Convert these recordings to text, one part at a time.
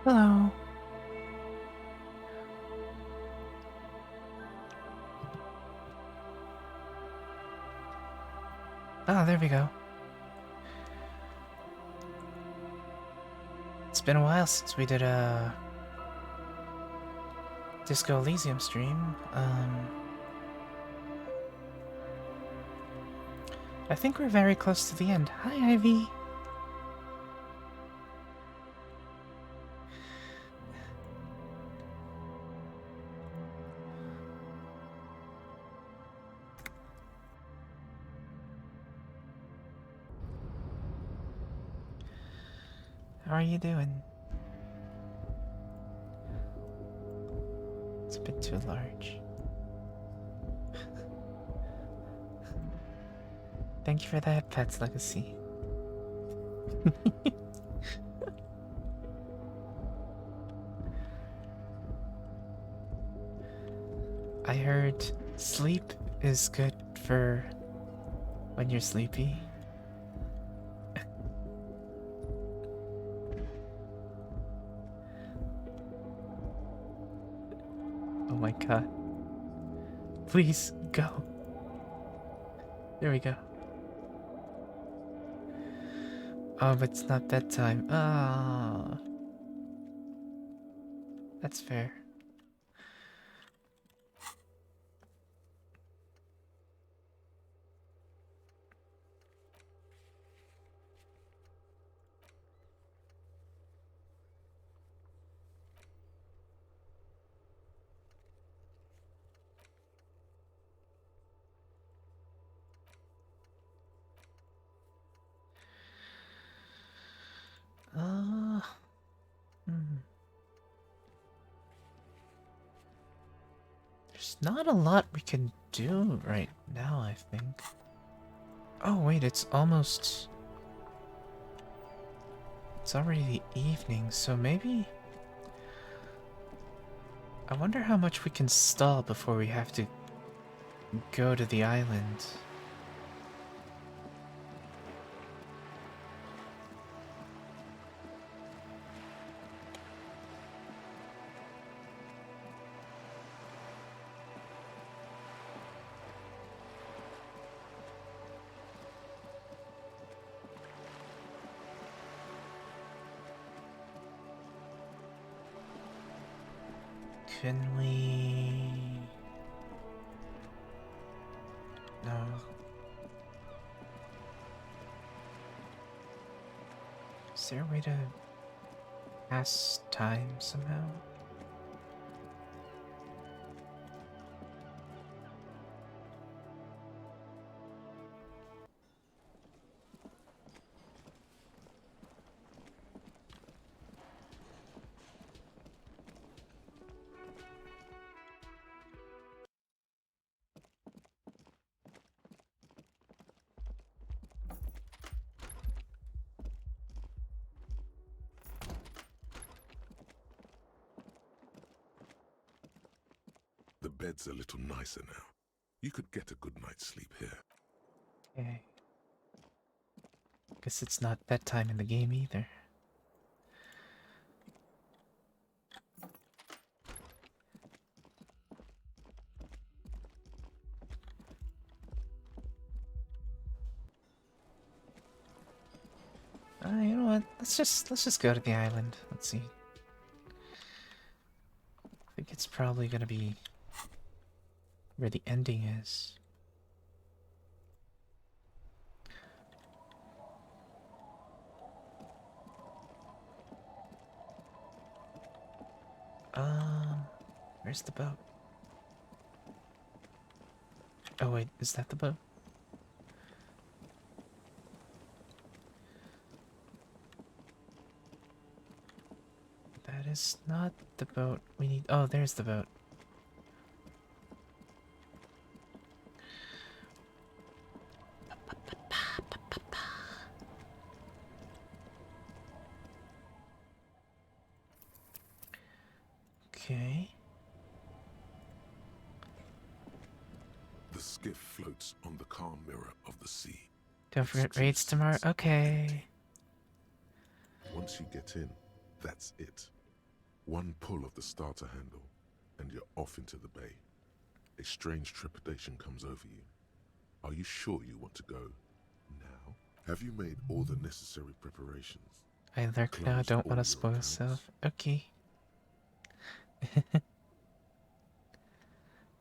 Hello. Oh, there we go. It's been a while since we did a Disco Elysium stream. I think we're very close to the end. Hi, Ivy. How are you doing? It's a bit too large. Thank you for that, Pet's Legacy. I heard sleep is good for when you're sleepy. Oh my god. Please, go. There we go. Oh, but it's not bedtime. Ah. That's fair. Uh, hmm. There's not a lot we can do right now, I think. Oh, wait, it's almost... It's already the evening, so maybe... I wonder how much we can stall before we have to go to the island. Can we... No. Is there a way to pass time somehow? The bed's a little nicer now. You could get a good night's sleep here. Okay. Guess it's not bedtime in the game either. You know what? Let's just go to the island. Let's see. I think it's probably gonna be where the ending is. Where's the boat? Oh wait, is that the boat? That is not the boat we need. Oh, there's the boat. Okay. The skiff floats on the calm mirror of the sea. Don't It's forget two raids tomorrow. seats Okay. empty. Once you get in, that's it. One pull of the starter handle, and you're off into the bay. A strange trepidation comes over you. Are you sure you want to go now? Have you made all the necessary preparations? I lurk now, Closed don't all want to your spoil accounts? self. Okay.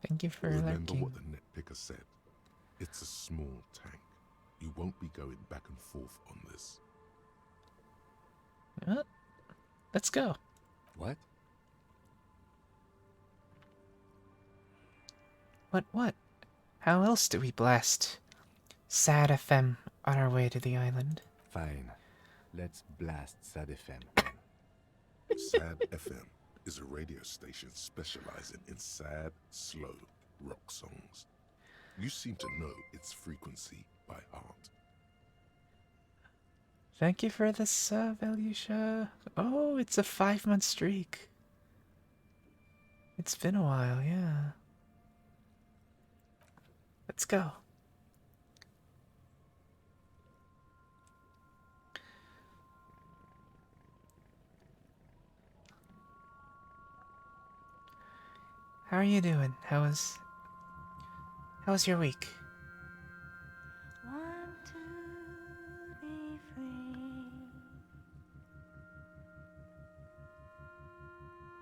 Thank you for Remember lurking. what the net picker said. It's a small tank. You won't be going back and forth on this. Let's go. What? What? How else do we blast Sad FM on our way to the island? Fine. Let's blast Sad FM then. Sad FM is a radio station specializing in sad, slow rock songs. You seem to know its frequency by heart. Thank you for the sub, Elisha. Oh, it's a 5-month streak. It's been a while, yeah. Let's go. How are you doing? How's your week? Want to be free.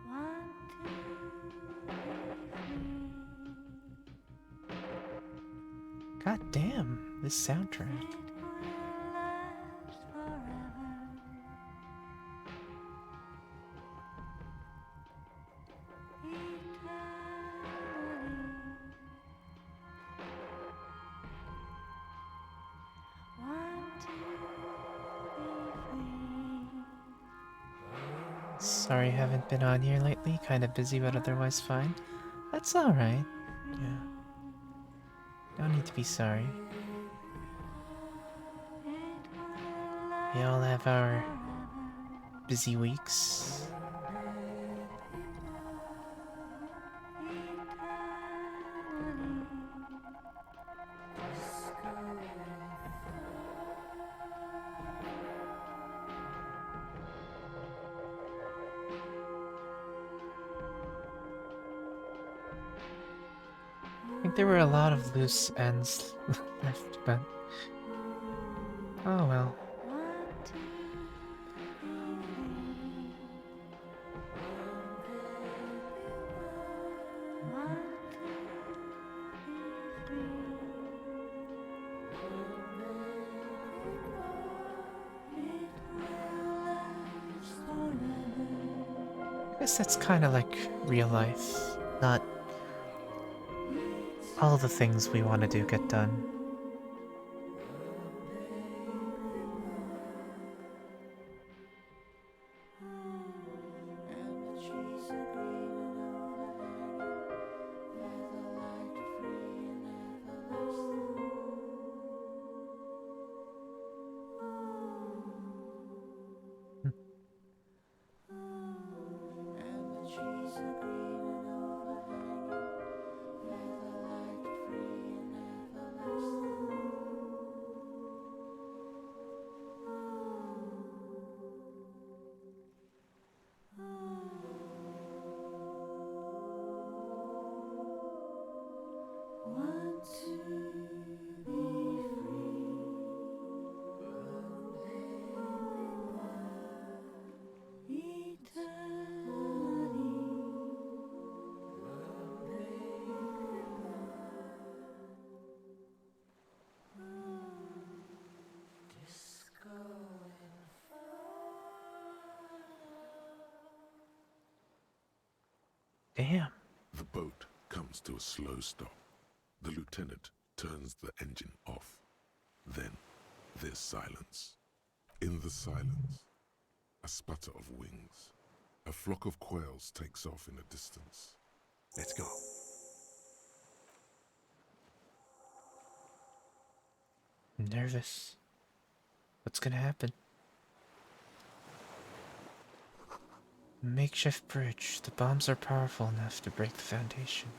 Want to be free. God damn, this soundtrack. It will last forever. Want to be free. Sorry, haven't been on here lately. Kind of busy, but otherwise fine. That's alright. Yeah. No need to be sorry. We all have our busy weeks. I think there were a lot of loose ends left, but oh well. Want to be free. Want to be free. It will last forever. I guess that's kind of like real life. Not all the things we want to do get done. And the trees are green and overhanging, where the light free and everlasting. And the trees are green and overhanging, where the light free and everlasting. Want to be free. Eternity. Damn. The boat comes to a slow stop. The lieutenant turns the engine off. Then there's silence. In the silence, a sputter of wings. A flock of quails takes off in the distance. Let's go. I'm nervous. What's gonna happen? Makeshift bridge. The bombs are powerful enough to break the foundation.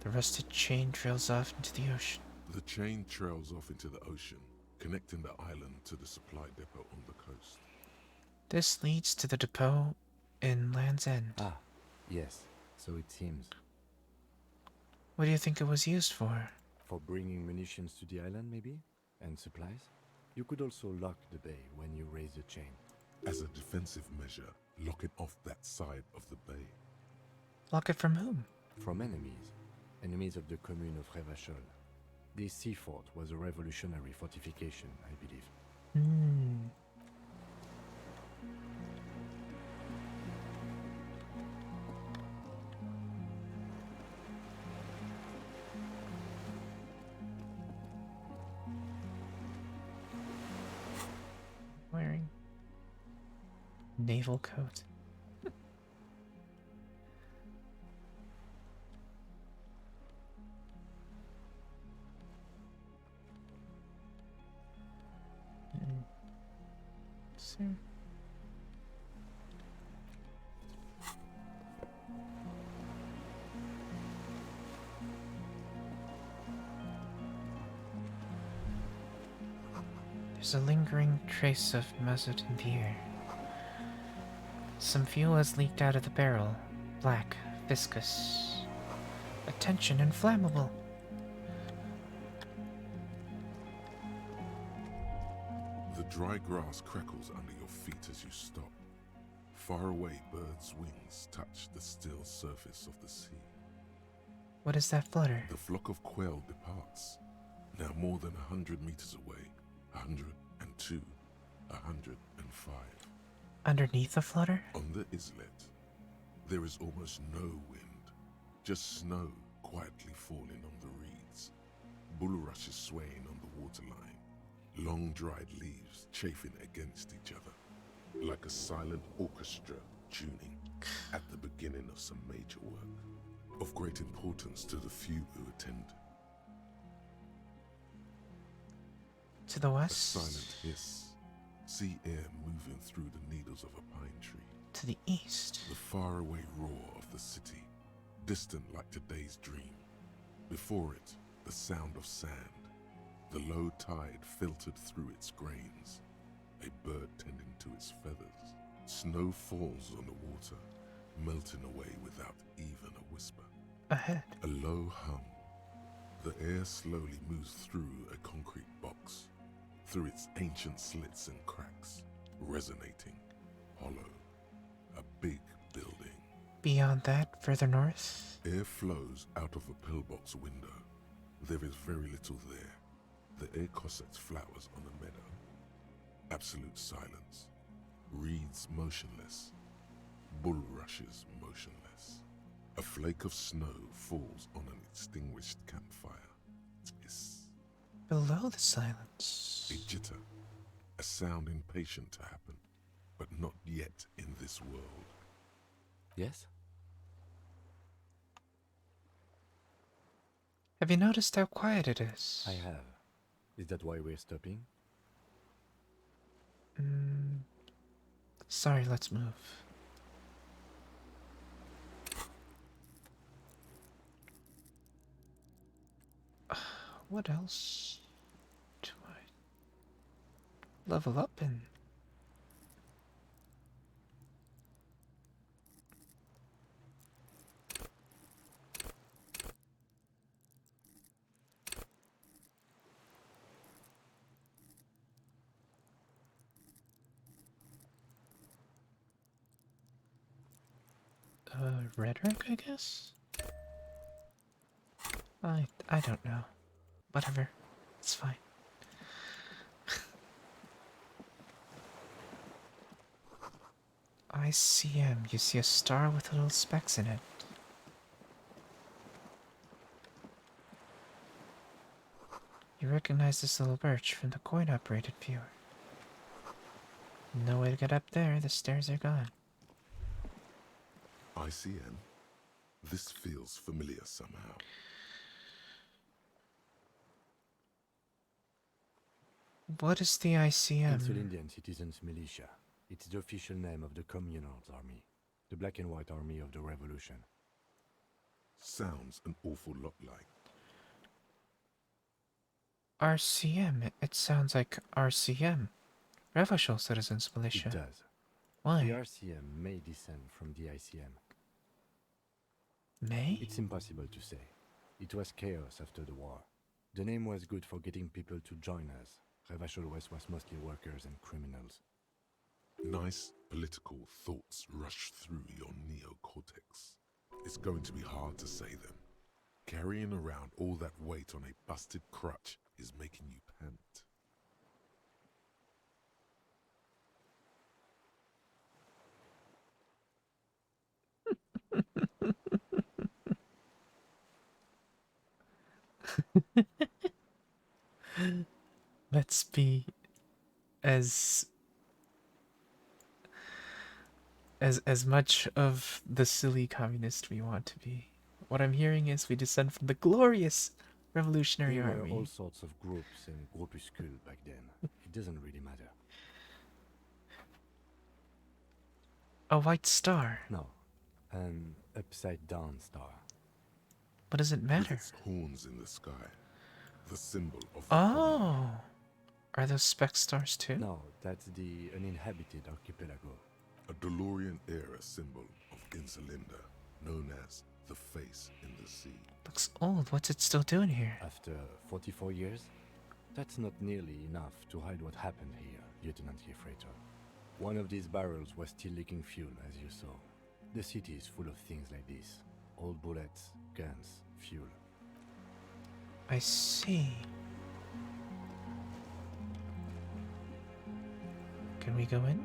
The rusted chain trails off into the ocean. The chain trails off into the ocean, connecting the island to the supply depot on the coast. This leads to the depot in Land's End. Ah, yes, so it seems. What do you think it was used for? For bringing munitions to the island, maybe? And supplies? You could also lock the bay when you raise the chain. As a defensive measure, lock it off that side of the bay. Lock it from whom? From enemies. Enemies of the commune of Revachol. This sea fort was a revolutionary fortification, I believe. Hmm. Wearing naval coat. So, there's a lingering trace of mazout in the air. Some fuel has leaked out of the barrel. Black, viscous. Attention, inflammable. The dry grass crackles under your feet as you stop. Far away, birds' wings touch the still surface of the sea. What is that flutter? The flock of quail departs, now more than 100 meters away. 102, 105. Underneath the flutter? On the islet, there is almost no wind, just snow quietly falling on the reeds, bulrushes swaying on the waterline, long dried leaves chafing against each other, like a silent orchestra tuning at the beginning of some major work, of great importance to the few who attend. To the A west? silent hiss, sea air moving through the needles of a pine tree. To the east? The faraway roar of the city, distant like today's dream. Before it, the sound of sand, the low tide filtered through its grains, a bird tending to its feathers. Snow falls on the water, melting away without even a whisper. Ahead. A low hum. The air slowly moves through a concrete box, through its ancient slits and cracks, resonating, hollow. A big building. Beyond that, further north? Air flows out of a pillbox window. There is very little there. The air cossets flowers on a meadow. Absolute silence. Reeds motionless. Bulrushes motionless. A flake of snow falls on an extinguished campfire. Hiss. Below the silence. A jitter. A sound impatient to happen, but not yet in this world. Yes? Have you noticed how quiet it is? I have. Is that why we're stopping? Sorry, let's move. What else do I level up in? Rhetoric, I guess? I don't know. Whatever. It's fine. ICM. You see a star with little specks in it. You recognize this little birch from the coin-operated viewer. No way to get up there. The stairs are gone. ICM? This feels familiar somehow. What is the ICM? Insul Indian Citizens Militia. It's the official name of the Communal Army, the black and white army of the revolution. Sounds an awful lot like. RCM. It sounds like RCM. Revachol Citizens Militia. It does. The Why? RCM may descend from the ICM. May? It's impossible to say. It was chaos after the war. The name was good for getting people to join us. Revachol West was mostly workers and criminals. Nice political thoughts rush through your neocortex. It's going to be hard to say them. Carrying around all that weight on a busted crutch is making you pant. Let's be as as much of the silly communist we want to be. What I'm hearing is we descend from the glorious Revolutionary There were Army. all sorts of groups and groupuscules back then. It doesn't really matter. A white star. No, an upside-down star. What does it With matter? its horns in the sky, the symbol of the Oh, are those speck stars too? No, that's the uninhabited archipelago. a DeLorean-era symbol of Insulinda, known as the face in the sea. Looks old. What's it still doing here? After 44 years? That's not nearly enough to hide what happened here, Lieutenant Gefreiter. One of these barrels was still leaking fuel, as you saw. The city is full of things like this. Old bullets, guns, fuel. I see. Can we go in?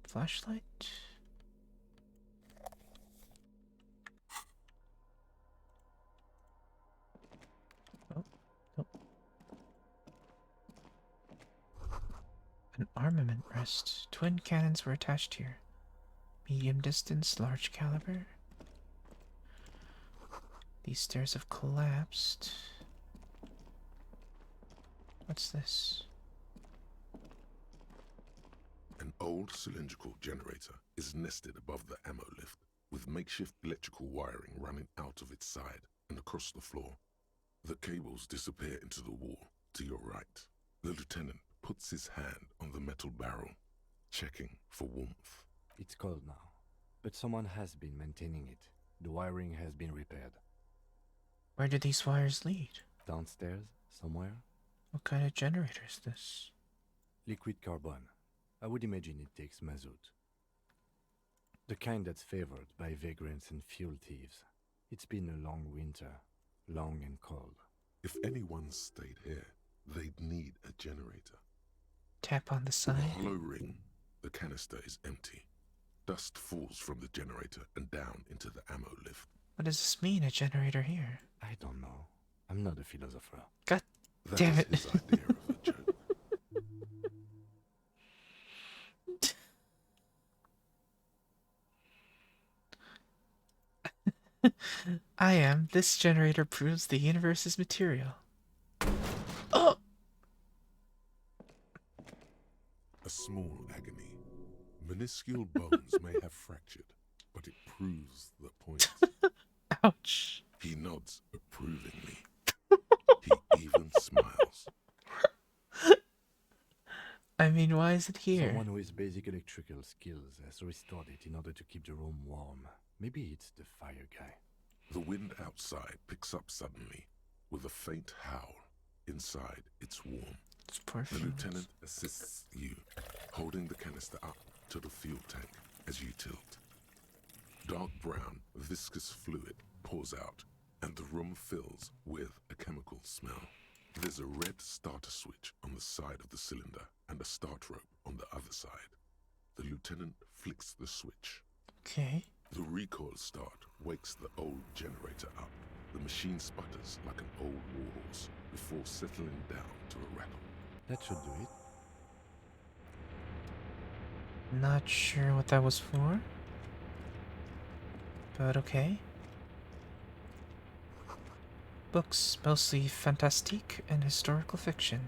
Flashlight? Oh, no. An armament rest. Twin cannons were attached here. Medium distance, large caliber. These stairs have collapsed. What's this? An old cylindrical generator is nested above the ammo lift, with makeshift electrical wiring running out of its side and across the floor. The cables disappear into the wall to your right. The lieutenant puts his hand on the metal barrel, checking for warmth. It's cold now, but someone has been maintaining it. The wiring has been repaired. Where do these wires lead? Downstairs, somewhere? What kind of generator is this? Liquid carbon. I would imagine it takes mazout. The kind that's favored by vagrants and fuel thieves. It's been a long winter, long and cold. If anyone stayed here, they'd need a generator. Tap on the In the side. hollow ring, the canister is empty. Dust falls from the generator and down into the ammo lift. What does this mean, a generator here? I don't know. I'm not a philosopher. God That damn was it. his idea of a joke. I am. This generator proves the universe is material. Oh! A small agony. Minuscule bones may have fractured, but it proves the point. Ouch. He nods approvingly. He even smiles. I mean, why is it here? Someone with basic electrical skills has restored it in order to keep the room warm. Maybe it's the fire guy. The wind outside picks up suddenly, with a faint howl. Inside, it's warm. It's poor The feelings. lieutenant assists you, holding the canister up to the fuel tank as you tilt. Dark brown, viscous fluid pours out, and the room fills with a chemical smell. There's a red starter switch on the side of the cylinder and a start rope on the other side. The lieutenant flicks the switch. Okay. The recoil start wakes the old generator up. The machine sputters like an old warhorse before settling down to a rattle. That should do it. Not sure what that was for. But okay. Books, mostly fantastique and historical fiction.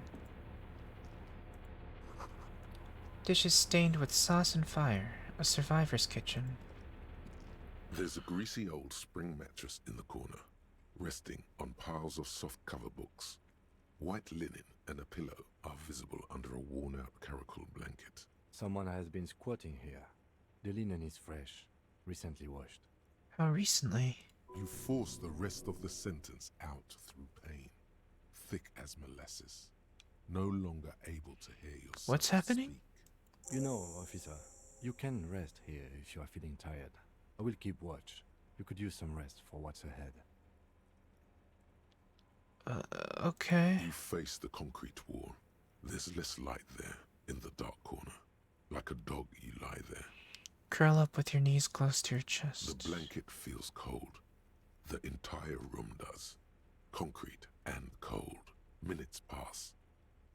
Dishes stained with sauce and fire. A survivor's kitchen. There's a greasy old spring mattress in the corner, resting on piles of soft cover books. White linen and a pillow are visible under a worn-out caracal blanket. Someone has been squatting here. The linen is fresh, recently washed. How recently? You force the rest of the sentence out through pain, thick as molasses, no longer able to hear yourself What's happening? speak. You know, officer, you can rest here if you are feeling tired. I will keep watch. You could use some rest for what's ahead. Okay. You face the concrete wall. There's less light there, in the dark corner. Like a dog, you lie there. Curl up with your knees close to your The chest. blanket feels cold. The entire room does. Concrete and cold. Minutes pass.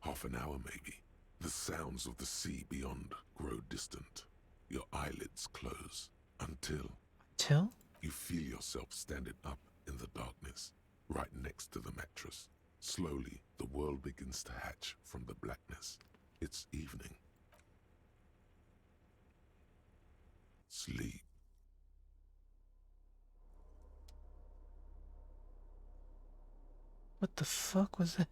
Half an hour maybe. The sounds of the sea beyond grow distant. Your eyelids close. Until Till? you feel yourself standing up in the darkness, right next to the mattress. Slowly, the world begins to hatch from the blackness. It's evening. Sleep. What the fuck was that?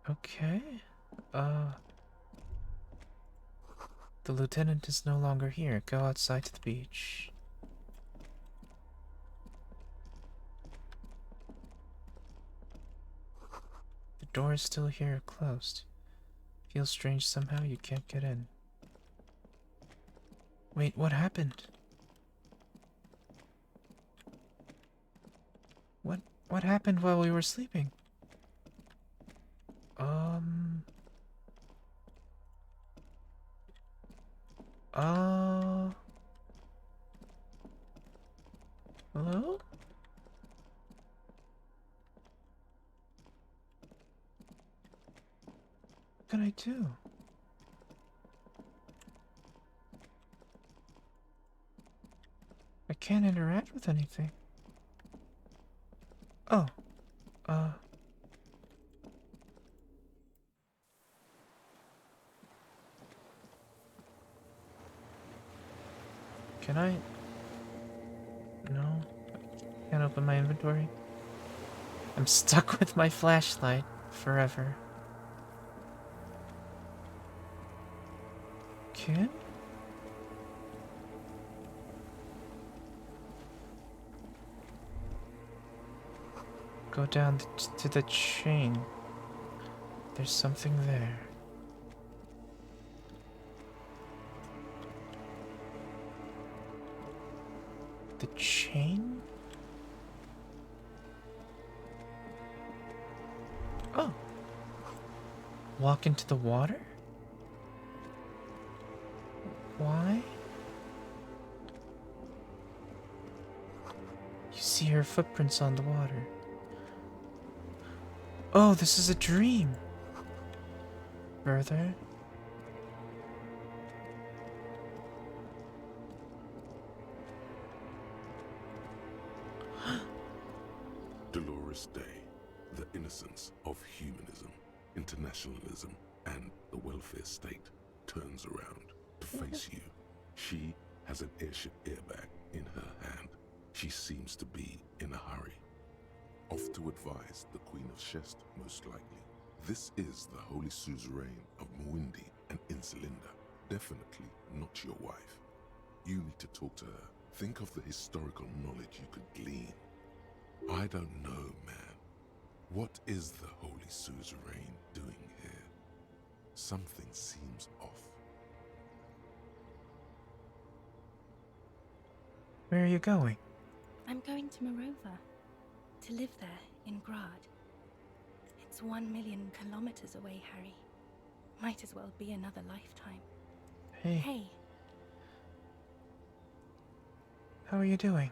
Okay. The lieutenant is no longer here. Go outside to the beach. The door is still here, closed. Feels strange somehow you can't get in. Wait, what happened? What happened while we were sleeping? Hello? What can I do? I can't interact with anything. Oh, can I? No, can't open my inventory. I'm stuck with my flashlight forever. Kid? Go down to the chain. There's something there. The chain? Oh. Walk into the water? Why? You see her footprints on the water. Oh, this is a dream. Further. Dolores Day, the innocence of humanism, internationalism, and the welfare state turns around to face you. She has an airship airbag in her hand. She seems to be in a hurry. Off to advise the Queen of Shest, most likely. This is the Holy Suzerain of Mwindi and Insulinda. Definitely not your wife. You need to talk to her. Think of the historical knowledge you could glean. I don't know, man. What is the Holy Suzerain doing here? Something seems off. Where are you going? I'm going to Morova, to live there in Grad. It's 1 million kilometers away, Harry. Might as well be another lifetime. Hey, Hey, how are you doing?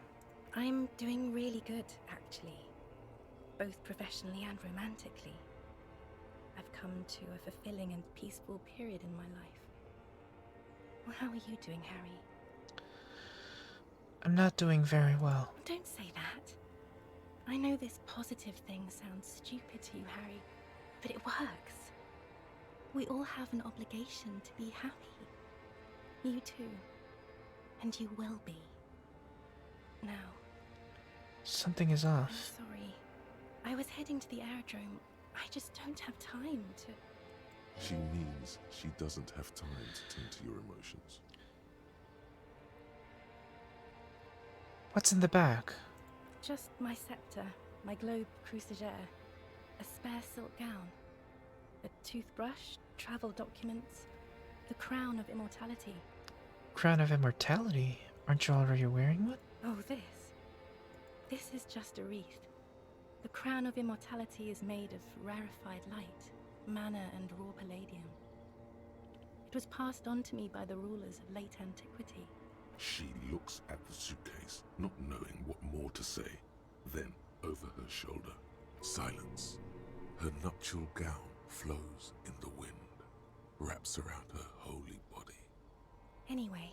I'm doing really good, actually. Both professionally and romantically. I've come to a fulfilling and peaceful period in my life. Well, how are you doing, Harry? I'm not doing very well. Don't say that. I know this positive thing sounds stupid to you, Harry, but it works. We all have an obligation to be happy. You too. And you will be. Now, Something is I'm off. sorry. I was heading to the aerodrome. I just don't have time to... She means she doesn't have time to tend to your emotions. What's in the bag? Just my scepter, my globe cruciger, a spare silk gown, a toothbrush, travel documents, the crown of immortality. Crown of Immortality. Aren't you already wearing one? Oh, this. This is just a wreath. The crown of immortality is made of rarefied light, mana and raw palladium. It was passed on to me by the rulers of late antiquity. She looks at the suitcase, not knowing what more to say. Then, over her shoulder, silence. Her nuptial gown flows in the wind, wraps around her holy body. Anyway,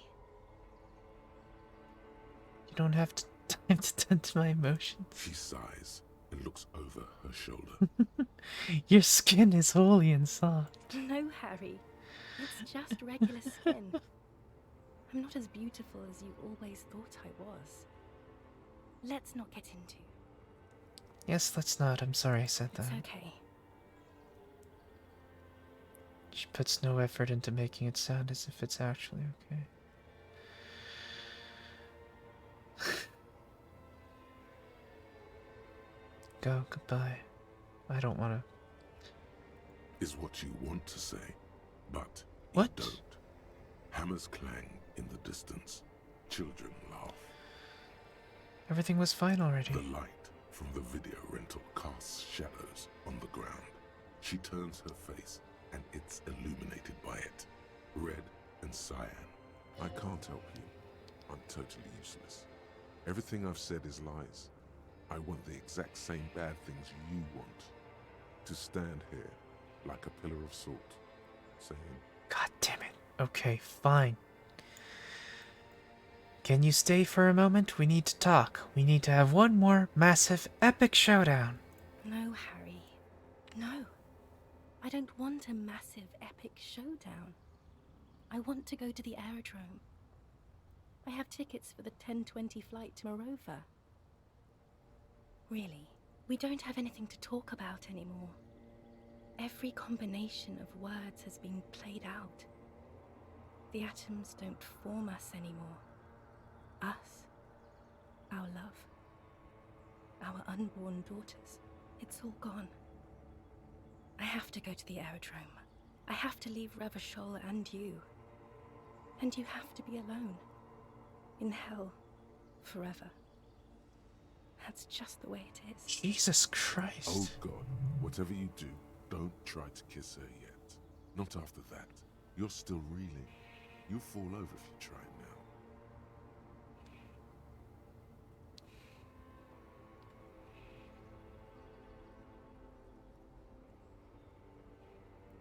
You don't have time to tend to my emotions. She sighs and looks over her shoulder. Your skin is holy and soft. no, Harry. It's just regular skin. I'm not as beautiful as you always thought I was. Let's not get into. Yes, let's not. I'm sorry I said It's that. okay. She puts no effort into making it sound as if it's actually okay. Go, goodbye. I don't want to. Is what you want to say, but What? you don't. Hammers clang in the distance. Children laugh. Everything was fine already. The light from the video rental casts shadows on the ground. She turns her face, and it's illuminated by it. Red and cyan. I can't help you. I'm totally useless. Everything I've said is lies. I want the exact same bad things you want. To stand here like a pillar of salt, saying, God damn it. Okay, fine. Can you stay for a moment? We need to talk. We need to have one more massive, epic showdown. No, Harry. No. I don't want a massive, epic showdown. I want to go to the aerodrome. I have tickets for the 10:20 flight to Morova. Really, we don't have anything to talk about anymore. Every combination of words has been played out. The atoms don't form us anymore. Us, our love, our unborn daughters, it's all gone. I have to go to the aerodrome. I have to leave Revachol and you. And you have to be alone. In hell. Forever. That's just the way it is. Jesus Christ. oh God, whatever you do, don't try to kiss her yet. Not after that. You're still reeling. You'll fall over if you try now.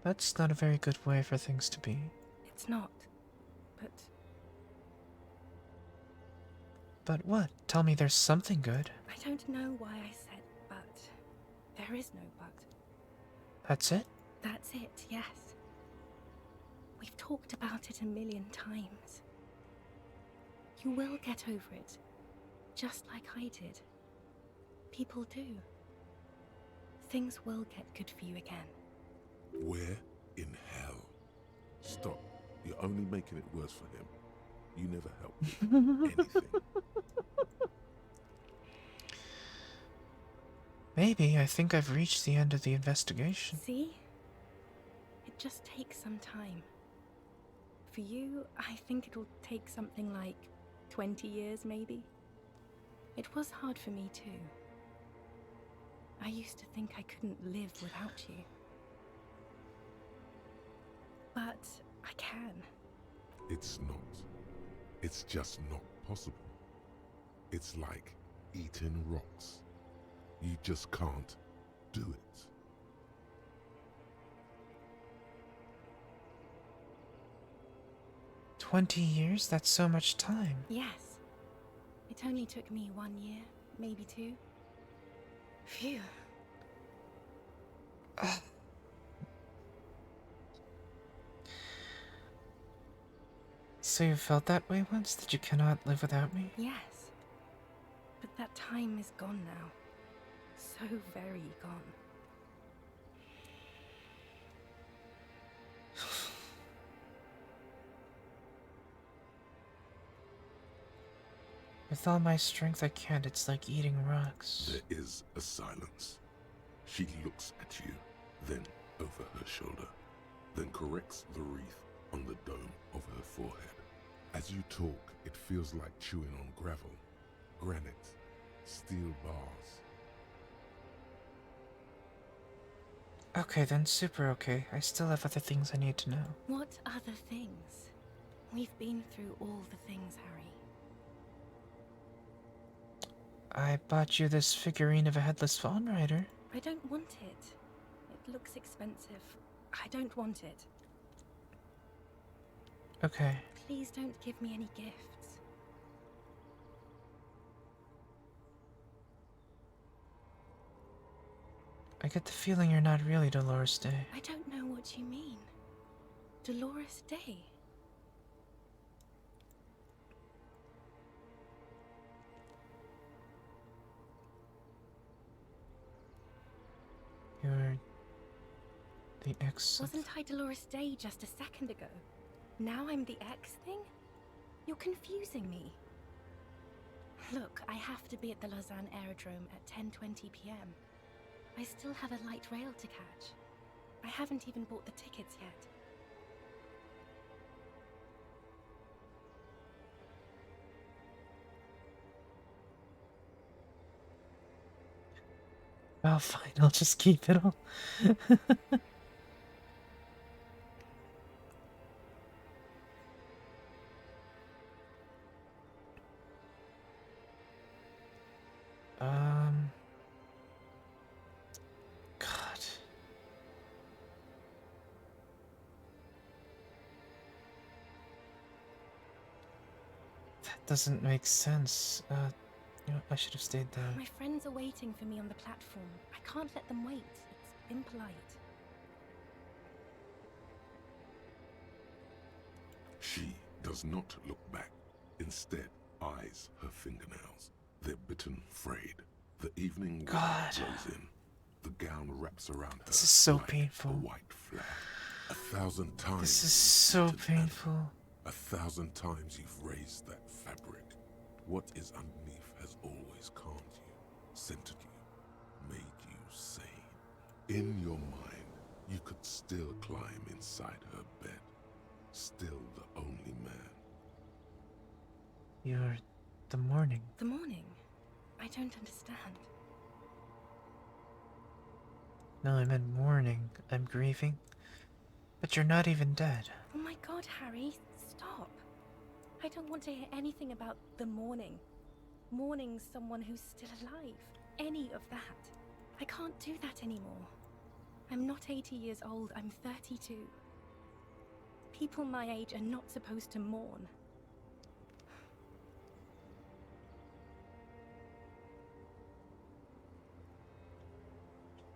That's not a very good way for things to be. It's not. But But what? Tell me there's something good. I don't know why I said but. There is no but. That's it? That's it, yes. We've talked about it a million times. You will get over it. Just like I did. People do. Things will get good for you again. Where in hell? Stop. You're only making it worse for him. You never helped anything. Maybe. I think I've reached the end of the investigation. See? It just takes some time. For you, I think it'll take something like 20 years, maybe. It was hard for me, too. I used to think I couldn't live without you. But I can. It's not. It's just not possible. It's like eating rocks. You just can't do it. "20 years? That's so much time. Yes. It only took me 1 year, maybe 2. Phew. So you felt that way once, that you cannot live without me? Yes. But that time is gone now. So very gone. With all my strength, I can't. It's like eating rocks. There is a silence. She looks at you, then over her shoulder, then corrects the wreath on the dome of her forehead. As you talk, it feels like chewing on gravel, granite, steel bars. Okay, then super okay. I still have other things I need to know. What other things? We've been through all the things, Harry. I bought you this figurine of a headless fawn rider. I don't want it. It looks expensive. I don't want it. Okay. Please don't give me any gifts. I get the feeling you're not really Dolores Day. I don't know what you mean. Dolores Day? You're the ex. Wasn't I Dolores Day just a second ago? Now I'm the X thing? You're confusing me. Look, I have to be at the Lausanne Aerodrome at 10:20 p.m. I still have a light rail to catch. I haven't even bought the tickets yet. Well, fine, I'll just keep it all. God. That doesn't make sense. You know, I should have stayed there. My friends are waiting for me on the platform. I can't let them wait. It's impolite. She does not look back. Instead, eyes her fingernails. They're bitten, frayed. The evening wind God. blows in. The gown wraps around her. This is so like painful. A white flag. 1,000 times. This is you've so eaten animal. painful. 1,000 times you've raised that fabric. What is underneath has always calmed you, centered you, made you sane. In your mind, you could still climb inside her bed. Still the only man. You're the morning. The morning? I don't understand. No, I meant mourning. I'm grieving. But you're not even dead. Oh my god, Harry, stop. I don't want to hear anything about the morning. Mourning someone who's still alive. Any of that. I can't do that anymore. I'm not 80 years old, I'm 32. People my age are not supposed to mourn.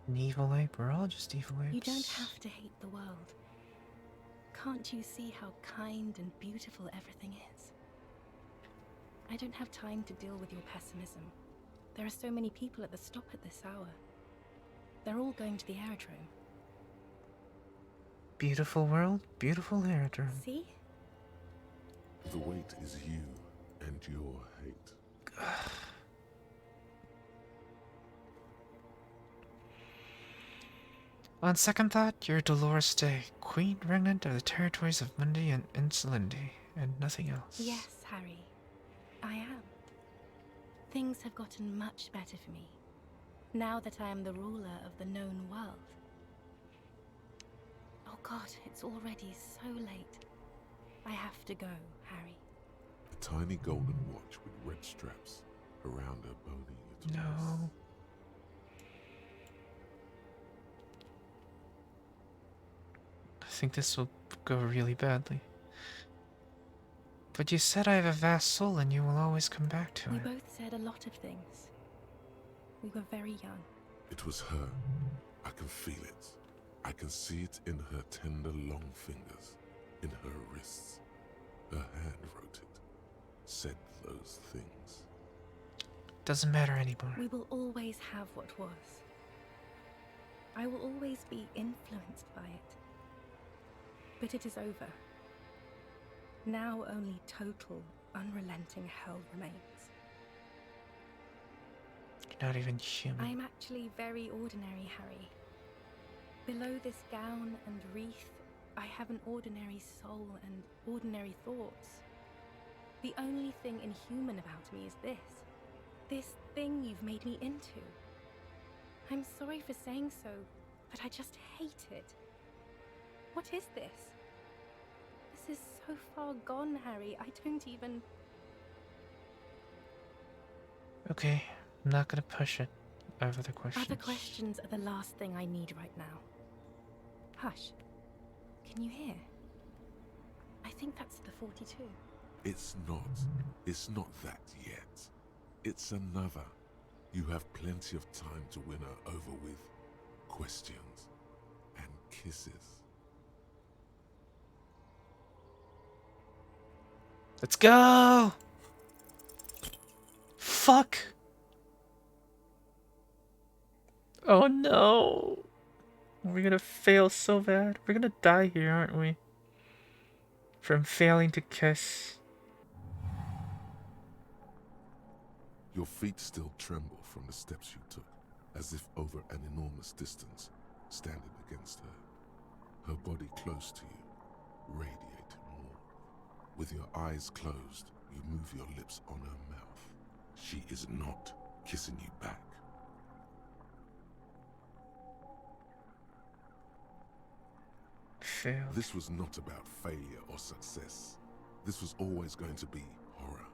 An evil ape? We're all just evil apes. You don't have to hate the world. Can't you see how kind and beautiful everything is? I don't have time to deal with your pessimism. There are so many people at the stop at this hour. They're all going to the aerodrome. Beautiful world, beautiful aerodrome. See? The weight is you and your hate. On second thought, you're Dolores Day, Queen Regnant of the territories of Mundi and Insulindi, and nothing else. Yes, Harry. I am. Things have gotten much better for me, now that I am the ruler of the known world. Oh god, it's already so late. I have to go, Harry. A tiny golden watch with red straps around her bony little wrists. No. I think this will go really badly. But you said I have a vast soul and you will always come back to We it. both said a lot of things. We were very young. It was her. I can feel it. I can see it in her tender long fingers, in her wrists. Her hand said those things. Doesn't matter anymore. We will always have what was. I will always be influenced by it. But it is over. Now only total, unrelenting hell remains. You're not even human. I am actually very ordinary, Harry. Below this gown and wreath, I have an ordinary soul and ordinary thoughts. The only thing inhuman about me is this thing you've made me into. I'm sorry for saying so, but I just hate it. What is this? This is so far gone, Harry. I don't even... Okay, I'm not gonna push it. I have other questions. Other questions are the last thing I need right now. Hush. Can you hear? I think that's the 42. It's not that yet. It's another. You have plenty of time to win her over with questions and kisses. Let's go! Fuck! Oh no! We're gonna fail so bad. We're gonna die here, aren't we? From failing to kiss. Your feet still tremble from the steps you took, as if over an enormous distance, standing against her. Her body close to you, radiating warmth. With your eyes closed, you move your lips on her mouth. She is not kissing you back. Failed. This was not about failure or success. This was always going to be horror.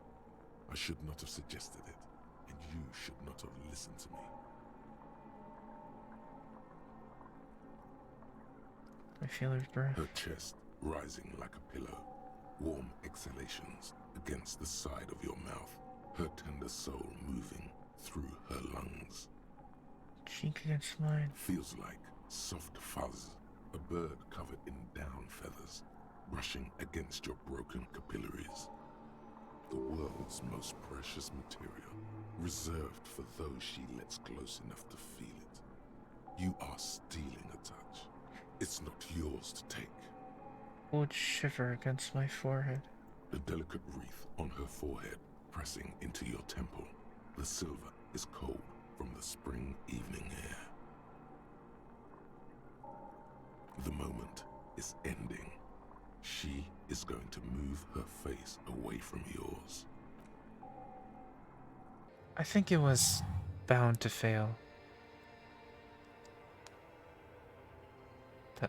I should not have suggested it, and you should not have listened to me. I feel her breath. Her chest rising like a pillow, warm exhalations against the side of your mouth, her tender soul moving through her lungs. Cheek against mine. Feels like soft fuzz, a bird covered in down feathers, brushing against your broken capillaries. The world's most precious material, reserved for those she lets close enough to feel it. You are stealing a touch. It's not yours to take. Would shiver against my forehead. A delicate wreath on her forehead, pressing into your temple. The silver is cold from the spring evening air. The moment is ending. She is going to move her face away from yours. I think it was bound to fail.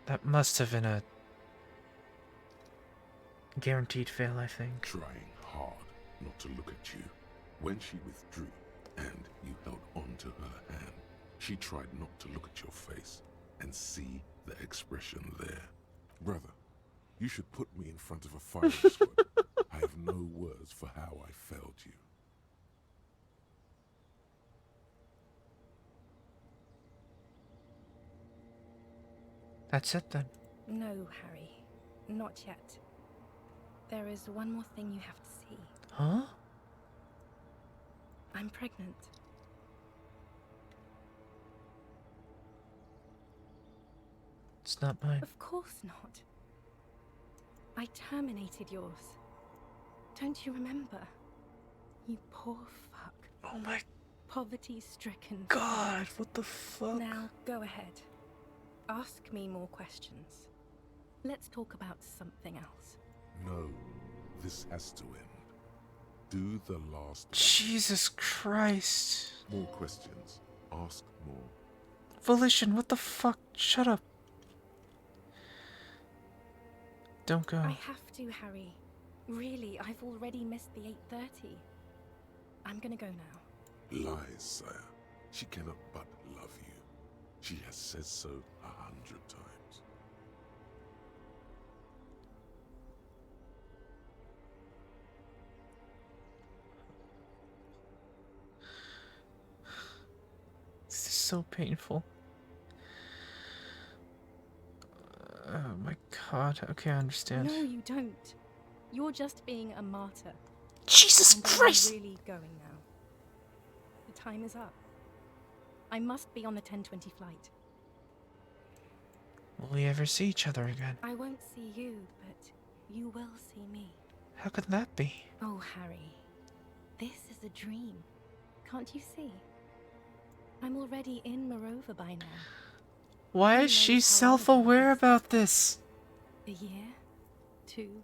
That must have been a guaranteed fail, I think. Trying hard not to look at you. When she withdrew and you held on to her hand, she tried not to look at your face and see the expression there. Brother, you should put me in front of a firing squad. I have no words for how I failed you. That's it then. No, Harry. Not yet. There is one more thing you have to see. Huh? I'm pregnant. It's not mine. Of course not. I terminated yours. Don't you remember? You poor fuck. Oh my Poverty-stricken. god, what the fuck? Now, go ahead. Ask me more questions. Let's talk about something else. No, this has to end. Do the last. Jesus Christ. More questions. Ask more. Volition, what the fuck? Shut up. Don't go. I have to, Harry. Really, I've already missed the 8:30. I'm gonna go now. Lies, sire. She cannot but love you. She has said so 100 times. This is so painful. Oh my god. Okay, I understand. No, you don't. You're just being a martyr. Jesus And Christ! I'm really going now. The time is up. I must be on the 10:20 flight. Will we ever see each other again? I won't see you, but you will see me. How could that be? Oh, Harry, this is a dream. Can't you see? I'm already in Morova by now. Why Who is she knows how long ago self-aware this about this? A year? 2?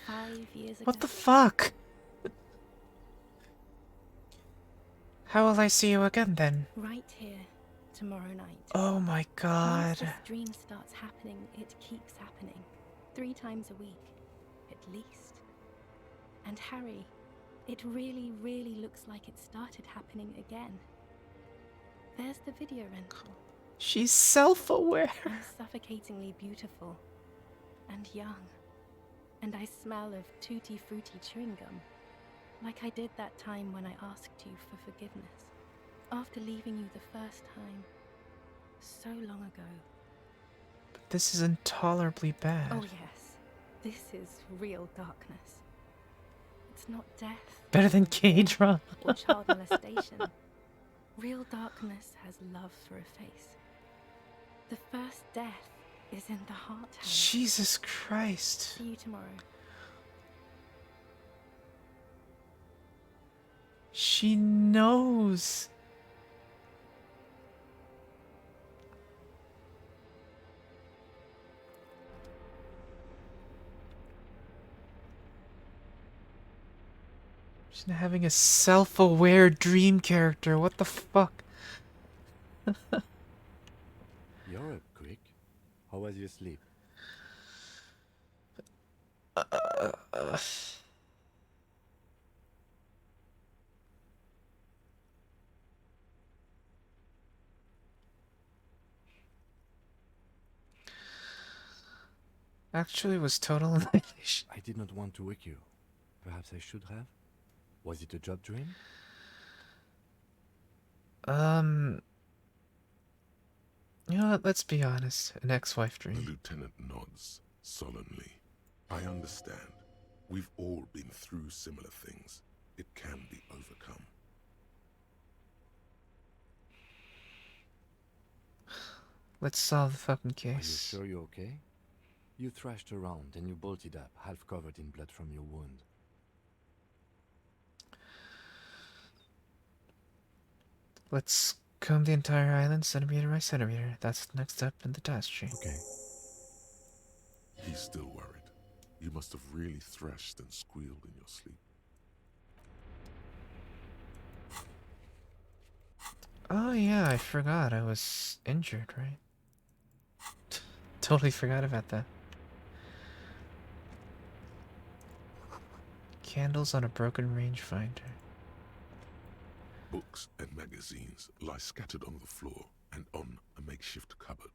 5 years ago? What the fuck? How will I see you again then? Right here, tomorrow night. Oh my Once god. this dream starts happening, it keeps happening. 3 times a week, at least. And Harry, it really, really looks like it started happening again. There's the video rental. She's self-aware. I'm suffocatingly beautiful and young. And I smell of tutti frutti chewing gum, like I did that time when I asked you for forgiveness. After leaving you the first time, so long ago. But this is intolerably bad. Oh yes, this is real darkness. It's not death. Better than K-drama. Or child molestation. Real darkness has love for a face. The first death is in the heart, Harry. Jesus Christ. See you tomorrow. She knows. She's not having a self-aware dream character. What the fuck? You're up quick. How was your sleep? Actually, it was total annihilation. I did not want to wake you. Perhaps I should have? Was it a job dream? You know what? Let's be honest. An ex-wife The dream. lieutenant nods solemnly. I understand. We've all been through similar things. It can be overcome. Let's solve the fucking Are you case. sure you're okay? You thrashed around and you bolted up, half covered in blood from your wound. Let's comb the entire island centimeter by centimeter. That's the next step in the task tree. Okay. He's still worried. You must have really thrashed and squealed in your sleep. Oh yeah, I forgot I was injured, right? Totally forgot about that. Candles on a broken rangefinder. Books and magazines lie scattered on the floor and on a makeshift cupboard.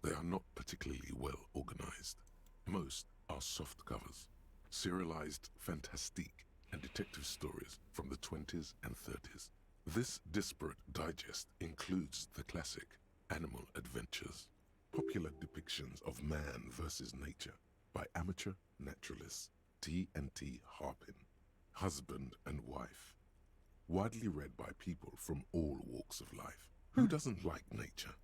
They are not particularly well organized. Most are soft covers, serialized fantastique and detective stories from the 20s and 30s. This disparate digest includes the classic Animal Adventures, popular depictions of man versus nature by amateur naturalists T&T Harpin, husband and wife. Widely read by people from all walks of life. Who doesn't like nature?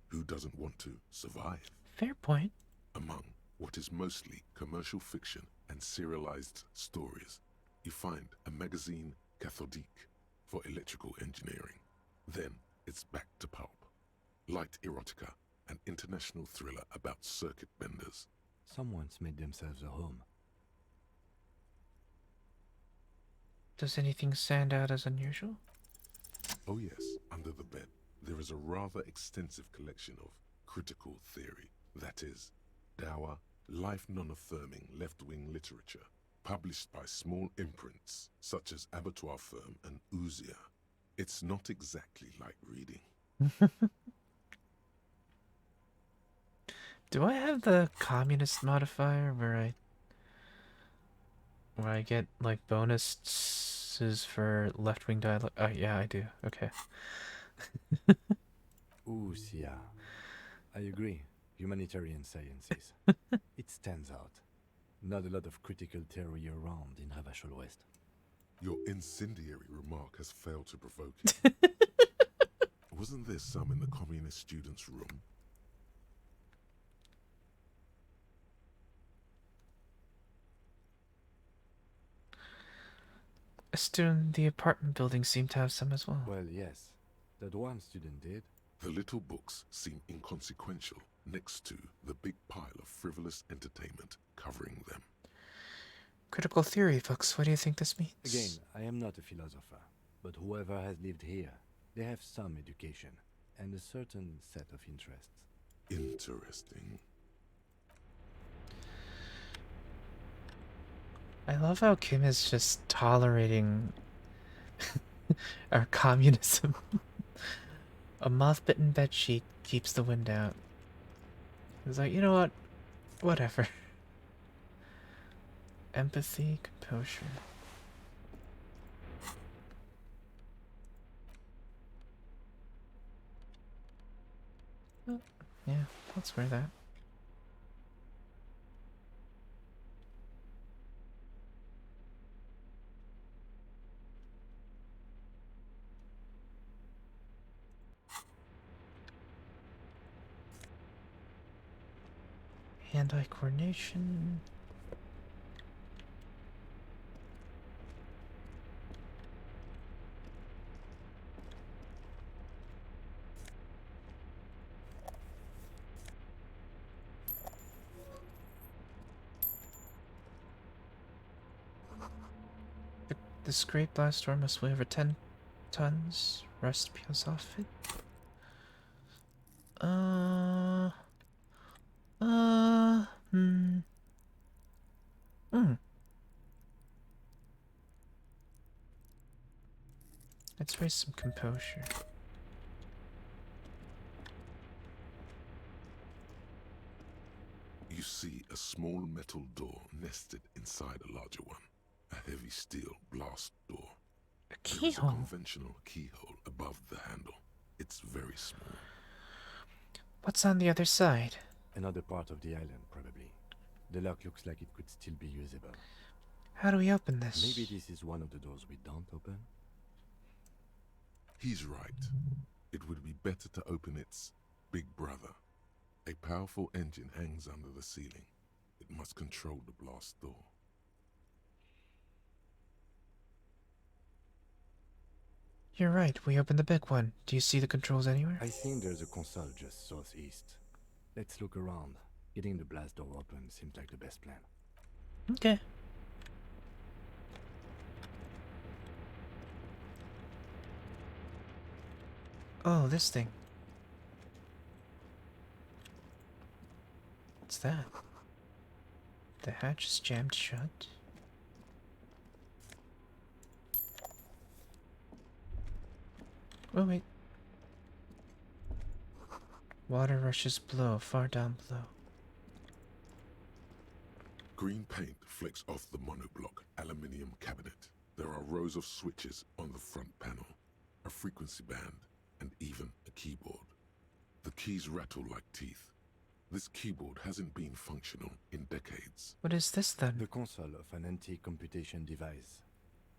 Who doesn't want to survive? Fair point. Among what is mostly commercial fiction and serialized stories, you find a magazine cathodique for electrical engineering. Then it's back to pulp. Light erotica, an international thriller about circuit benders. Someone's made themselves a home. Does anything stand out as unusual? Oh yes, under the bed, there is a rather extensive collection of critical theory, that is, dour, life non-affirming left-wing literature, published by small imprints such as Abattoir Firm and Ouzia. It's not exactly like reading. Do I have the communist modifier where I get like bonuses for left-wing dialogue? Oh yeah, I do. Okay. Ooh, I agree. Humanitarian sciences. It stands out. Not a lot of critical theory around in Ravachol West. Your incendiary remark has failed to provoke it. Wasn't there some in the communist students' room? A student in the apartment building seemed to have some as well. Well, yes, that one student did. The little books seem inconsequential next to the big pile of frivolous entertainment covering them. Critical theory books, what do you think this means? Again, I am not a philosopher, but whoever has lived here, they have some education and a certain set of interests. Interesting. I love how Kim is just tolerating our communism. A moth-bitten bedsheet keeps the wind out. It's like, you know what? Whatever. Empathy, composure. Oh, yeah, let's wear that. Hand-eye coordination. This great blast door must weigh over 10 tons. Rust peels off it. Let's raise some composure. You see a small metal door nested inside a larger one. A heavy steel blast door. A There is a keyhole. conventional keyhole above the handle. It's very small. What's on the other side? Another part of the island, probably. The lock looks like it could still be usable. How do we open this? Maybe this is one of the doors we don't open? He's right. It would be better to open its big brother. A powerful engine hangs under the ceiling. It must control the blast door. You're right, we opened the big one. Do you see the controls anywhere? I think there's a console just southeast. Let's look around. Getting the blast door open seems like the best plan. Okay. Oh, this thing. What's that? The hatch is jammed shut. Oh, wait. Water rushes below, far down below. Green paint flecks off the monoblock aluminium cabinet. There are rows of switches on the front panel, a frequency band, and even a keyboard. The keys rattle like teeth. This keyboard hasn't been functional in decades. What is this then? The console of an anti-computation device.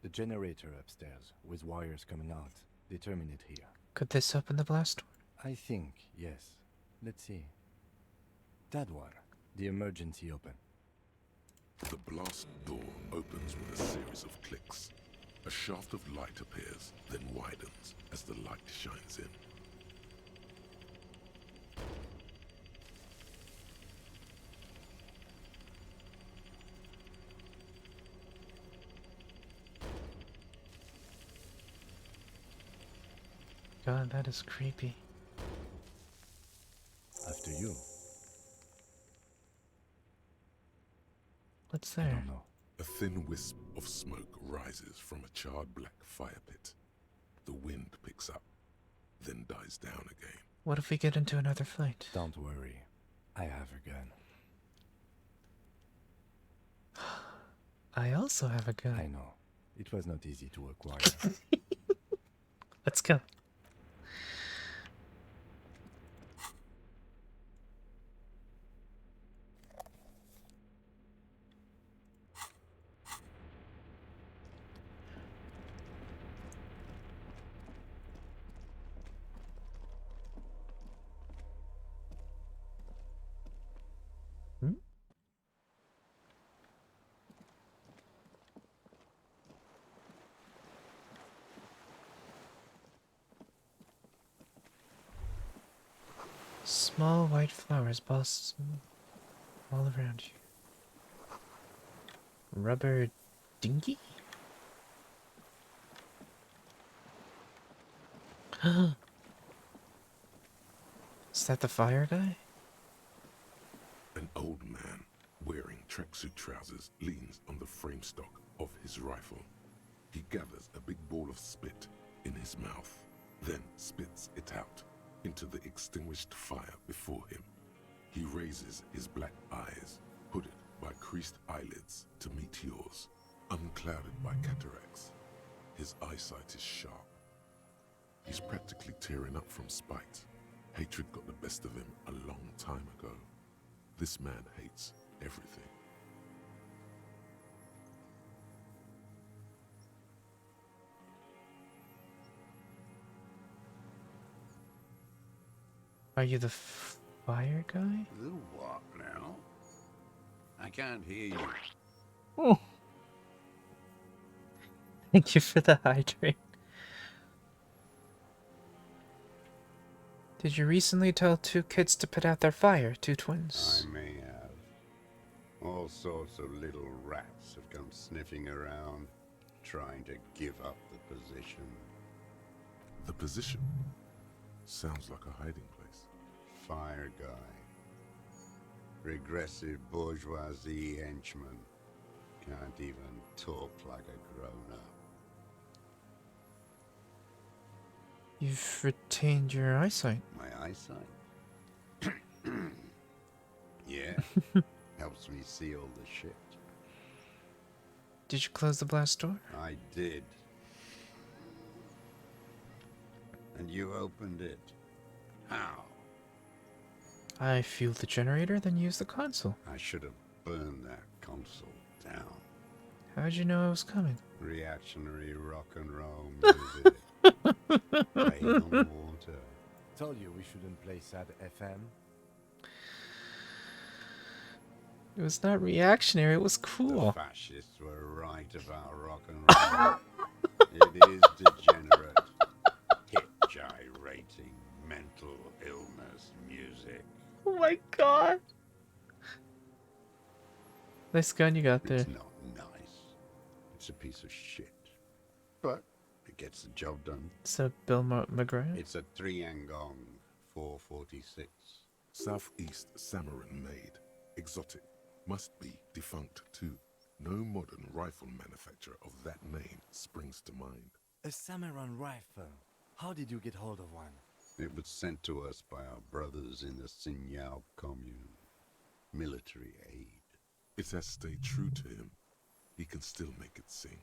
The generator upstairs, with wires coming out. They terminate here. Could this open the blast door? I think, yes. Let's see. That one. The emergency open. The blast door opens with a series of clicks. A shaft of light appears, then widens as the light shines in. God, that is creepy. After you. What's I there? don't know. A thin wisp of smoke rises from a charred black fire pit. The wind picks up, then dies down again. What if we get into another fight? Don't worry. I have a gun. I also have a gun. I know. It was not easy to acquire. Let's go. Small white flowers blossom all around you. Rubber dinghy? Is that the fire guy? An old man wearing tracksuit trousers leans on the frame stock of his rifle. He gathers a big ball of spit in his mouth, then spits it out into the extinguished fire before him. He raises his black eyes, hooded by creased eyelids, to meet yours, unclouded by cataracts. His eyesight is sharp. He's practically tearing up from spite. Hatred got the best of him a long time ago. This man hates everything. Are you the fire guy? The what now? I can't hear you. Oh. Thank you for the hydrate. Did you recently tell two kids to put out their fire? Two twins. I may have. All sorts of little rats have come sniffing around, trying to give up the position. The position sounds like a hiding place. Fire guy. Regressive bourgeoisie henchman. Can't even talk like a grown-up. You've retained your eyesight. My eyesight? Yeah. Helps me see all the shit. Did you close the blast door? I did. And you opened it. How? I fueled the generator, then used the console. I should have burned that console down. How'd you know I was coming? Reactionary rock and roll music. Rain on water. Told you we shouldn't play sad FM. It was not reactionary, it was The cool. fascists were right about rock and roll. It is degenerate, hip gyrating, mental illness music. Oh my god. Nice gun you got there. It's not nice. It's a piece of shit. But it gets the job done. So Bill McGrath? It's a 3-Angong 446. Southeast Samaran made. Exotic. Must be defunct too. No modern rifle manufacturer of that name springs to mind. A Samaran rifle. How did you get hold of one? It was sent to us by our brothers in the Sinyao commune. Military aid. It has stayed true to him. He can still make it sing.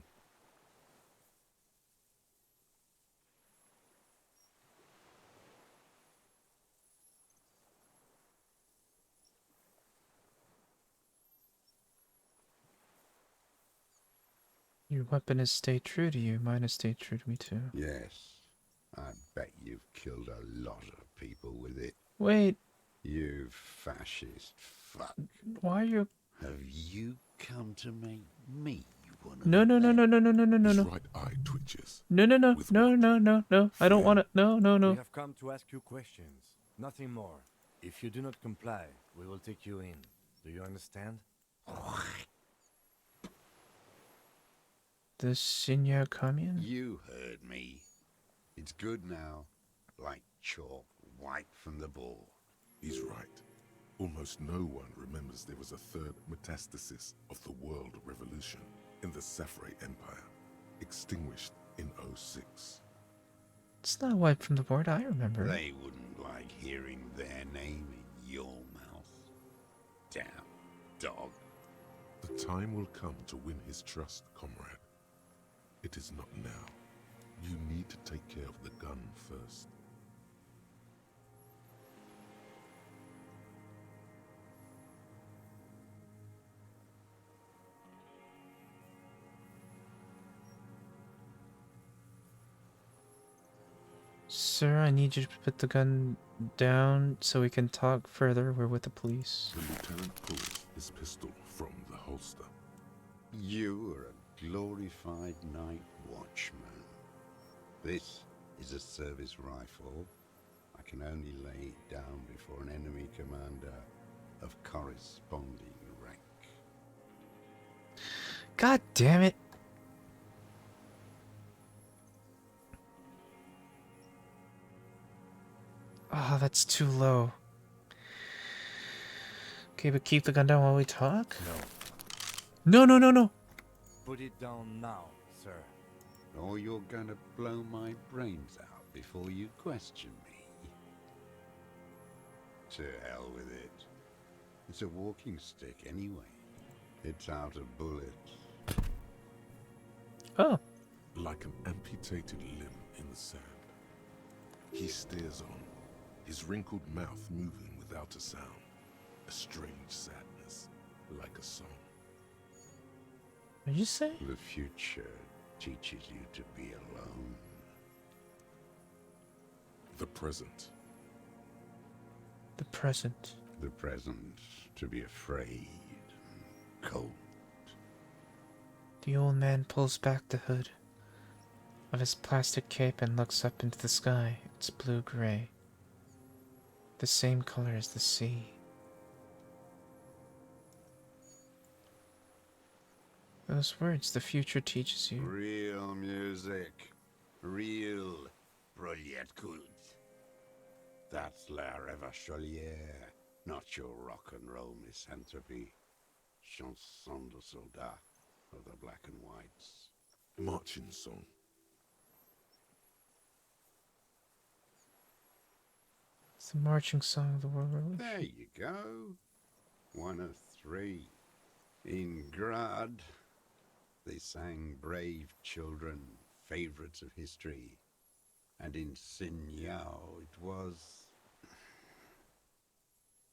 Your weapon has stayed true to you. Mine has stayed true to me too. Yes. I bet you've killed a lot of people with it. Wait, You fascist fuck. why are you... Have you come to make me one of No, no, no, no, no, no, no, no, no, His no. right eye twitches. No, no, no, With no, what? no, no, no. I don't Fear. want to... No, no, We no. have come to ask you questions. Nothing more. If you do not comply, we will take you in. Do you understand? The Sinya Commune? You heard me. It's good now. Like chalk wiped from the board. He's right. Almost no one remembers there was a third metastasis of the world revolution in the Safre Empire, extinguished in '06. It's not wiped from the board, I remember. They wouldn't like hearing their name in your mouth. Damn dog. The time will come to win his trust, comrade. It is not now. You need to take care of the gun first. Sir, I need you to put the gun down so we can talk further. We're with the police. The lieutenant pulls his pistol from the holster. You are a glorified night watchman. This is a service rifle. I can only lay it down before an enemy commander of corresponding rank. God damn it. Oh, that's too low. Okay, but keep the gun down while we talk? No. No. Put it down now, sir. Or you're gonna blow my brains out before you question me. To hell with it. It's a walking stick anyway. It's out of bullets. Oh. Like an amputated limb in the sand. He stares on, his wrinkled mouth moving without a sound. A strange sadness, like a song. What did you say? The future teaches you to be alone. The present. The present. The present to be afraid and cold. The old man pulls back the hood of his plastic cape and looks up into the sky. It's blue-gray. The same color as the sea. Those words, the future teaches you. Real music. Real Proletkult. That's La Revacholière, not your rock and roll misanthropy. Chanson de soldat of the black and whites. Marching song. It's the marching song of the World Revolution. There you go. One of three. In Grad, they sang Brave Children, favorites of history. And in Sinyao, it was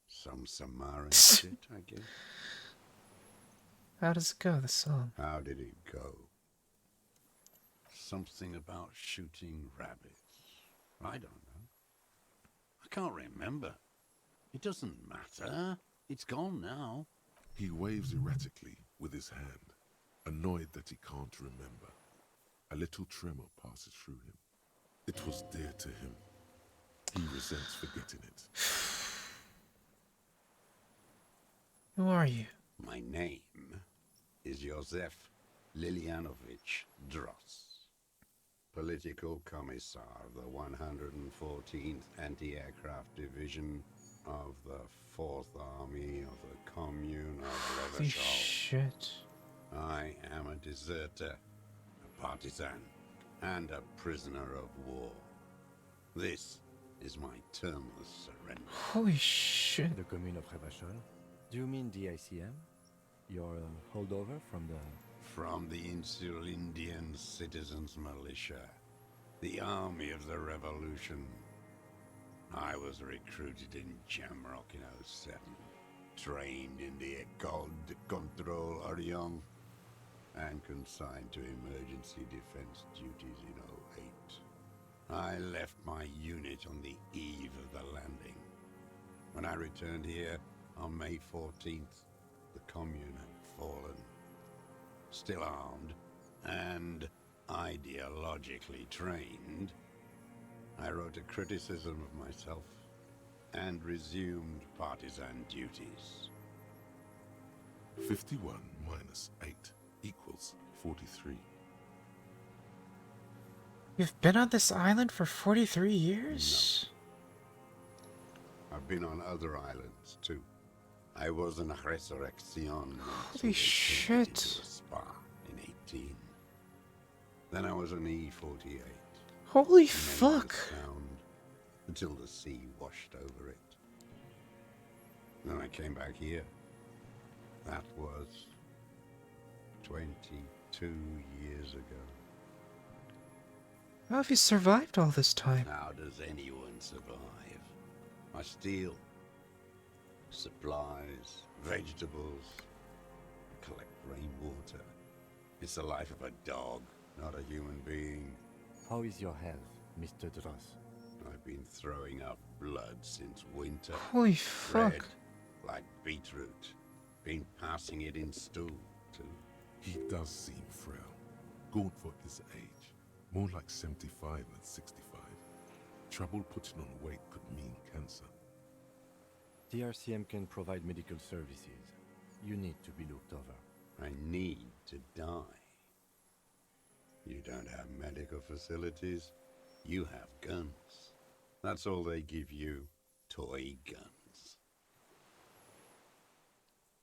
some Samaran shit, I guess. How does it go, the song? How did it go? Something about shooting rabbits. I don't know. I can't remember. It doesn't matter. It's gone now. He waves erratically with his hand, annoyed that he can't remember. A little tremor passes through him. It was dear to him. He resents forgetting it. Who are you? My name is Josef Lilianovich Dross, Political Commissar of the 114th Anti-Aircraft Division of the 4th Army of the Commune of Holy Revachol. shit. I am a deserter, a partisan, and a prisoner of war. This is my termless surrender. Holy shit. The commune of Revachol? Do you mean the ICM? Your holdover from the... From the Insular Indian Citizens Militia, the army of the revolution. I was recruited in Jamrock in 07, trained in the École de Contrôle Orient, and consigned to emergency defense duties in 08. I left my unit on the eve of the landing. When I returned here on May 14th, the commune had fallen. Still armed and ideologically trained, I wrote a criticism of myself and resumed partisan duties. 51 minus 8 equals 43. You've been on this island for 43 years? I've been on other islands too. I was in Resurrection. Holy shit. Into a spa in 18. Then I was on E48. Holy Made fuck. the sound until the sea washed over it. Then I came back here. That was 22 years ago. How have you survived all this time? How does anyone survive? I steal supplies, vegetables, collect rainwater. It's the life of a dog, not a human being. How is your health, Mr. Dross? I've been throwing up blood since winter. Holy fuck. Red, like beetroot. Been passing it in stool, too. He does seem frail, gaunt for his age, more like 75 than 65. Trouble putting on weight could mean cancer. The RCM can provide medical services. You need to be looked over. I need to die. You don't have medical facilities. You have guns. That's all they give you. Toy guns.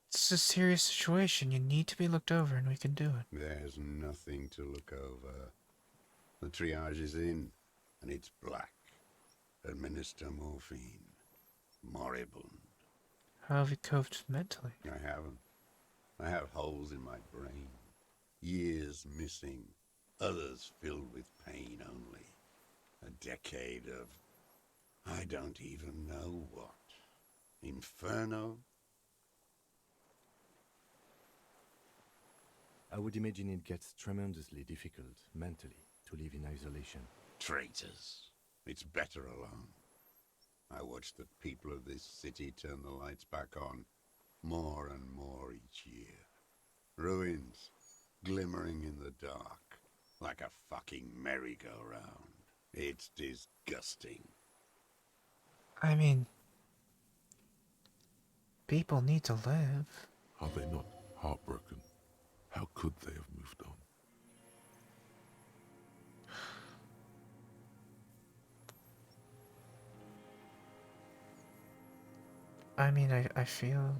It's a serious situation. You need to be looked over, and we can do it. There's nothing to look over. The triage is in, and it's black. Administer morphine. Moribund. How have you coped mentally? I haven't. I have holes in my brain. Years missing. Others filled with pain only. A decade of... I don't even know what. Inferno? I would imagine it gets tremendously difficult, mentally, to live in isolation. Traitors. It's better alone. I watch the people of this city turn the lights back on more and more each year. Ruins, glimmering in the dark, like a fucking merry-go-round. It's disgusting. I mean, people need to live. Are they not heartbroken? How could they have moved on? I mean, I feel...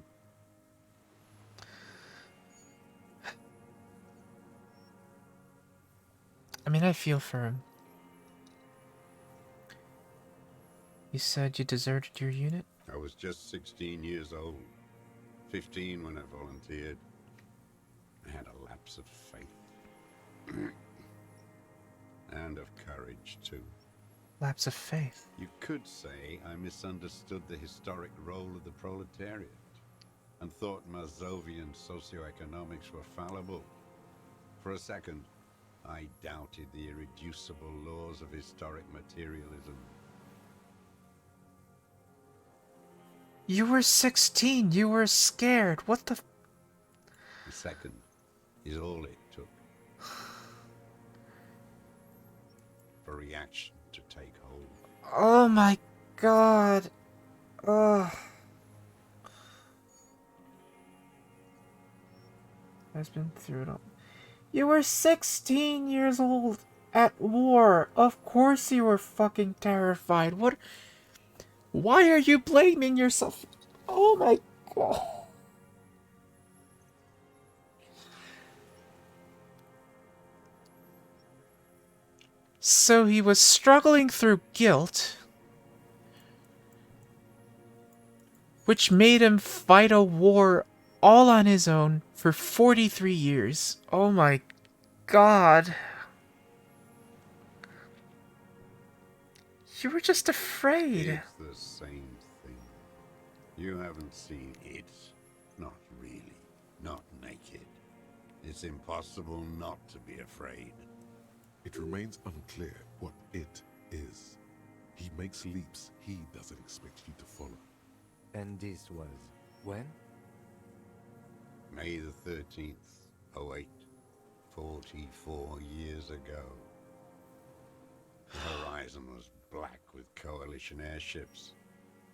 I mean, I feel for him. You said you deserted your unit? I was just 16 years old. 15 when I volunteered. I had a lapse of faith. And of courage, too. Lapse of faith. You could say I misunderstood the historic role of the proletariat and thought Mazovian socioeconomics were fallible. For a second, I doubted the irreducible laws of historic materialism. You were 16. You were scared. What the... A second is all it took for reaction to take hold. Oh my god. Ugh. I've been through it all. You were 16 years old at war. Of course you were fucking terrified. What? Why are you blaming yourself? Oh my god. So he was struggling through guilt, which made him fight a war all on his own for 43 years. Oh my god. You were just afraid. It's the same thing. You haven't seen it. Not really. Not naked. It's impossible not to be afraid. It remains unclear what it is. He makes leaps he doesn't expect you to follow. And this was when? May the 13th, 08, 44 years ago. The horizon was black with coalition airships.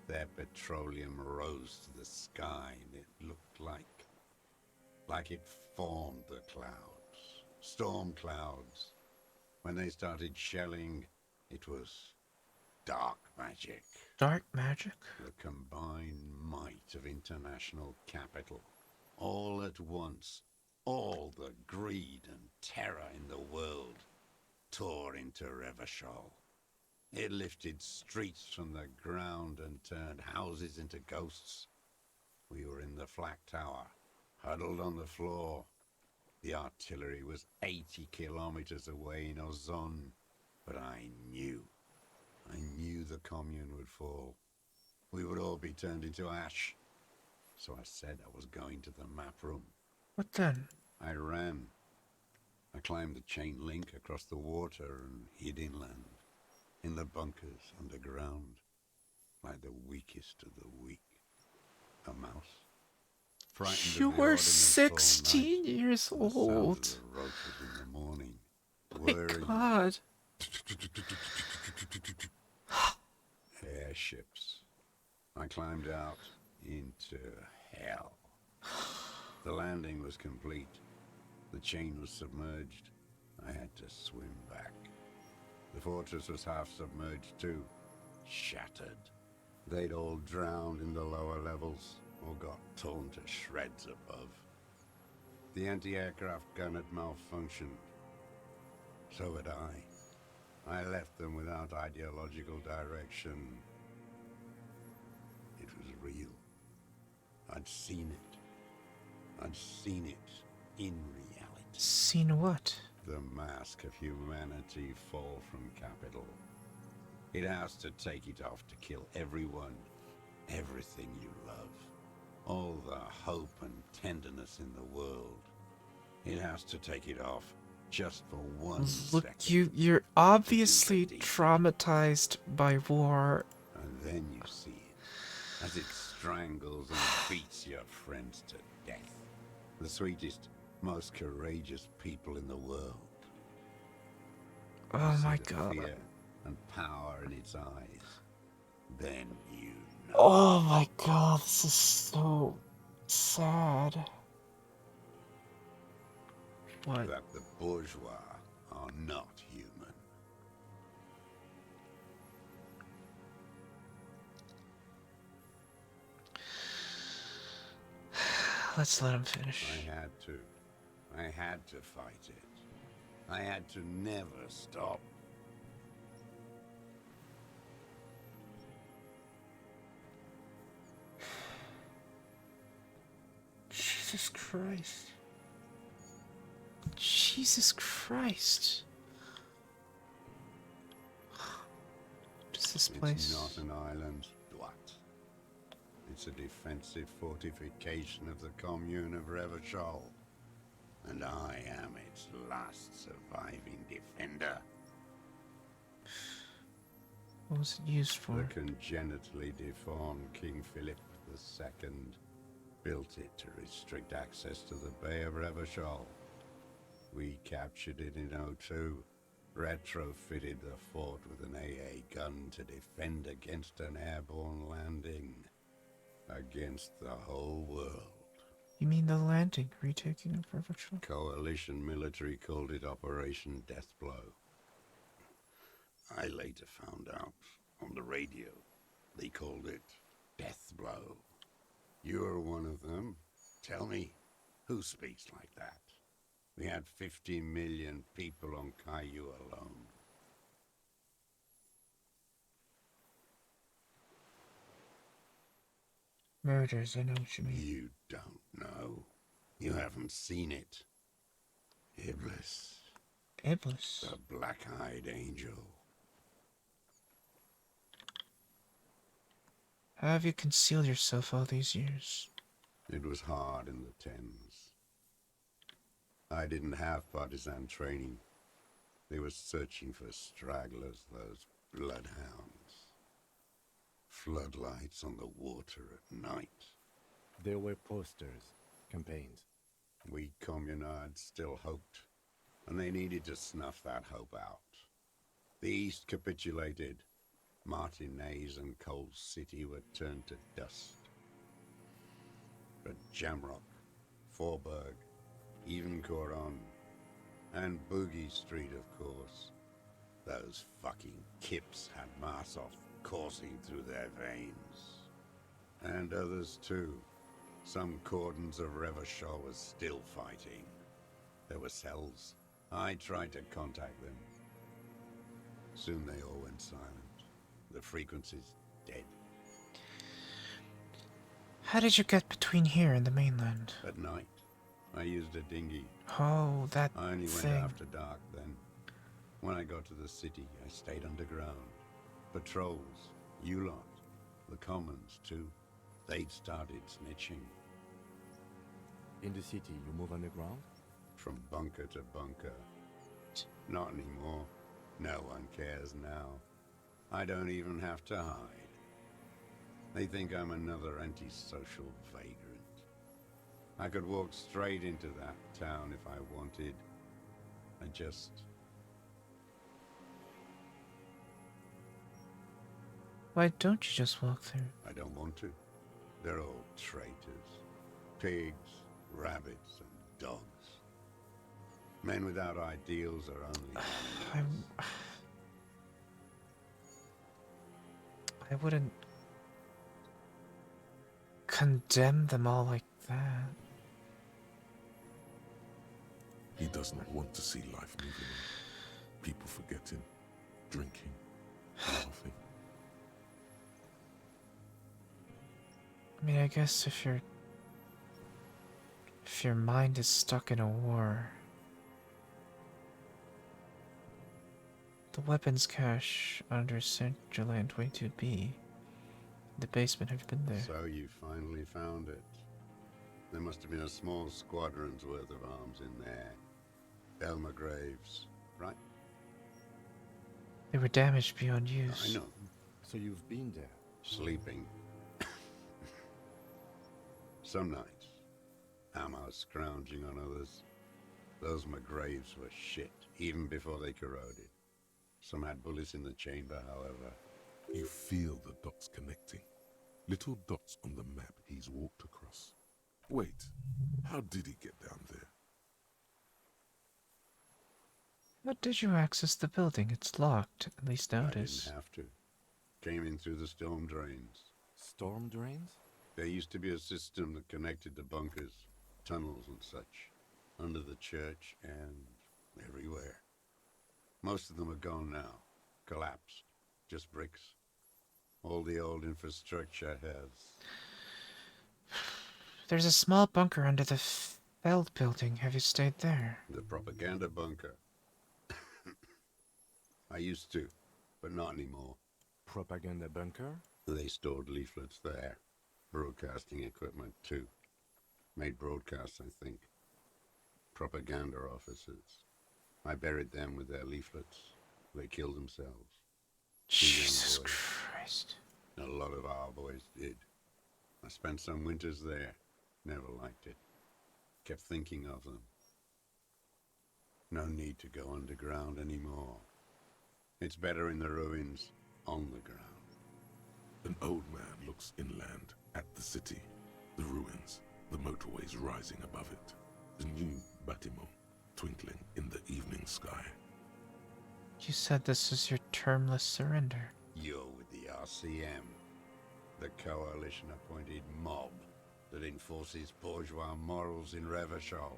Their petroleum rose to the sky and it looked like it formed the clouds. Storm clouds. When they started shelling, it was dark magic. Dark magic? The combined might of international capital. All at once, all the greed and terror in the world tore into Revachol. It lifted streets from the ground and turned houses into ghosts. We were in the flak tower, huddled on the floor. The artillery was 80 kilometers away in Ozon, but I knew the commune would fall. We would all be turned into ash. So I said I was going to the map room. What then? I ran. I climbed the chain link across the water and hid inland, in the bunkers underground, like the weakest of the weak. A mouse. Frightened You of the were ordnance all night. 16 years The sound of old. the rotors in the morning. My Where are you? god. ships. I climbed out into hell. The landing was complete. The chain was submerged. I had to swim back. The fortress was half submerged too, shattered. They'd all drowned in the lower levels or got torn to shreds above. The anti-aircraft gun had malfunctioned. So had I. I left them without ideological direction. It was real. I'd seen it. I'd seen it in reality. Seen what? The mask of humanity fall from capital. It has to take it off to kill everyone, everything you love. All the hope and tenderness in the world. It has to take it off just for 1 Look, second. you're obviously traumatized by war. And then you see it, as it strangles and beats your friends to death. The sweetest, most courageous people in the world. Oh You my see the god. fear and power in its eyes. Then you know Oh my god, this is so sad. What? that the bourgeois are not human. Let's let him finish. I had to fight it. I had to never stop. Jesus Christ. Jesus Christ. What is this place? It's not an island, what? It's a defensive fortification of the commune of Revachol. And I am its last surviving defender. What was it used The for? congenitally deformed King Philip II built it to restrict access to the Bay of Revachol. We captured it in '02, retrofitted the fort with an AA gun to defend against an airborne landing. Against the whole world. You mean the landing retaking of Revachol? Coalition military called it Operation Deathblow. I later found out on the radio they called it Deathblow. You're one of them. Tell me, who speaks like that? We had 50 million people on Caillou alone. Murders, I know what you mean. You don't know. You haven't seen it. Iblis, Iblis. the black-eyed angel. How have you concealed yourself all these years? It was hard in the Thames. I didn't have partisan training. They were searching for stragglers, those bloodhounds. Floodlights on the water at night. There were posters, campaigns. We communards still hoped, and they needed to snuff that hope out. The East capitulated. Martinez and Cold City were turned to dust. But Jamrock, Forburg, even Coron, and Boogie Street, of course. Those fucking kips had Marsov coursing through their veins. And others too. Some cordons of Revachol was still fighting. There were cells. I tried to contact them. Soon they all went silent. The frequency's dead. How did you get between here and the mainland? At night, I used a dinghy. Oh, that I only thing. went after dark then. When I got to the city, I stayed underground. Patrols, you lot, the commons too. They'd started snitching. In the city, you move underground? From bunker to bunker. Not anymore. No one cares now. I don't even have to hide. They think I'm another antisocial vagrant. I could walk straight into that town if I wanted. I just... Why don't you just walk through? I don't want to. They're all traitors. Pigs, rabbits, and dogs. Men without ideals are only I'm, animals. I wouldn't condemn them all like that. He does not want to see life moving on. People forgetting, drinking, laughing. I mean, I guess if your mind is stuck in a war, the weapons cache under Central Land 22B, the basement, have been there. So you finally found it. There must have been a small squadron's worth of arms in there. Elmer Graves, right? They were damaged beyond use. I know. So you've been there. Sleeping. Some nights, ammo scrounging on others. Those McGraves were shit, even before they corroded. Some had bullets in the chamber, however. You feel the dots connecting. Little dots on the map he's walked across. Wait, how did he get down there? How did you access the building? It's locked, at least I notice. didn't have to. Came in through the storm drains. Storm drains? There used to be a system that connected the bunkers, tunnels and such, under the church and everywhere. Most of them are gone now, collapsed, just bricks. All the old infrastructure has... There's a small bunker under the Feld building. Have you stayed there? The propaganda bunker. I used to, but not anymore. Propaganda bunker? They stored leaflets there. Broadcasting equipment, too. Made broadcasts, I think. Propaganda officers. I buried them with their leaflets. They killed themselves. Jesus boys. Christ. A lot of our boys did. I spent some winters there. Never liked it. Kept thinking of them. No need to go underground anymore. It's better in the ruins, on the ground. An old man looks inland, at the city, the ruins, the motorways rising above it, the new bâtiment twinkling in the evening sky. You said this is your termless surrender. You're with the RCM, the coalition-appointed mob that enforces bourgeois morals in Revachol.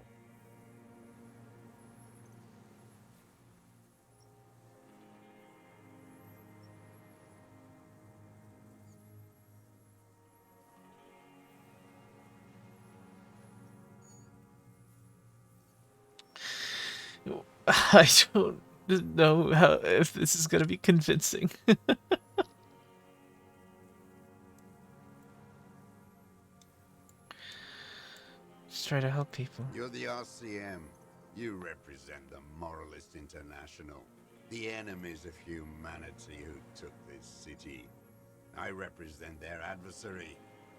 I don't know how if this is gonna be convincing. Just try to help people. You're the RCM. You represent the Moralist International, the enemies of humanity who took this city. I represent their adversary,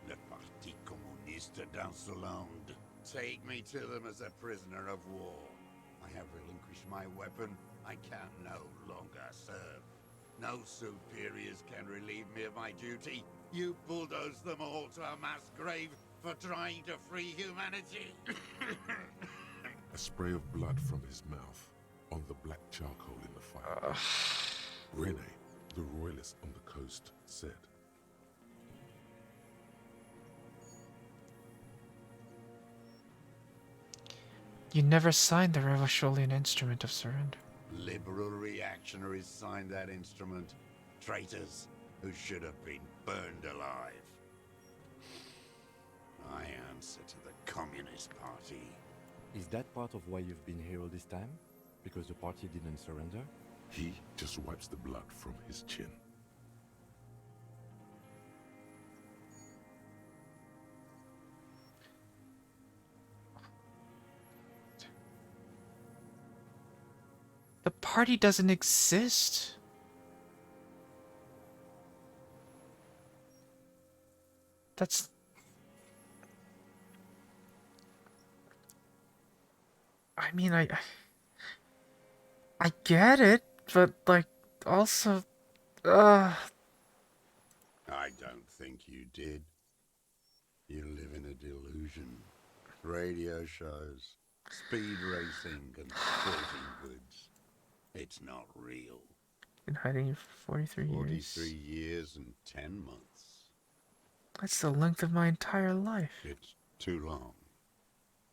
le Parti Communiste d'Insolande. Take me to them as a prisoner of war. I have relinquished my weapon. I can no longer serve. No superiors can relieve me of my duty. You bulldoze them all to a mass grave for trying to free humanity. A spray of blood from his mouth on the black charcoal in the fire. Rene, the royalist on the coast, said, You never signed the Revacholian Instrument of Surrender. Liberal reactionaries signed that instrument. Traitors who should have been burned alive. I answer to the Communist Party. Is that part of why you've been here all this time? Because the party didn't surrender? he just wipes the blood from his chin. The party doesn't exist. That's... I mean, I get it, but, like, also... I don't think you did. You live in a delusion. Radio shows, speed racing, and sporting goods. It's not real. Been hiding for 43 43 years. years and 10 months. That's the length of my entire life. It's too long.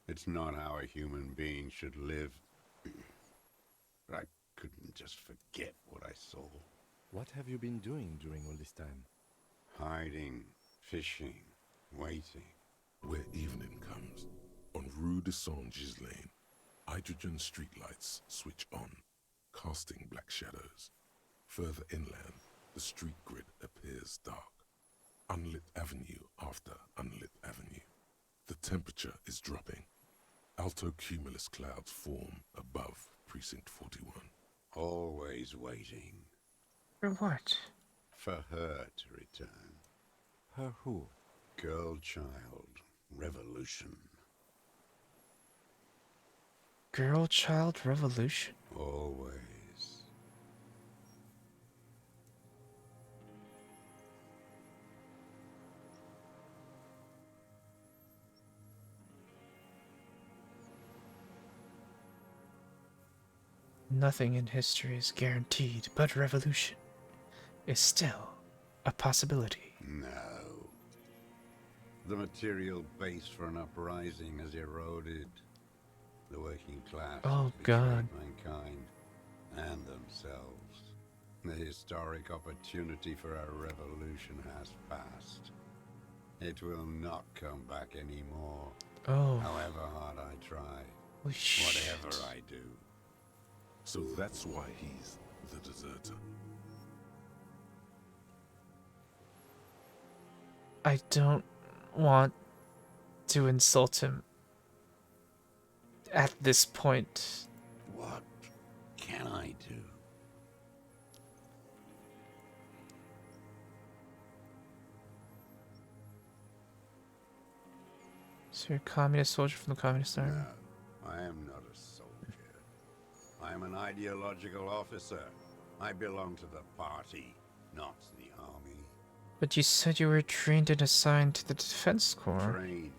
It's not how a human being should live. I couldn't just forget what I saw. What have you been doing during all this time? Hiding, fishing, waiting. Where evening comes, on Rue de Saint-Gilles Lane, hydrogen streetlights switch on, casting black shadows. Further inland, the street grid appears dark. Unlit avenue after unlit avenue. The temperature is dropping. Alto cumulus clouds form above Precinct 41. Always waiting. For what? For her to return. Her who? Girl, child, revolution. Girl child revolution? Always. Nothing in history is guaranteed, but revolution is still a possibility. No. The material base for an uprising has eroded. The working class Oh, has betrayed God. mankind and themselves. The historic opportunity for a revolution has passed. It will not come back anymore, Oh, however hard I try, holy shit. whatever I do. So that's why he's the deserter. I don't want to insult him at this point. What can I do? So you're a communist soldier from the Communist Army? No, I am not a soldier. I am an ideological officer. I belong to the party, not the army. But you said you were trained and assigned to the Defense Corps. Trained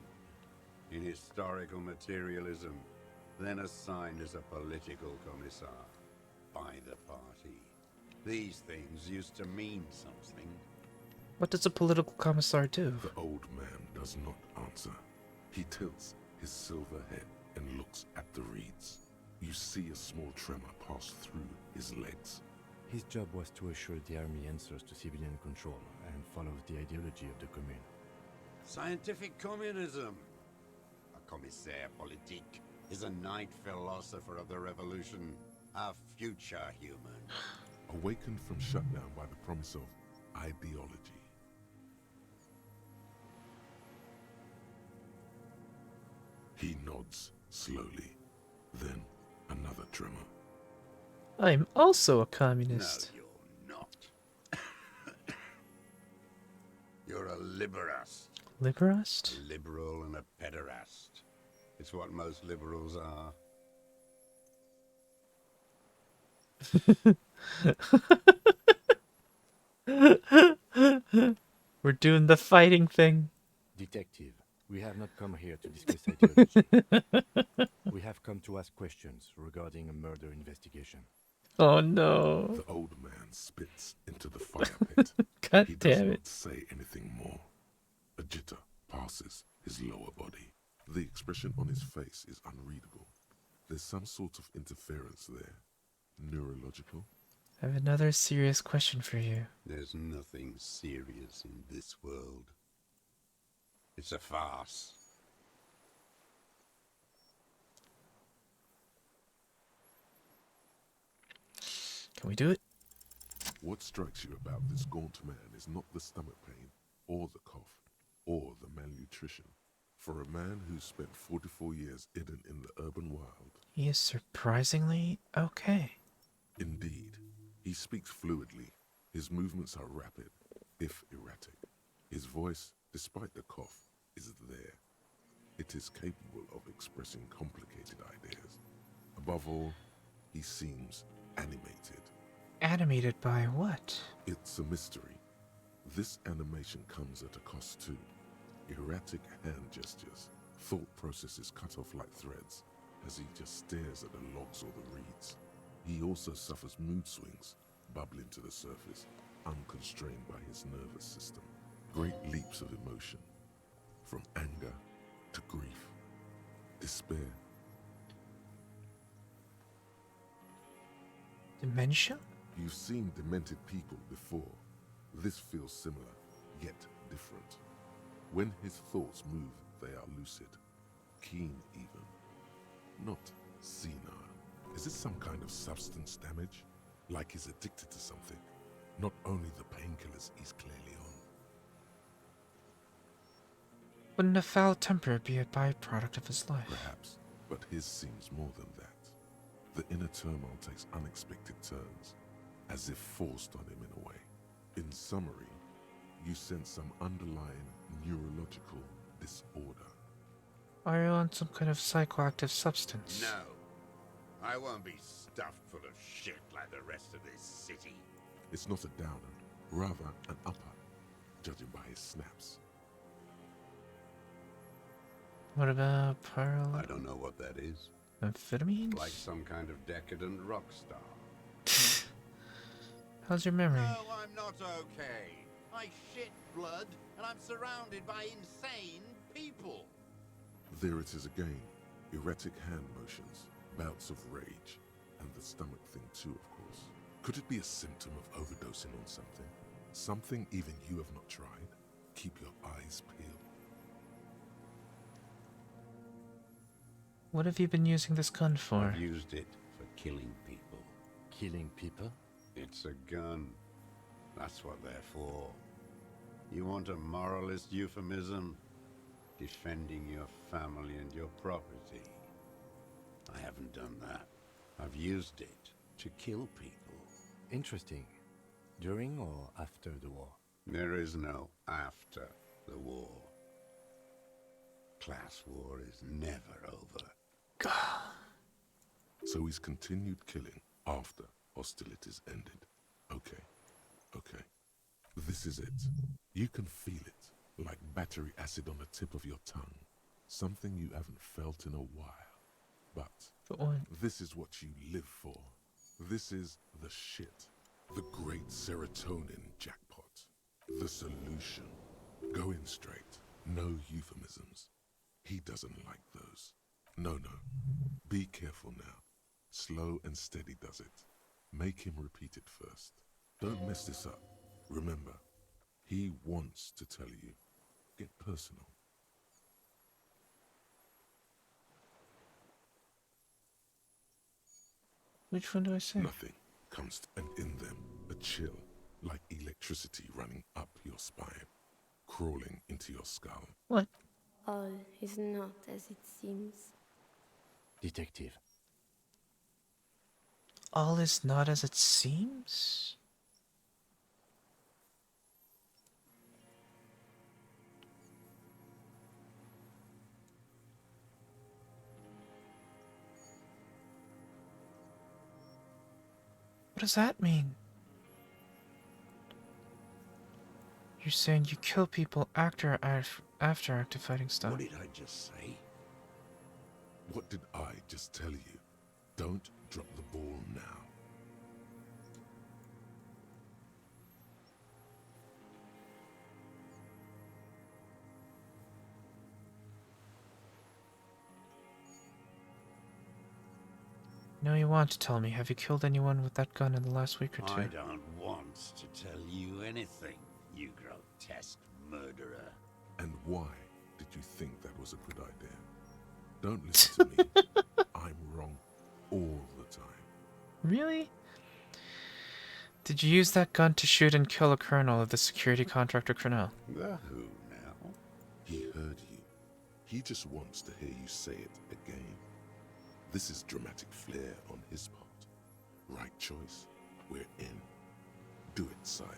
in historical materialism, then assigned as a political commissar by the party. These things used to mean something. What does a political commissar do? The old man does not answer. He tilts his silver head and looks at the reeds. You see a small tremor pass through his legs. His job was to assure the army answers to civilian control and follows the ideology of the Commune. Scientific communism. A commissaire politique is a night philosopher of the revolution, a future human. Awakened from shutdown by the promise of ideology. He nods slowly, then another tremor. I'm also a No, communist. you're not. You're a liberast. Liberast? A liberal and a pederast. It's what most liberals are. We're doing the fighting thing. Detective, we have not come here to discuss ideology. We have come to ask questions regarding a murder investigation. Oh no. The old man spits into the fire pit. God He does damn not it. say anything more. A jitter passes his lower body. The expression on his face is unreadable. There's some sort of interference there. Neurological? I have another serious question for you. There's nothing serious in this world. It's a farce. Can we do it? What strikes you about this gaunt man is not the stomach pain, or the cough, or the malnutrition. For a man who spent 44 years hidden in the urban wild, He is surprisingly okay. indeed, he speaks fluidly. His movements are rapid, if erratic. His voice, despite the cough, is there. It is capable of expressing complicated ideas. Above all, he seems animated. Animated by what? It's a mystery. This animation comes at a cost too. Erratic hand gestures, thought processes cut off like threads as he just stares at the logs or the reeds. He also suffers mood swings, bubbling to the surface, unconstrained by his nervous system. Great leaps of emotion, from anger to grief, despair. Dementia? You've seen demented people before. This feels similar, yet different. When his thoughts move, they are lucid, keen even, not senile. Is it some kind of substance damage? Like he's addicted to something? Not only the painkillers he's clearly on. Wouldn't a foul temper be a byproduct of his life? Perhaps, but his seems more than that. The inner turmoil takes unexpected turns, as if forced on him in a way. In summary, you sense some underlying neurological disorder. Are you on some kind of psychoactive substance? No. I won't be stuffed full of shit like the rest of this city. It's not a downer, rather an upper, judging by his snaps. What about I don't know what that is. amphetamines? Like some kind of decadent rock star. How's your memory? No, I'm not okay. I shit blood, and I'm surrounded by insane people. There it is again. Erratic hand motions, bouts of rage, and the stomach thing too, of course. Could it be a symptom of overdosing on something? Something even you have not tried? Keep your eyes peeled. What have you been using this gun for? I've used it for killing people. Killing people? It's a gun. That's what they're for. You want a moralist euphemism? Defending your family and your property. I haven't done that. I've used it to kill people. Interesting. During or after the war? There is no after the war. Class war is never over. So he's continued killing after hostilities ended. Okay, okay. This is it. You can feel it, like battery acid on the tip of your tongue. Something you haven't felt in a while. But But what? this is what you live for. This is the shit. The great serotonin jackpot. The solution. Going straight. No euphemisms. He doesn't like those. No. Be careful now. Slow and steady does it. Make him repeat it first. Don't mess this up. Remember, he wants to tell you. Get personal. Which one do I say? Nothing comes, and in them, a chill, like electricity running up your spine, crawling into your skull. What? All is not as it seems. Detective. All is not as it seems? What does that mean? You're saying you kill people after active fighting style? What did I just say? What did I just tell you? Don't drop the ball now. No, you want to tell me. Have you killed anyone with that gun in the last week or two? I don't want to tell you anything, you grotesque murderer. And why did you think that was a good idea? Don't listen to me. I'm wrong all the time. Really? Did you use that gun to shoot and kill a colonel of the security contractor Cornell? The who now? He heard you. He just wants to hear you say it again. This is dramatic flair on his part. Right choice. We're in. Do it, sire.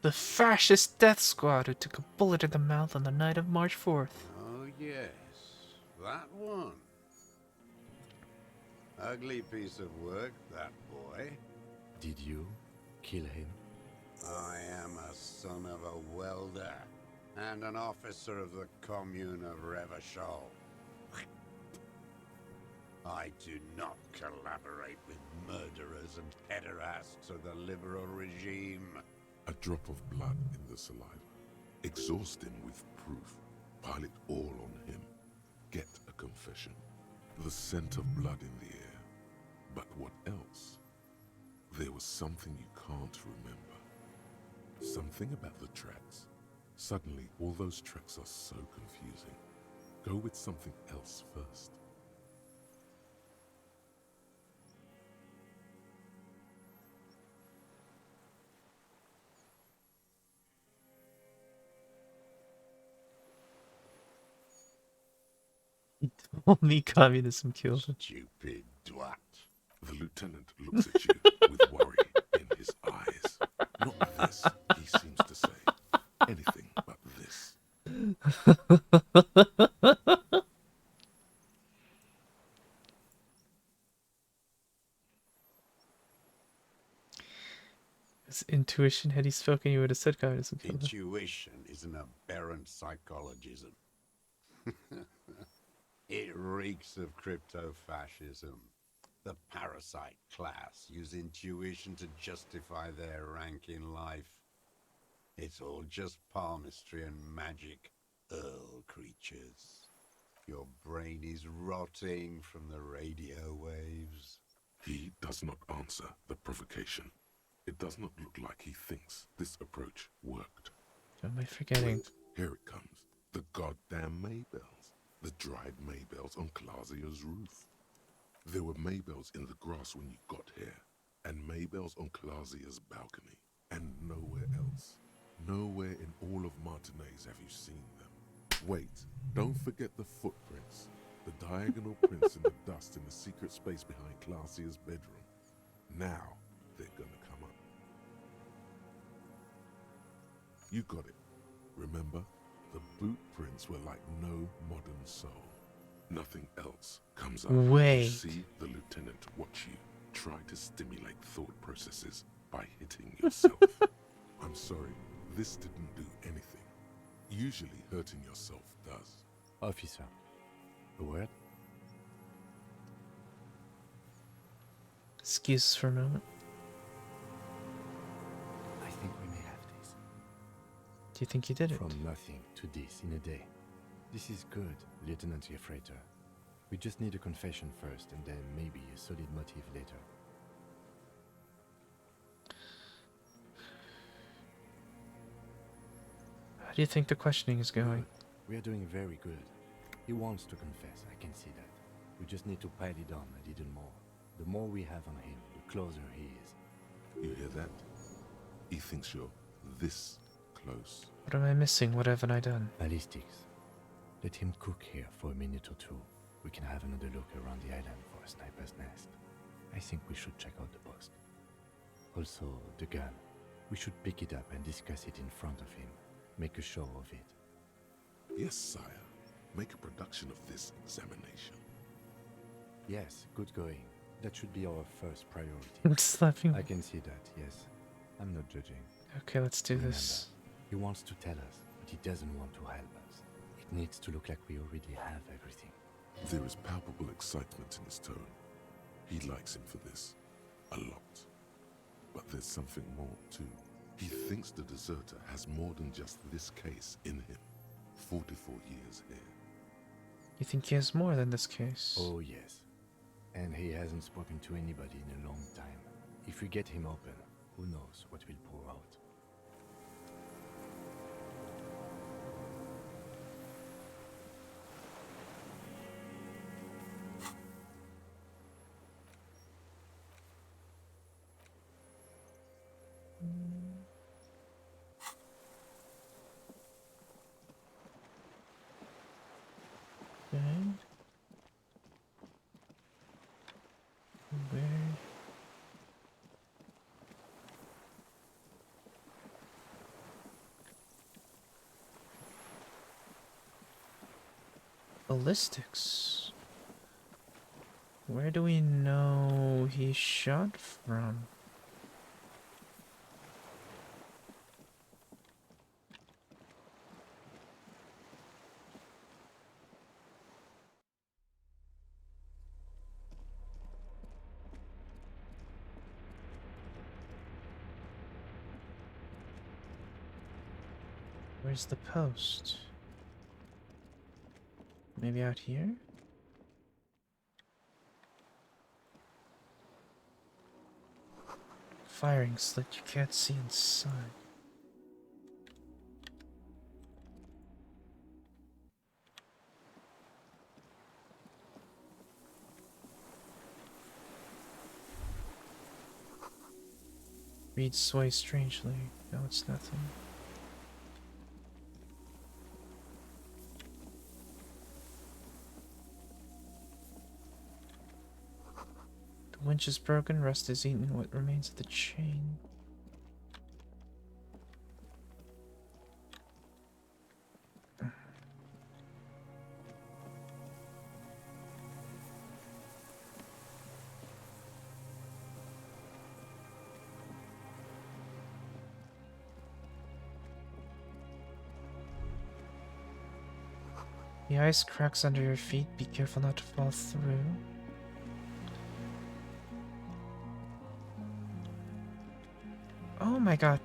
The fascist death squad who took a bullet in the mouth on the night of March 4th. Oh, yes. That one. Ugly piece of work, that boy. Did you kill him? I am a son of a welder and an officer of the commune of Revachol. I do not collaborate with murderers and pederasts of the liberal regime. A drop of blood in the saliva. Exhaust him with proof. Pile it all on him. Get a confession. The scent of blood in the air. But what else? There was something you can't remember. Something about the tracks. Suddenly, all those tracks are so confusing. Go with something else first. Only communism killed him. Stupid twat. The lieutenant looks at you with worry in his eyes. Not this, he seems to say. Anything but this. His intuition, had he spoken, he would have said communism killed him. Intuition is an aberrant psychologism. It reeks of crypto-fascism. The parasite class use intuition to justify their rank in life. It's all just palmistry and magic, Earl creatures. Your brain is rotting from the radio waves. He does not answer the provocation. It does not look like he thinks this approach worked. What am I forgetting? Wait, here it comes. The goddamn Maybells. The dried Maybells on Clausia's roof. There were Maybells in the grass when you got here, and Maybells on Clausia's balcony, and nowhere else. Nowhere in all of Martinez have you seen them. Wait, don't forget the footprints. The diagonal prints in the dust in the secret space behind Clausia's bedroom. Now they're gonna come up. You got it. Remember? The boot prints were like no modern soul. Nothing else comes up. Wait. You see the lieutenant watch you try to stimulate thought processes by hitting yourself. I'm sorry, this didn't do anything. Usually hurting yourself does. Officer, a word? Excuses for a moment. I think we may have this. Do you think you did it? From nothing to this in a day. This is good, Lieutenant Gefreiter. We just need a confession first, and then maybe a solid motive later. How do you think the questioning is going? We are doing very good. He wants to confess, I can see that. We just need to pile it on a little more. The more we have on him, the closer he is. You hear that? He thinks you're this close. What am I missing? What haven't I done? Ballistics. Let him cook here for a minute or two. We can have another look around the island for a sniper's nest. I think we should check out the post. Also, the gun. We should pick it up and discuss it in front of him. Make a show of it. Yes, sire. Make a production of this examination. Yes, good going. That should be our first priority. I'm slapping. I can see that, yes. I'm not judging. Okay, let's do Remember, this. he wants to tell us, but he doesn't want to help us. It needs to look like we already have everything. There is palpable excitement in his tone. He likes him for this. A lot. But there's something more, too. He thinks the deserter has more than just this case in him. 44 years here. You think he has more than this case? Oh, yes. And he hasn't spoken to anybody in a long time. If we get him open, who knows what will pour out. Okay. Where? Ballistics. Where do we know he shot from? Where's the post? Maybe out here? Firing slit, you can't see inside. Reeds sway strangely. No, it's nothing. The winch is broken, rust has eaten what remains of the chain. The ice cracks under your feet. Be careful not to fall through. Oh my god.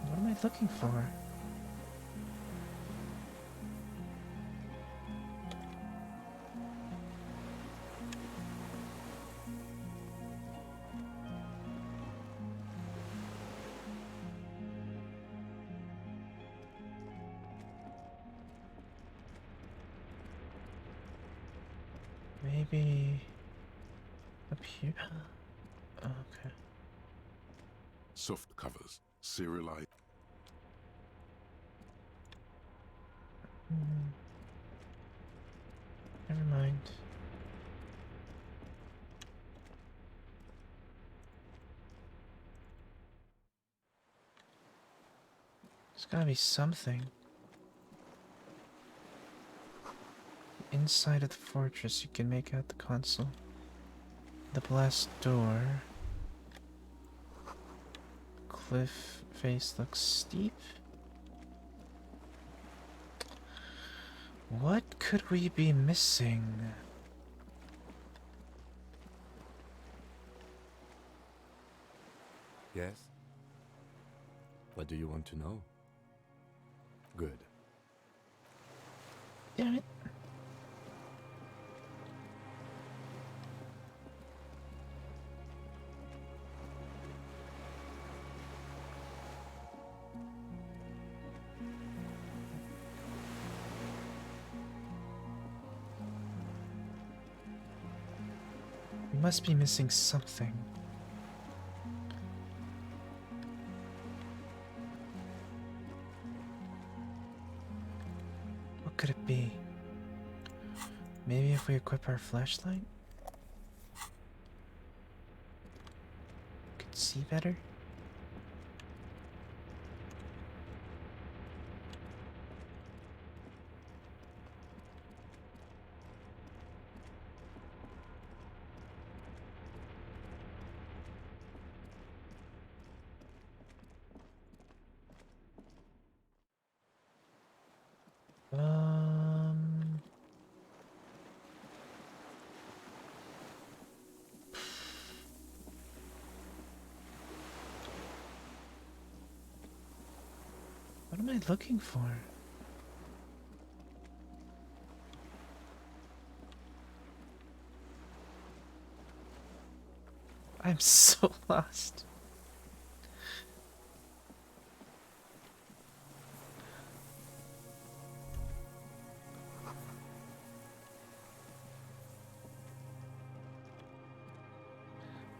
What am I looking for? Maybe up here. Okay. Soft covers, serialized. Never mind. There's gotta be something. Inside of the fortress, you can make out the console. The blast door. Cliff face looks steep. What could we be missing? Yes? What do you want to know? Good. Damn it. We must be missing something. What could it be? Maybe if we equip our flashlight? Could see better? Um... What am I looking for? I'm so lost.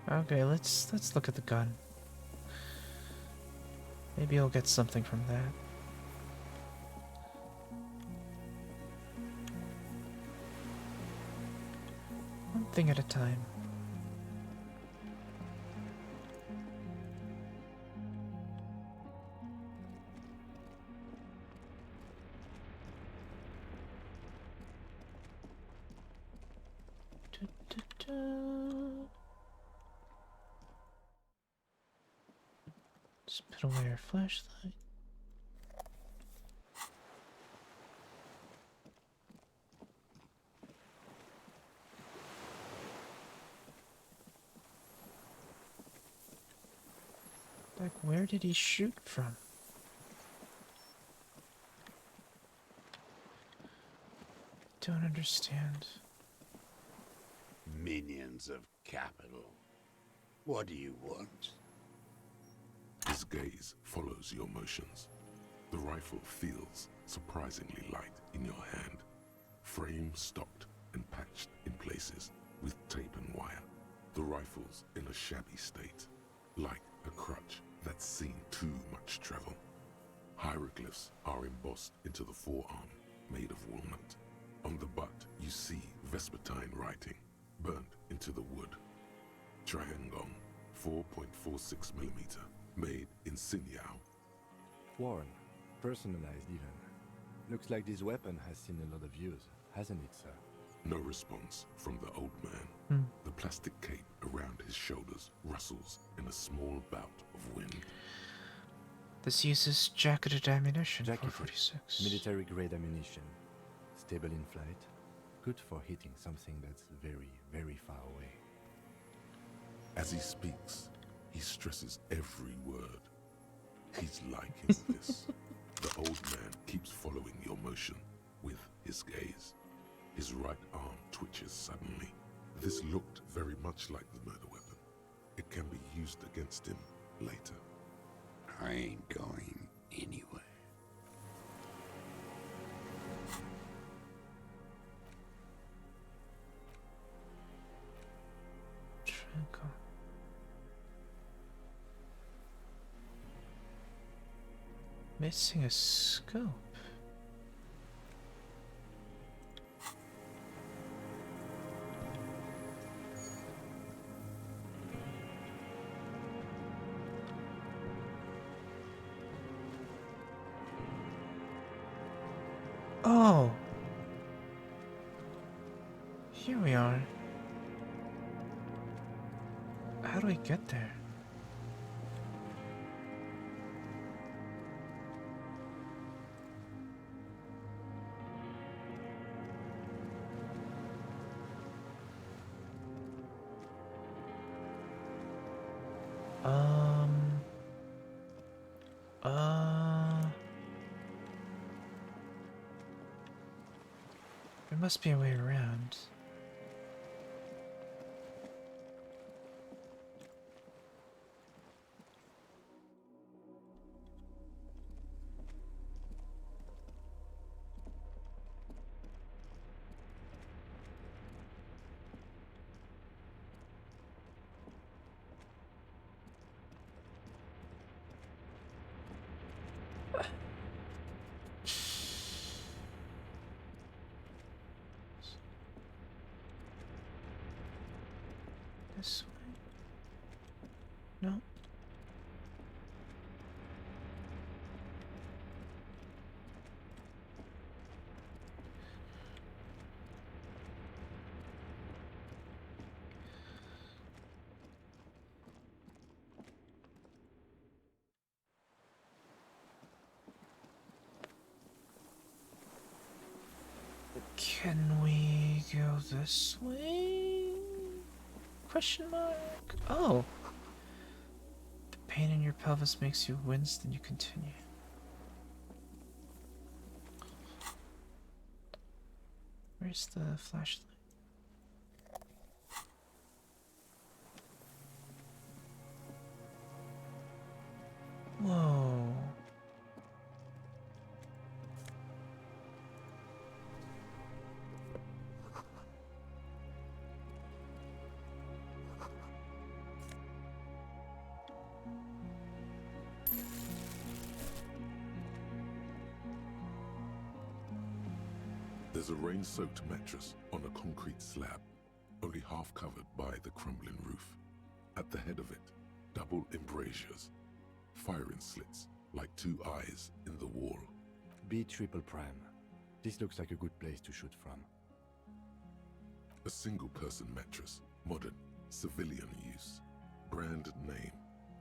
Okay, let's look at the gun. Maybe I'll get something from that. thing at a time. Just put away our flashlight. Like, where did he shoot from? Don't understand. Minions of capital. What do you want? His gaze follows your motions. The rifle feels surprisingly light in your hand. Frame stocked and patched in places with tape and wire. The rifle's in a shabby state, like a crutch that's seen too much travel. Hieroglyphs are embossed into the forearm, made of walnut. On the butt, you see Vespertine writing, burnt into the wood. Triangon, 4.46mm, made in Sinyao. Worn, personalized even. Looks like this weapon has seen a lot of use, hasn't it, sir? No response from the old man. The plastic cape around his shoulders rustles in a small bout of wind. This uses jacketed ammunition, Jacketed, 446. military-grade ammunition. Stable in flight. Good for hitting something that's very, very far away. As he speaks, he stresses every word. He's liking this. The old man keeps following your motion with his gaze. His right arm twitches suddenly. This looked very much like the murder weapon. It can be used against him later. I ain't going anywhere. Triangle. Missing a scope. Oh! Here we are. How do we get there? There must be a way around. This way? No. Can we go this way? Question mark? Oh. The pain in your pelvis makes you wince, then you continue. Where's the flashlight? Whoa. There's a rain-soaked mattress on a concrete slab. only half covered by the crumbling roof. At the head of it, double embrasures, firing slits like two eyes in the wall. B triple prime. This looks like a good place to shoot from. A single-person mattress, modern, civilian use. Brand name,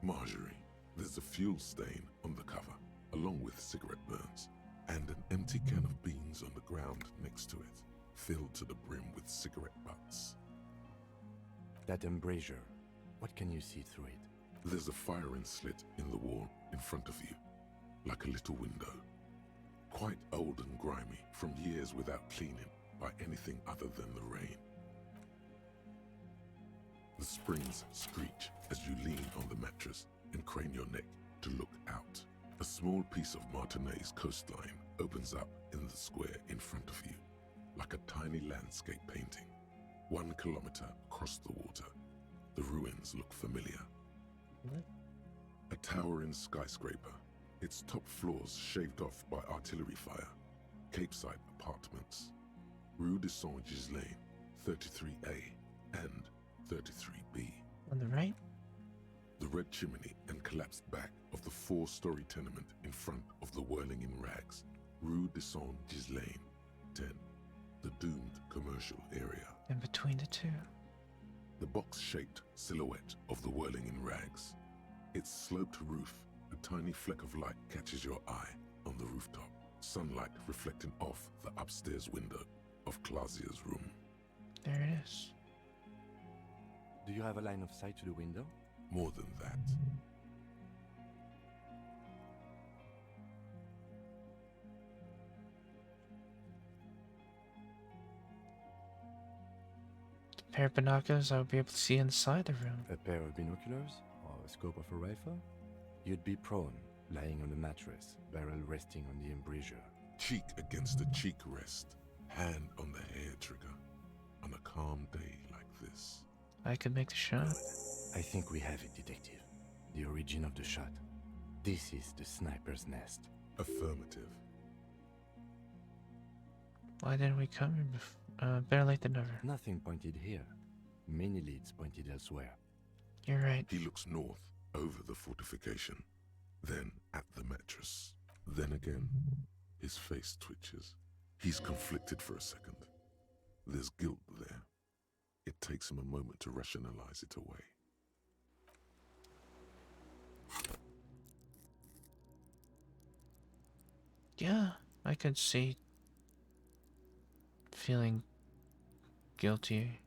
Marjorie. There's a fuel stain on the cover, along with cigarette burns, and an empty can of beans on the ground next to it, filled to the brim with cigarette butts. That embrasure, what can you see through it? There's a firing slit in the wall in front of you, like a little window. Quite old and grimy from years without cleaning by anything other than the rain. The springs screech as you lean on the mattress and crane your neck to look out. A small piece of Martinez coastline opens up in the square in front of you, like a tiny landscape painting. 1 kilometer across the water, the ruins look familiar. A towering skyscraper, its top floors shaved off by artillery fire. Capeside apartments. Rue de Saint-Ghislain, 33A and 33B. On the right? The red chimney and collapsed back of the 4-story tenement in front of the Whirling in Rags. Rue de Saint-Ghislain, 10. The doomed commercial area. In between the two. The box-shaped silhouette of the Whirling in Rags. Its sloped roof, a tiny fleck of light catches your eye on the rooftop. Sunlight reflecting off the upstairs window of Clausia's room. There it is. Do you have a line of sight to the window? More than that. A pair of binoculars I would be able to see inside the room. A pair of binoculars? Or a scope of a rifle? You'd be prone, lying on the mattress, barrel resting on the embrasure. Cheek against a cheek rest, hand on the hair trigger, on a calm day like this. I could make the shot. I think we have it, Detective. The origin of the shot. This is the sniper's nest. Affirmative. Why didn't we come here before? Better late than never. Nothing pointed here. Many leads pointed elsewhere. You're right. He looks north, over the fortification, then at the mattress. Then again, his face twitches. He's conflicted for a second. There's guilt there. It takes him a moment to rationalize it away. Yeah, I could see feeling guilty.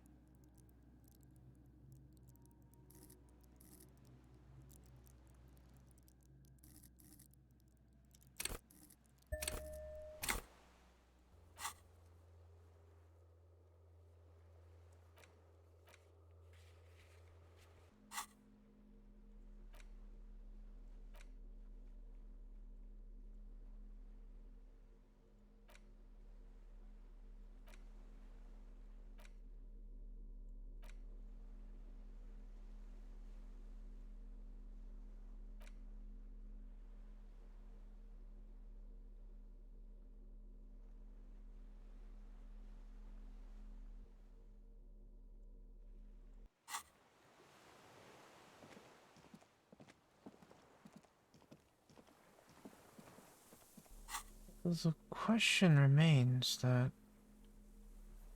The question remains that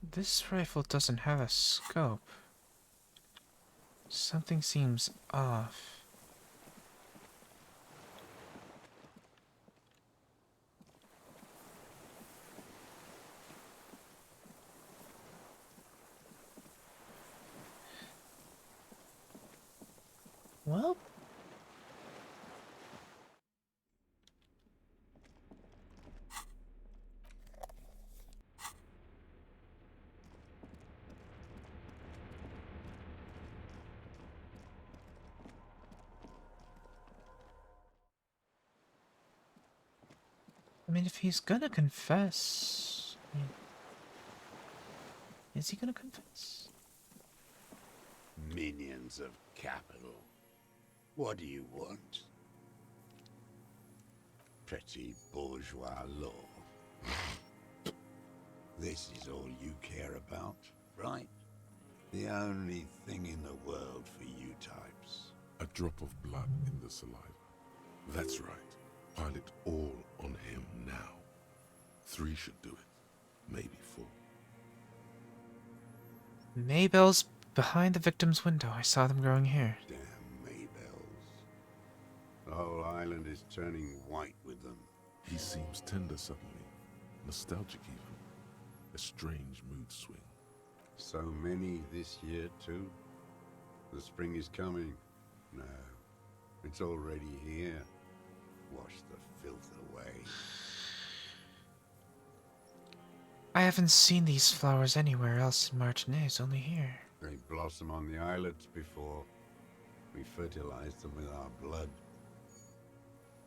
this rifle doesn't have a scope. Something seems off. Well, I mean, if he's gonna confess, is he gonna confess? Minions of capital. What do you want? Petty bourgeois law. This is all you care about, right? The only thing in the world for you types. A drop of blood in the saliva. That's right. Pile it all on him now. 3 should do it. Maybe 4. Maybelle's behind the victim's window. I saw them growing hair. Damn Maybells. The whole island is turning white with them. He seems tender suddenly. Nostalgic even. A strange mood swing. So many this year too. The spring is coming. No, it's already here. Wash the filth away. I haven't seen these flowers anywhere else in Martinaise, only here. They blossom on the islets before we fertilize them with our blood.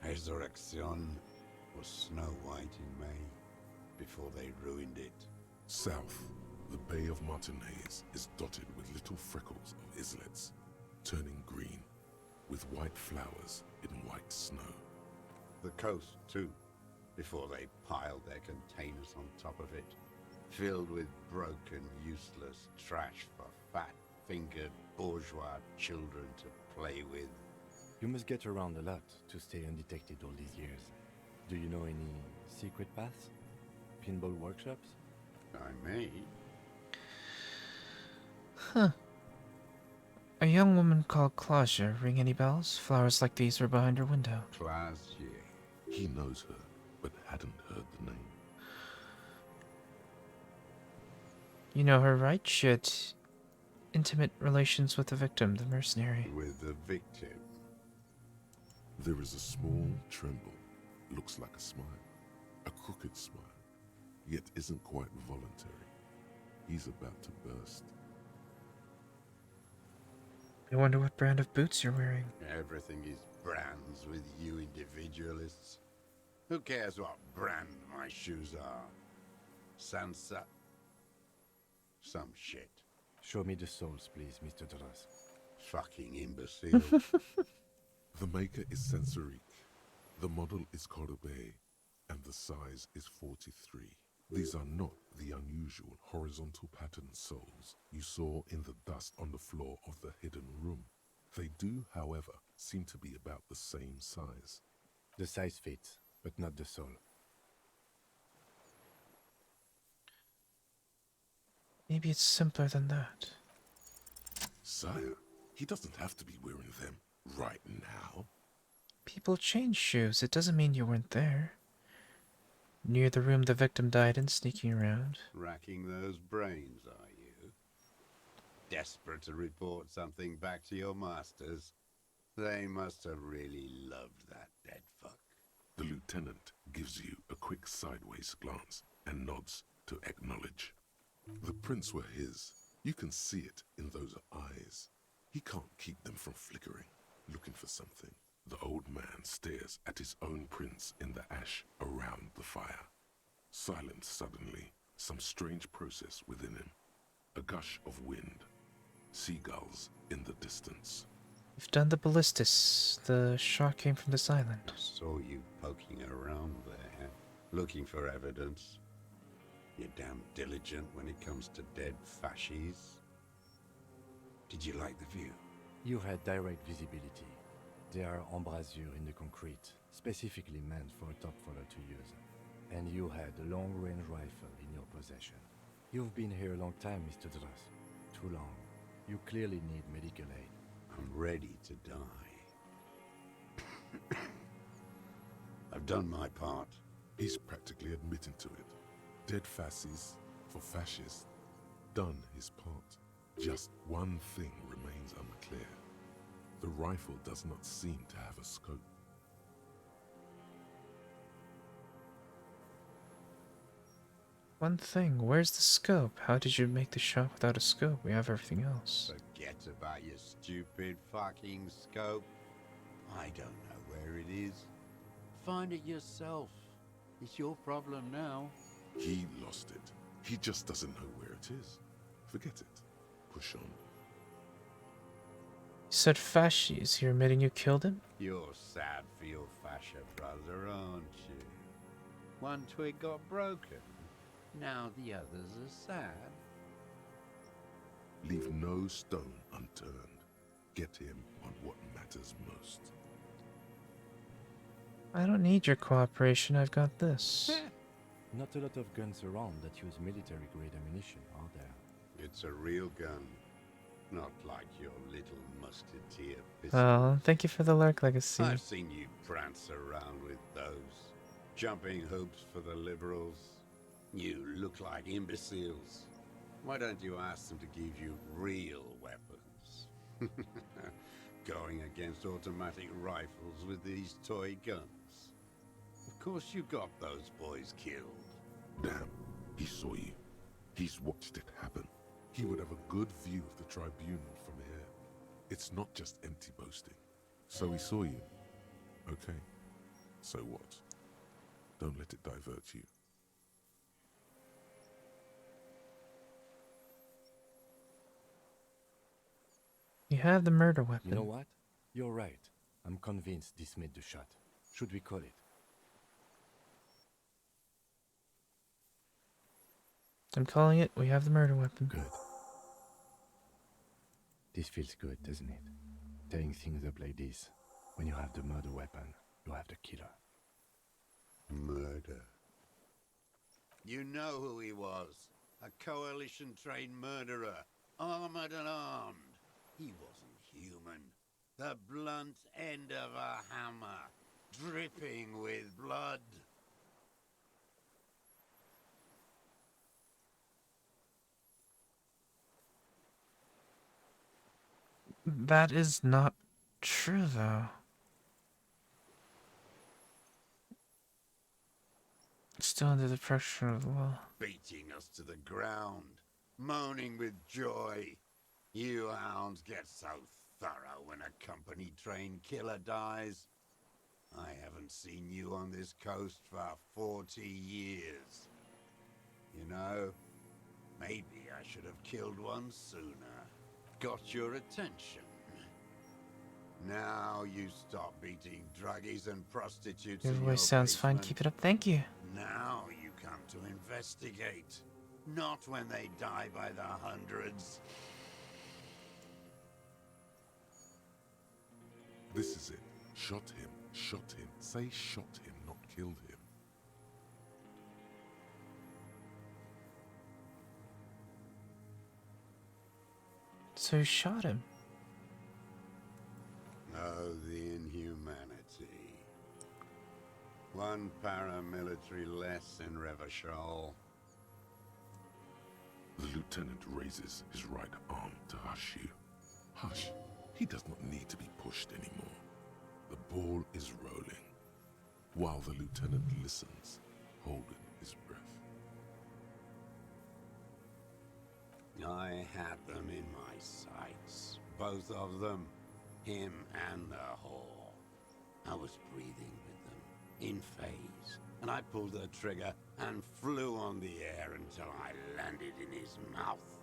Resurrection was snow white in May before they ruined it. South, the Bay of Martinaise is dotted with little freckles of islets, turning green, with white flowers in white snow. The coast, too, before they piled their containers on top of it, filled with broken, useless trash for fat-fingered bourgeois children to play with. You must get around a lot to stay undetected all these years. Do you know any secret paths? Pinball workshops? I may. Huh. A young woman called Claudia. Ring any bells? Flowers like these were behind her window. Classier. He knows her, but hadn't heard the name. You know her, right? She had intimate relations with the victim, the mercenary. With the victim. There is a small tremble. Looks like a smile. A crooked smile. Yet isn't quite voluntary. He's about to burst. I wonder what brand of boots you're wearing. Everything is brands with you individualists. Who cares what brand my shoes are? Sansa? Some shit. Show me the souls, please, Mr. Dras. Fucking imbecile. The maker is Sensorique. The model is Corbeil, and the size is 43. These are not the unusual horizontal pattern soles you saw in the dust on the floor of the hidden room. They do, however, seem to be about the same size. The size fits, but not the sole. Maybe it's simpler than that. Sire, he doesn't have to be wearing them right now. People change shoes. It doesn't mean you weren't there. Near the room the victim died in, sneaking around. Racking those brains, are you? Desperate to report something back to your masters? They must have really loved that dead fuck. The lieutenant gives you a quick sideways glance and nods to acknowledge. The prints were his. You can see it in those eyes. He can't keep them from flickering, looking for something. The old man stares at his own prints in the ash around the fire. Silent suddenly, some strange process within him. A gush of wind. Seagulls in the distance. You've done the ballistis. The shot came from this island. Saw you poking around there, looking for evidence. You're damn diligent when it comes to dead fascies. Did you like the view? You had direct visibility. There are embrasures in the concrete, specifically meant for a top follower to use. And you had a long-range rifle in your possession. You've been here a long time, Mr. Dras. Too long. You clearly need medical aid. I'm ready to die. I've done my part. He's practically admitting to it. Dead fascies for fascists. Done his part. Just one thing remains unclear. The rifle does not seem to have a scope. One thing, where's the scope? How did you make the shot without a scope? We have everything else. Forget about your stupid fucking scope. I don't know where it is. Find it yourself. It's your problem now. He lost it. He just doesn't know where it is. Forget it. Push on. You said fascies. You're admitting you killed him? You're sad for your fascia brother, aren't you? One twig got broken. Now the others are sad. Leave no stone unturned. Get him on what matters most. I don't need your cooperation, I've got this. Not a lot of guns around that use military-grade ammunition, are there? It's a real gun. Not like your little musketeer pistol. Oh, thank you for the Lark Legacy. I've seen you prance around with those. Jumping hoops for the Liberals. You look like imbeciles. Why don't you ask them to give you real weapons? Going against automatic rifles with these toy guns. Of course you got those boys killed. Damn, he saw you. He's watched it happen. He would have a good view of the tribunal from here. It's not just empty boasting. So he saw you. Okay. So what? Don't let it divert you. You have the murder weapon. You know what? You're right. I'm convinced this made the shot. Should we call it? I'm calling it, we have the murder weapon. Good. This feels good, doesn't it? Tearing things up like this. When you have the murder weapon, you have the killer. Murder. You know who he was. A coalition-trained murderer. Armored and armed. He wasn't human. The blunt end of a hammer. Dripping with blood. That is not true, though. Still under the pressure of the law. Beating us to the ground. Moaning with joy. You hounds get so thorough when a company-trained killer dies. I haven't seen you on this coast for 40 years. You know, maybe I should have killed one sooner. Got your attention. Now you stop beating druggies and prostitutes Your in voice sounds fine, basement. keep it up, thank you. Now you come to investigate. Not when they die by the hundreds. This is it. Shot him. Shot him. Say shot him, not killed him. So you shot him. Oh, the inhumanity. One paramilitary less in Revachol. The lieutenant raises his right arm to hush you. Hush. He does not need to be pushed anymore. The ball is rolling. While the lieutenant listens, holding his breath. I had them in my sights. Both of them. Him and the whore. I was breathing with them. In phase. And I pulled the trigger and flew on the air until I landed in his mouth.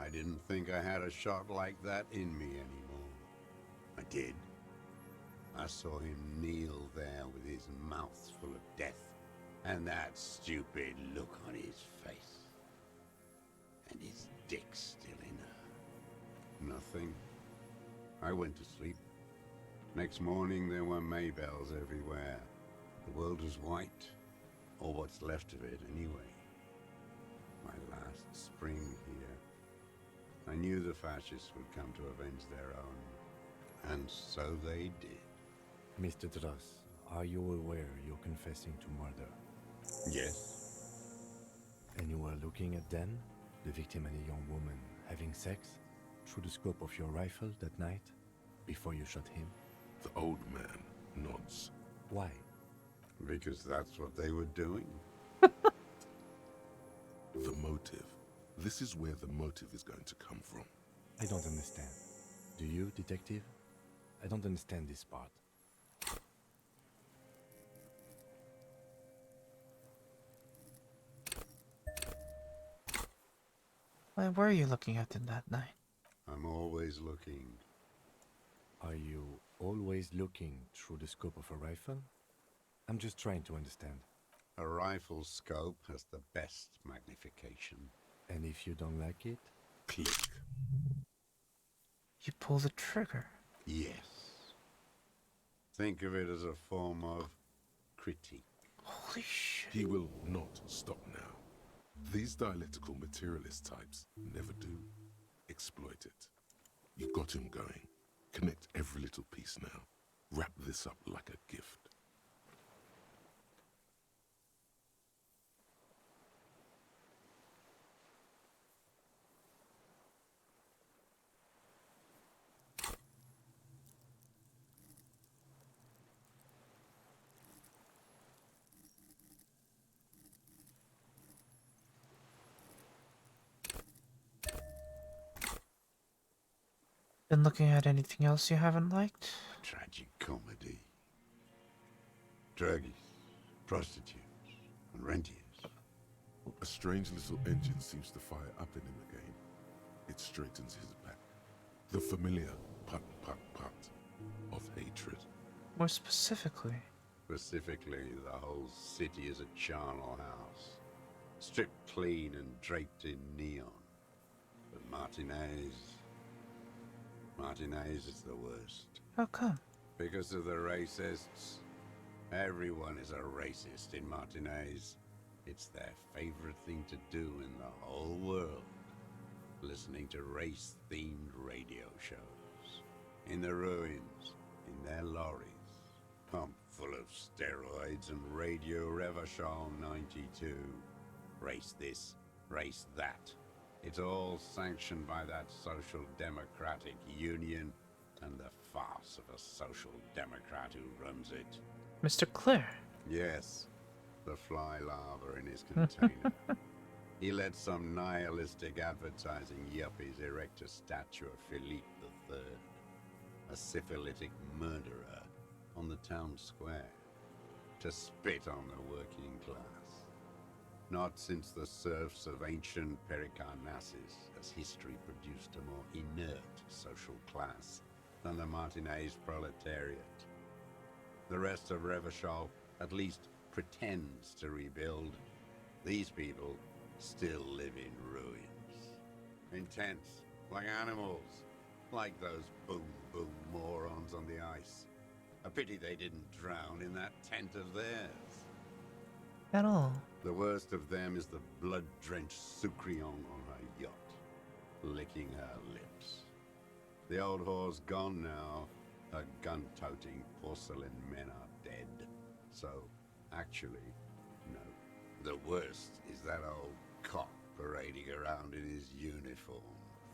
I didn't think I had a shot like that in me anymore. I did. I saw him kneel there with his mouth full of death, and that stupid look on his face. And his dick still in her. Nothing. I went to sleep. Next morning there were Maybells everywhere. The world was white, or what's left of it anyway. My last spring here. I knew the fascists would come to avenge their own, and so they did. Mr. Dross, are you aware you're confessing to murder? Yes. And you were looking at Dan, the victim and a young woman, having sex through the scope of your rifle that night, before you shot him? The old man nods. Why? Because that's what they were doing. The motive. This is where the motive is going to come from. I don't understand. Do you, detective? I don't understand this part. Why were you looking at them that night? I'm always looking. Are you always looking through the scope of a rifle? I'm just trying to understand. A rifle scope has the best magnification. And if you don't like it? Click. You pull the trigger. Yes. Think of it as a form of critique. Holy shit. He will not stop now. These dialectical materialist types never do. Exploit it. You got him going. Connect every little piece now. Wrap this up like a gift. Been looking at anything else you haven't liked? Tragic comedy. Druggies, prostitutes, and rentiers. A strange little engine seems to fire up in him again. It straightens his back. The familiar put of hatred. More specifically, Specifically, the whole city is a charnel house. Stripped clean and draped in neon. But Martinez is the worst. how come? Because of the racists. Everyone is a racist in Martinez. It's their favorite thing to do in the whole world. Listening to race-themed radio shows. In the ruins, in their lorries. Pumped full of steroids and Radio Revachol 92. Race this, race that. It's all sanctioned by that Social Democratic Union and the farce of a Social Democrat who runs it. Mr. Clare. Yes, the fly larva in his container. He let some nihilistic advertising yuppies erect a statue of Philippe III, a syphilitic murderer, on the town square, to spit on the working class. Not since the serfs of ancient Pericarnassus has history produced a more inert social class than the Martinez proletariat. The rest of Revachol at least pretends to rebuild. These people still live in ruins. Intense, like animals, like those boom morons on the ice. A pity they didn't drown in that tent of theirs. At all. The worst of them is the blood-drenched Sucrion on her yacht, licking her lips. The old whore's gone now. Her gun-toting porcelain men are dead. So, actually, no. The worst is that old cop parading around in his uniform,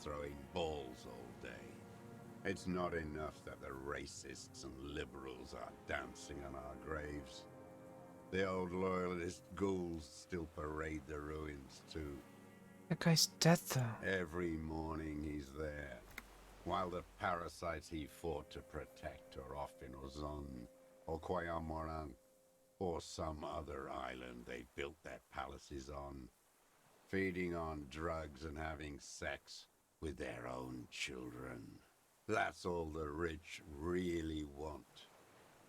throwing balls all day. It's not enough that the racists and liberals are dancing on our graves. The old loyalist ghouls still parade the ruins too. That guy's dead though. Every morning he's there, while the parasites he fought to protect are off in Ozon, or Koyamoran, or some other island they built their palaces on, feeding on drugs and having sex with their own children. That's all the rich really want.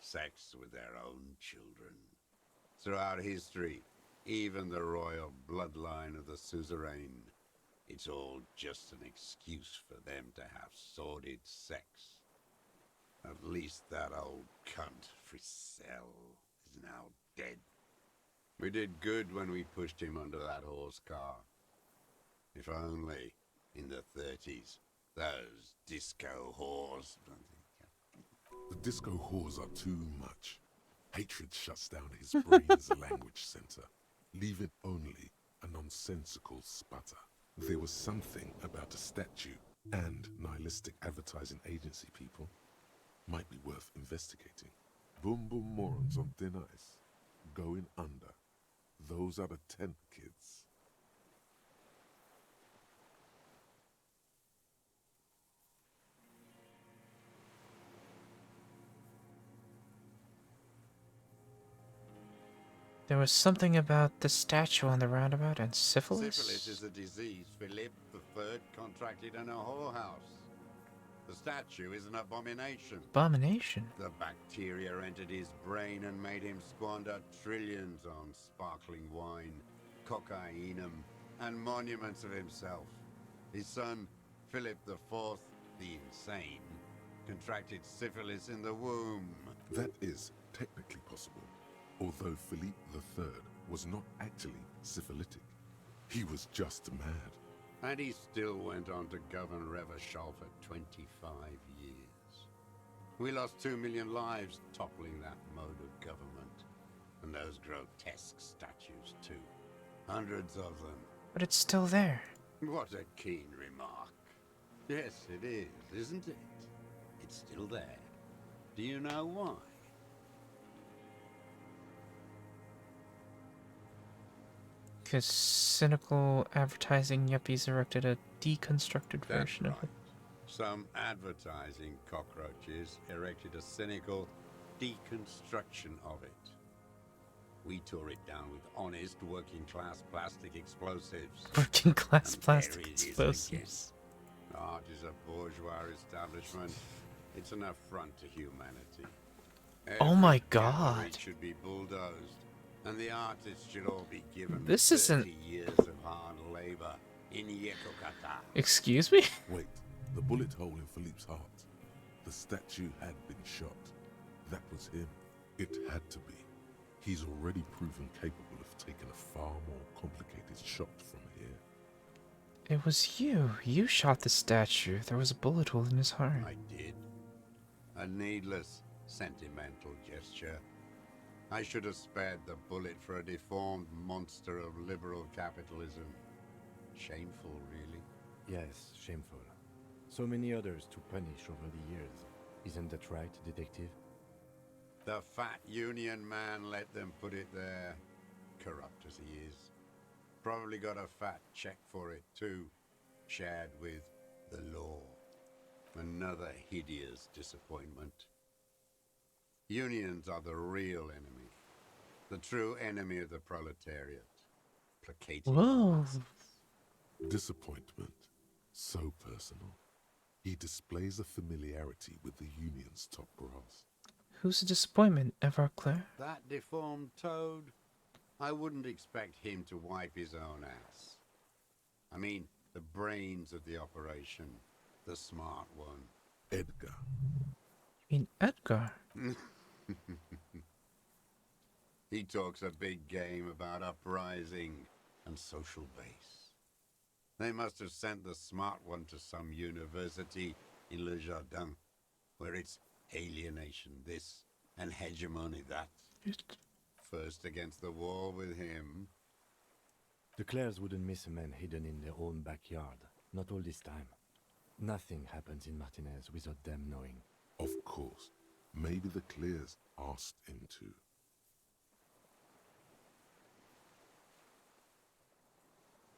Sex with their own children. Throughout history, even the royal bloodline of the suzerain, it's all just an excuse for them to have sordid sex. At least that old cunt, Frisell, is now dead. We did good when we pushed him under that horse car. If only, in the 30s, those disco whores... The disco whores are too much. Hatred shuts down his brain as a language center, leaving only a nonsensical sputter. There was something about a statue and nihilistic advertising agency people might be worth investigating. Boom boom morons on thin ice, going under. Those are the tent kids. There was something about the statue on the roundabout and syphilis? Syphilis is a disease Philippe III contracted in a whorehouse. The statue is an abomination. Abomination? The bacteria entered his brain and made him squander trillions on sparkling wine, cocainum, and monuments of himself. His son, Philip IV, the Insane, contracted syphilis in the womb. That is technically possible, although Philippe III was not actually syphilitic. He was just mad. And he still went on to govern Revachol for 25 years. We lost 2 million lives toppling that mode of government. And those grotesque statues, too. Hundreds of them. But it's still there. What a keen remark. Yes, it is, isn't it? It's still there. Do you know why? Because cynical advertising yuppies erected a deconstructed That's version right. of it. Some advertising cockroaches erected a cynical deconstruction of it. We tore it down with honest working-class plastic explosives. Working class And plastic there it is explosives. Art is a bourgeois establishment. It's an affront to humanity. Oh my Every God. gallery should be bulldozed, and the artists should all be given This 30 isn't- years of hard labor in Yekokata. Excuse me? Wait, the bullet hole in Philippe's heart. The statue had been shot. That was him. It had to be. He's already proven capable of taking a far more complicated shot from here. It was you. You shot the statue. There was a bullet hole in his heart. I did. A needless, sentimental gesture. I should have spared the bullet for a deformed monster of liberal capitalism. Shameful, really. Yes, shameful. So many others to punish over the years. Isn't that right, detective? The fat union man let them put it there. Corrupt as he is. Probably got a fat check for it, too. Shared with the law. Another hideous disappointment. Unions are the real enemy. The true enemy of the proletariat. Placating the Whoa. masses. Disappointment. So personal. He displays a familiarity with the union's top brass. Who's a disappointment, Everclear? That deformed toad? I wouldn't expect him to wipe his own ass. I mean, the brains of the operation. The smart one. Edgar. You mean Edgar? He talks a big game about uprising and social base. They must have sent the smart one to some university in Le Jardin, where it's alienation this and hegemony that. First against the wall with him. The Clares wouldn't miss a man hidden in their own backyard. Not all this time. Nothing happens in Martinez without them knowing. Of course. Maybe the Clears asked him to.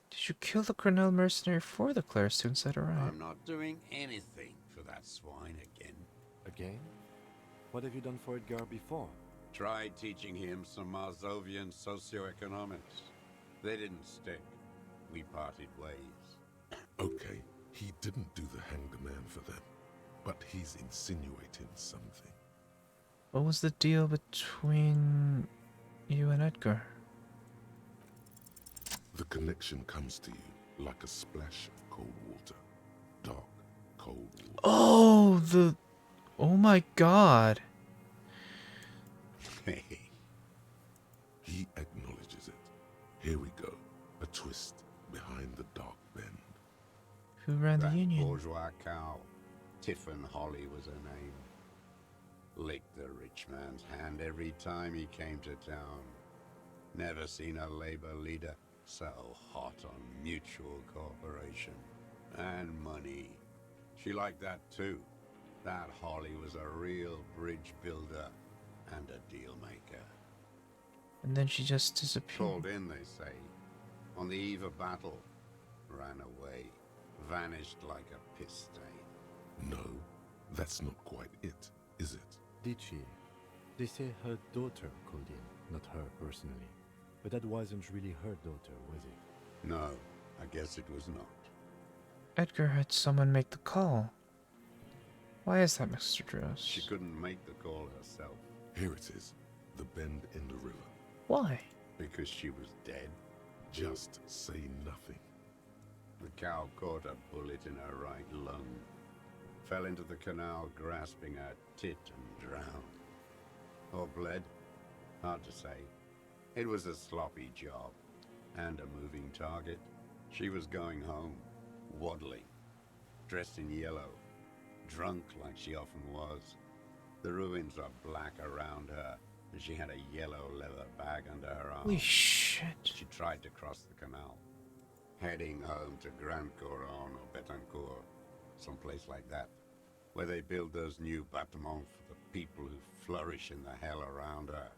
Did you kill the Cornell mercenary for the Claire students that arrived? I'm not doing anything for that swine again. Again? What have you done for Edgar before? Tried teaching him some Marzovian socioeconomics. They didn't stick. We parted ways. Okay, he didn't do the hang the man for them, but he's insinuating something. What was the deal between you and Edgar? The connection comes to you like a splash of cold water. Dark, cold water. Oh, oh my God. He acknowledges it. Here we go. A twist behind the dark bend. Who ran the That union? bourgeois cow, Tiffin Holly was her name. Licked the rich man's hand every time he came to town. Never seen a labor leader so hot on mutual cooperation. And money. She liked that too. That Holly was a real bridge builder and a deal maker. And then she just disappeared. Called in, they say. On the eve of battle. Ran away. Vanished like a piss stain. No, that's not quite it, is it? Did she? They say her daughter called in, not her personally. But that wasn't really her daughter, was it? No, I guess it was not. Edgar had someone make the call. Why is that, Mr. Dross? She couldn't make the call herself Here it is. The bend in the river. Why? because she was dead. Just say nothing. The cow caught a bullet in her right lung, fell into the canal grasping her tit and drowned. Or bled? Hard to say. It was a sloppy job, and a moving target. She was going home, waddling, dressed in yellow, drunk like she often was. The ruins were black around her, and she had a yellow leather bag under her arm. Holy shit. She tried to cross the canal, heading home to Grand Couronne or Betancourt, someplace like that, where they build those new bâtiments for the people who flourish in the hell around her,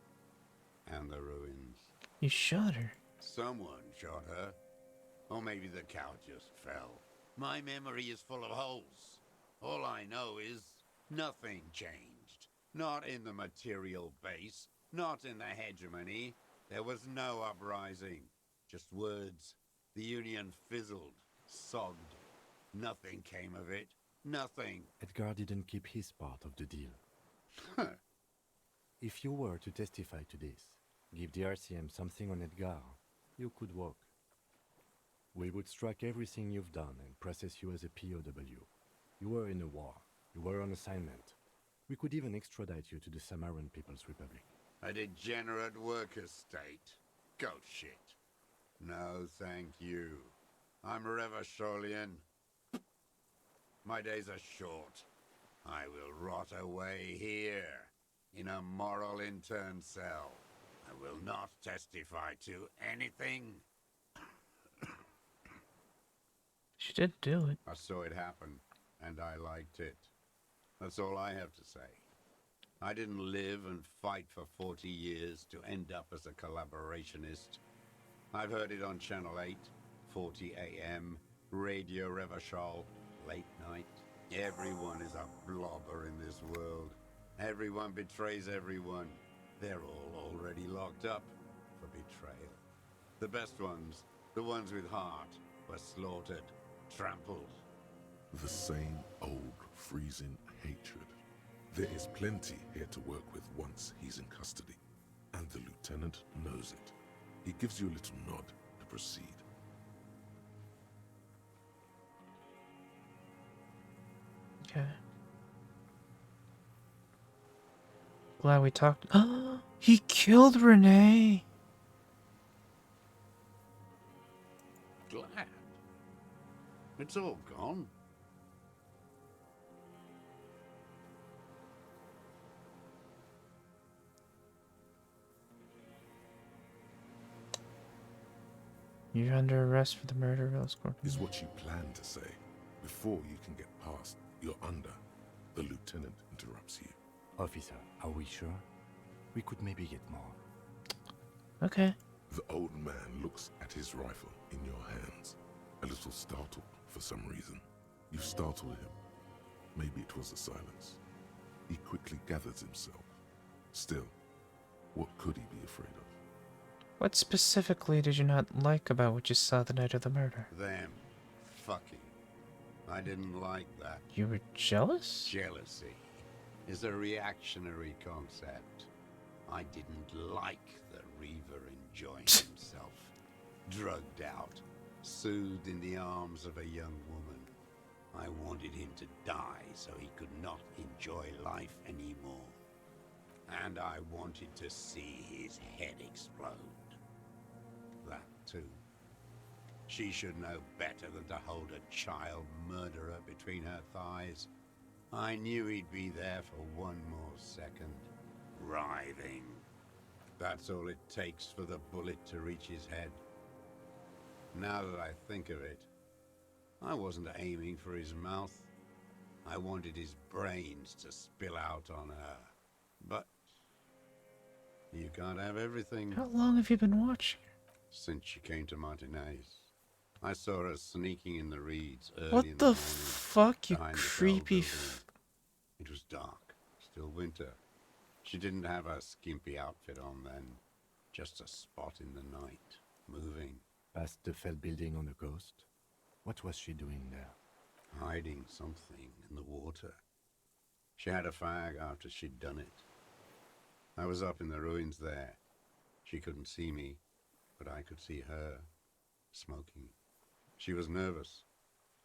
and the ruins. You shot her. Someone shot her, or maybe the cow just fell. My memory is full of holes. All I know is nothing changed. Not in the material base, not in the hegemony. There was no uprising, just words. The Union fizzled, sogged. Nothing came of it. Nothing. Edgar didn't keep his part of the deal. If you were to testify to this, give the RCM something on Edgar, you could walk. We would strike everything you've done and process you as a POW. You were in a war. You were on assignment. We could even extradite you to the Samaran People's Republic. A degenerate worker state. Goat shit. No, thank you. I'm Revacholian. My days are short. I will rot away here, in a moral intern cell. I will not testify to anything. She did do it. I saw it happen, and I liked it. That's all I have to say. I didn't live and fight for 40 years to end up as a collaborationist. I've heard it on Channel 8, 40 AM, Radio Revachol, late night. Everyone is a blobber in this world. Everyone betrays everyone. They're all already locked up for betrayal. The best ones, the ones with heart, were slaughtered, trampled. The same old freezing hatred. There is plenty here to work with once he's in custody, and the lieutenant knows it. He gives you a little nod to proceed. Okay. Glad we talked. He killed Renee. Glad. It's all gone. You're under arrest for the murder of Elscorp. Is what you plan to say. Before you can get past, you're under. The lieutenant interrupts you. Officer, are we sure? We could maybe get more. Okay. The old man looks at his rifle in your hands, a little startled for some reason. You startled him. Maybe it was the silence. He quickly gathers himself. Still, what could he be afraid of? What specifically did you not like about what you saw the night of the murder? Them. Fucking. I didn't like that. You were jealous? Jealousy is a reactionary concept. I didn't like the Reaver enjoying himself. Drugged out, soothed in the arms of a young woman. I wanted him to die so he could not enjoy life anymore. And I wanted to see his head explode. That too. She should know better than to hold a child murderer between her thighs. I knew he'd be there for one more second. Writhing. That's all it takes for the bullet to reach his head. Now that I think of it, I wasn't aiming for his mouth. I wanted his brains to spill out on her. But you can't have everything. How long have you been watching? Since she came to Martinez. I saw her sneaking in the reeds early What in the morning, fuck, you behind the creepy bell building. It was dark, still winter. She didn't have her skimpy outfit on then. Just a spot in the night, moving, Past the fell building on the coast? What was she doing there? hiding something in the water. She had a fag after she'd done it. I was up in the ruins there. She couldn't see me, but I could see her, smoking. She was nervous,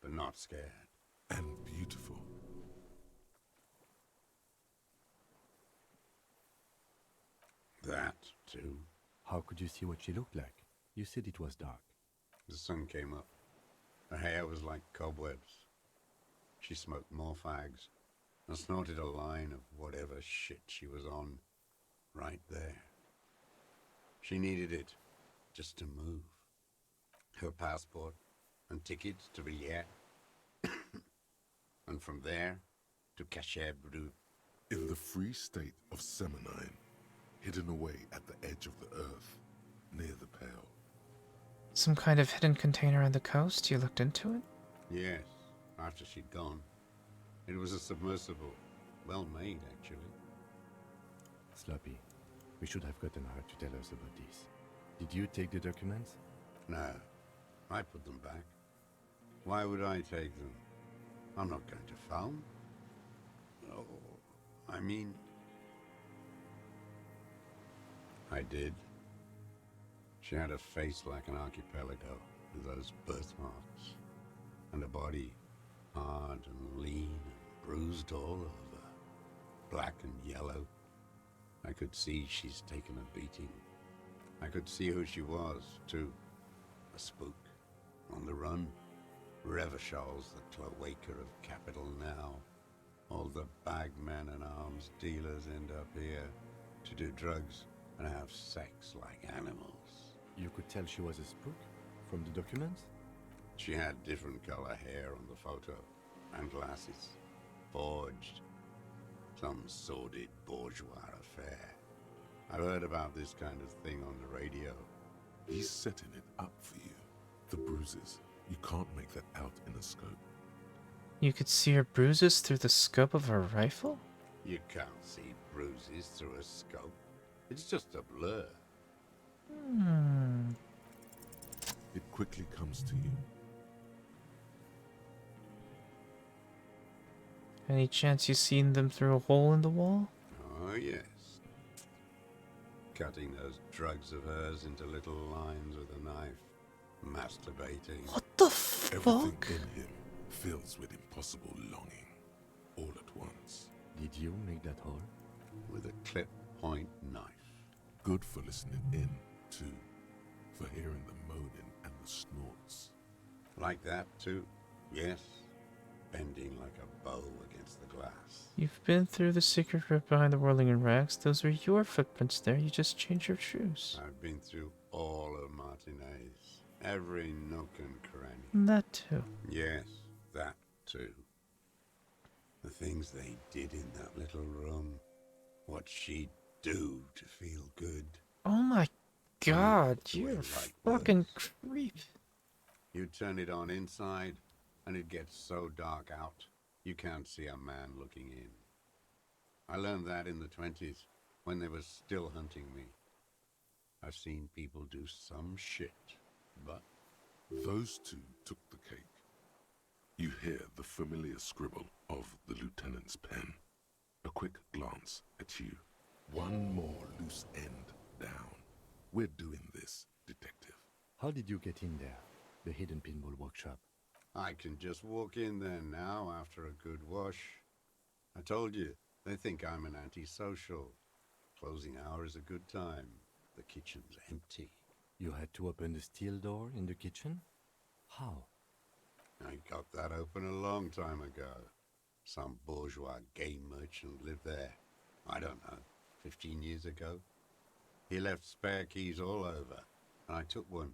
but not scared. And beautiful. That, too. How could you see what she looked like? You said it was dark. The sun came up. Her hair was like cobwebs. She smoked more fags and snorted a line of whatever shit she was on right there. She needed it just to move. Her passport and tickets to Villiers. And from there to Cachet Brut. In the free state of Semonine, hidden away at the edge of the earth, near the Pale. Some kind of hidden container on the coast? You looked into it? Yes, after she'd gone. It was a submersible. Well made, actually. Sloppy. We should have gotten her to tell us about this. Did you take the documents? No, I put them back. Why would I take them? I'm not going to phone. Oh, I mean... I did. She had a face like an archipelago, with those birthmarks, and a body hard and lean and bruised all over, black and yellow. I could see she's taken a beating. I could see who she was, too. A spook, on the run. Revachol's the cloaca of capital now. All the bagmen and arms dealers end up here to do drugs and have sex like animals. You could tell she was a spook from the documents? She had different color hair on the photo, and glasses. Forged. Some sordid bourgeois affair. I've heard about this kind of thing on the radio. He's setting it up for you. The bruises. You can't make that out in a scope. You could see her bruises through the scope of a rifle? You can't see bruises through a scope. It's just a blur. It quickly comes to you. Any chance you've seen them through a hole in the wall? Oh, yes. Cutting those drugs of hers into little lines with a knife. Masturbating. What the Everything fuck? in him fills with impossible longing, all at once. Did you make that hole? With a clip point knife. Good for listening in, too. For hearing the moaning and the snorts. Like that, too. Yes. Bending like a bow against the glass. You've been through the secret crypt behind the whirling in rags. Those were your footprints there. You just changed your shoes. I've been through all of Martinez. Every nook and cranny. That too. Yes, that too. The things they did in that little room. What she'd do to feel good. Oh my god, the way you're a light fucking works. creep. You turn it on inside, and it gets so dark out, you can't see a man looking in. I learned that in the 20s, when they were still hunting me. I've seen people do some shit, but Those two took the cake. You hear the familiar scribble of the lieutenant's pen. A quick glance at you. One more loose end down. We're doing this, detective. How did you get in there? The hidden pinball workshop. I can just walk in there now after a good wash. I told you, they think I'm an antisocial. Closing hour is a good time. The kitchen's empty. You had to open the steel door in the kitchen? How? I got that open a long time ago. Some bourgeois game merchant lived there. I don't know, 15 years ago. He left spare keys all over, and I took one.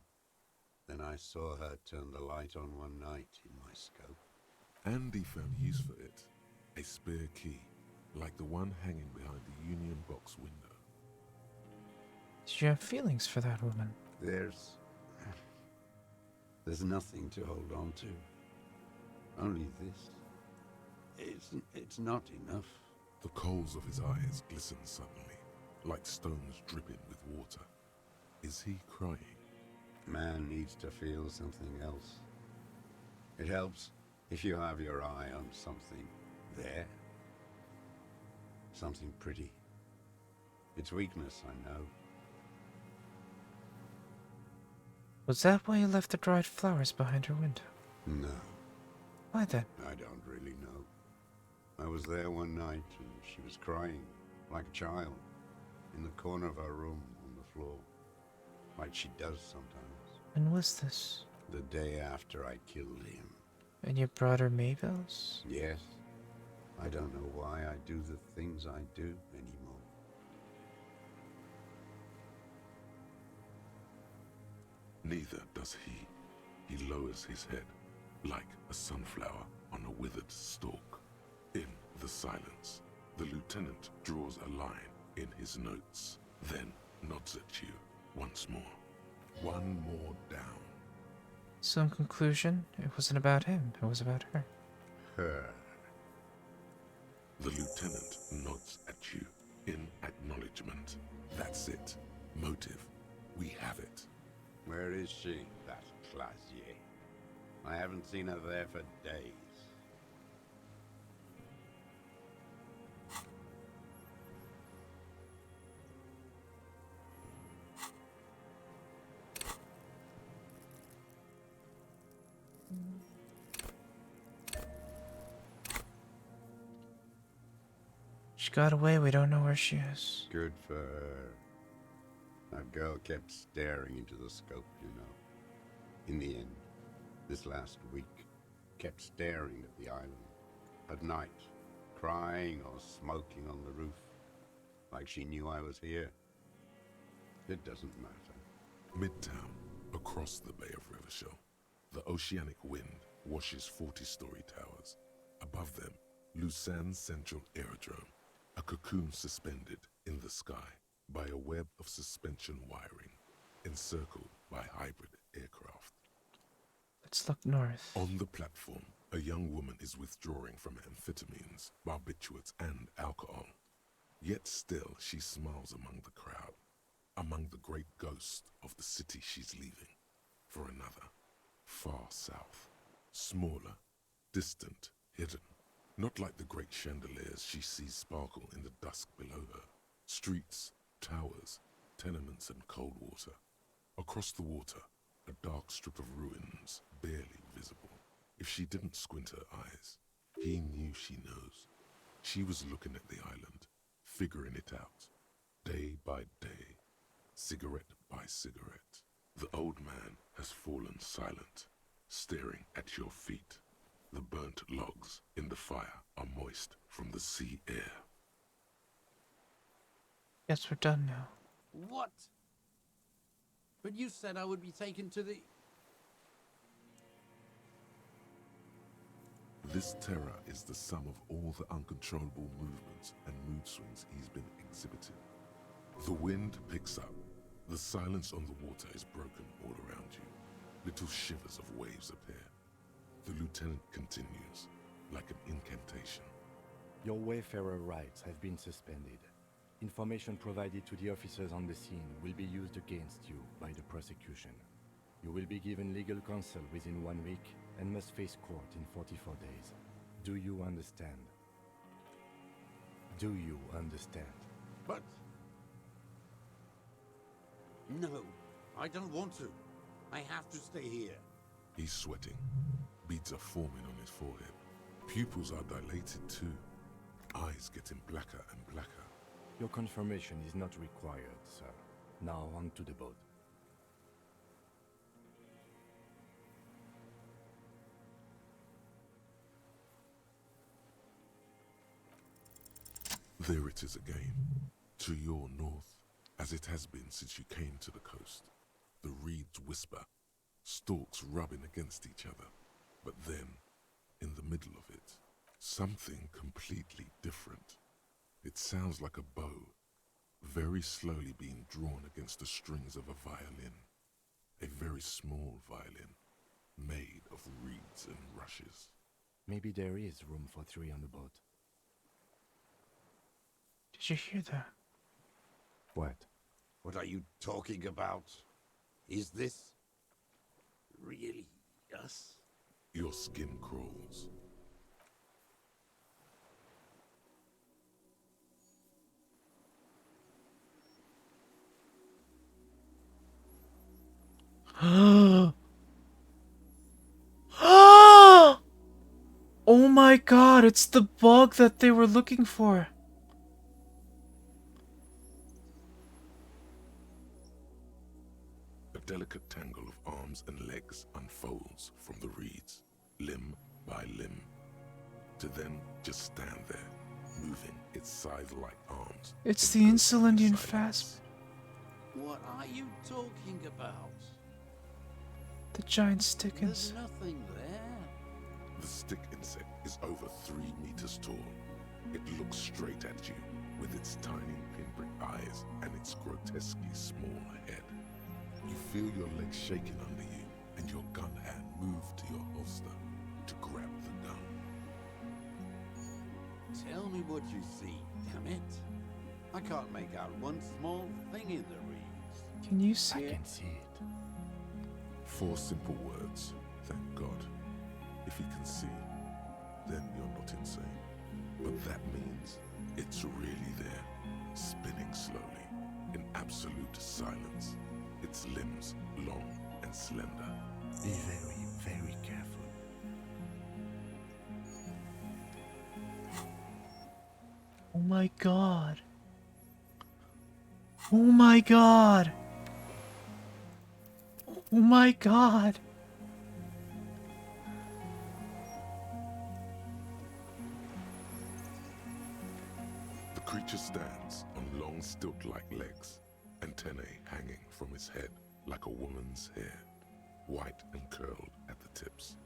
Then I saw her turn the light on one night in my scope. Andy found use for it. A spare key, like the one hanging behind the Union Box window. Did you have feelings for that woman? There's nothing to hold on to. Only this. It's not enough. The coals of his eyes glisten suddenly, like stones dripping with water. Is he crying? Man needs to feel something else. It helps if you have your eye on something there. Something pretty. It's weakness, I know. Was that why you left the dried flowers behind her window? No, Why then? I don't really know. I was there one night and she was crying, like a child, in the corner of her room on the floor, like she does sometimes. When was this? The day after I killed him. And you brought her Maybells? Yes, I don't know why I do the things I do anymore. Neither does he. He lowers his head, like a sunflower on a withered stalk. In the silence, the lieutenant draws a line in his notes, then nods at you once more. One more down. So in conclusion, it wasn't about him, it was about her. Her. The lieutenant nods at you in acknowledgement. That's it. Motive. We have it. Where is she, that Clasier? I haven't seen her there for days. She got away, we don't know where she is. Good for her. That girl kept staring into the scope, you know. In the end, this last week, kept staring at the island. At night, crying or smoking on the roof, like she knew I was here. It doesn't matter. Midtown, across the Bay of Rivershell, the oceanic wind washes 40-story towers. Above them, Lusan's Central Aerodrome, a cocoon suspended in the sky by a web of suspension wiring, encircled by hybrid aircraft. Let's look north. On the platform, a young woman is withdrawing from amphetamines, barbiturates, and alcohol. Yet still she smiles among the crowd, among the great ghosts of the city she's leaving, for another, far south, smaller, distant, hidden, not like the great chandeliers she sees sparkle in the dusk below her. Streets, towers, tenements, and cold water. Across the water, a dark strip of ruins, barely visible. If she didn't squint her eyes, he knew she knows. She was looking at the island, figuring it out, day by day, cigarette by cigarette. The old man has fallen silent, staring at your feet. The burnt logs in the fire are moist from the sea air. Guess we're done now. What? But you said I would be taken to the... This terror is the sum of all the uncontrollable movements and mood swings he's been exhibiting. The wind picks up. The silence on the water is broken all around you. Little shivers of waves appear. The lieutenant continues, like an incantation. Your Wayfarer rights have been suspended. Information provided to the officers on the scene will be used against you by the prosecution. You will be given legal counsel within 1 week and must face court in 44 days. Do you understand? Do you understand? But... No, I don't want to. I have to stay here. He's sweating. Beads are forming on his forehead. Pupils are dilated too. Eyes getting blacker and blacker. Your confirmation is not required, sir. Now on to the boat. There it is again, to your north, as it has been since you came to the coast. The reeds whisper, stalks rubbing against each other. But then, in the middle of it, something completely different. It sounds like a bow, very slowly being drawn against the strings of a violin. A very small violin, made of reeds and rushes. Maybe there is room for 3 on the boat. Did you hear that? What? What are you talking about? Is this really us? Your skin crawls. my god, it's the bug that they were looking for. A delicate tangle of arms and legs unfolds from the reeds, limb by limb, to then just stand there, moving its scythe-like arms. It's in the ghostly Insulindian silence. What are you talking about? The giant stick There's insect. nothing there. The stick insect is over 3 meters tall. It looks straight at you with its tiny pinprick eyes and its grotesquely small head. You feel your legs shaking under you and your gun hand move to your holster to grab the gun. Tell me what you see, damn it. I can't make out one small thing in the reeds. Can you I see it? can see it. 4 simple words, thank God. If he can see, then you're not insane. But that means it's really there, spinning slowly, in absolute silence. Its limbs long and slender. Be very, very careful. Oh my god. Oh my god. Oh my god. The creature stands on long stilt-like legs, antennae hanging from its head like a woman's hair, white and curled at the tips.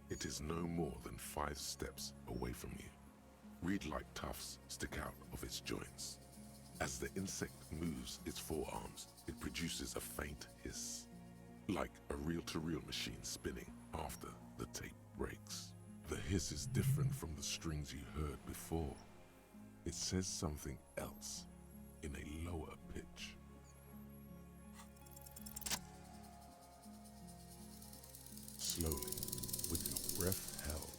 It is no more than 5 steps away from you. Reed-like tufts stick out of its joints. As the insect moves its forearms, it produces a faint hiss, like a reel-to-reel machine spinning after the tape breaks. The hiss is different from the strings you heard before. It says something else in a lower pitch. Slowly, with your breath held,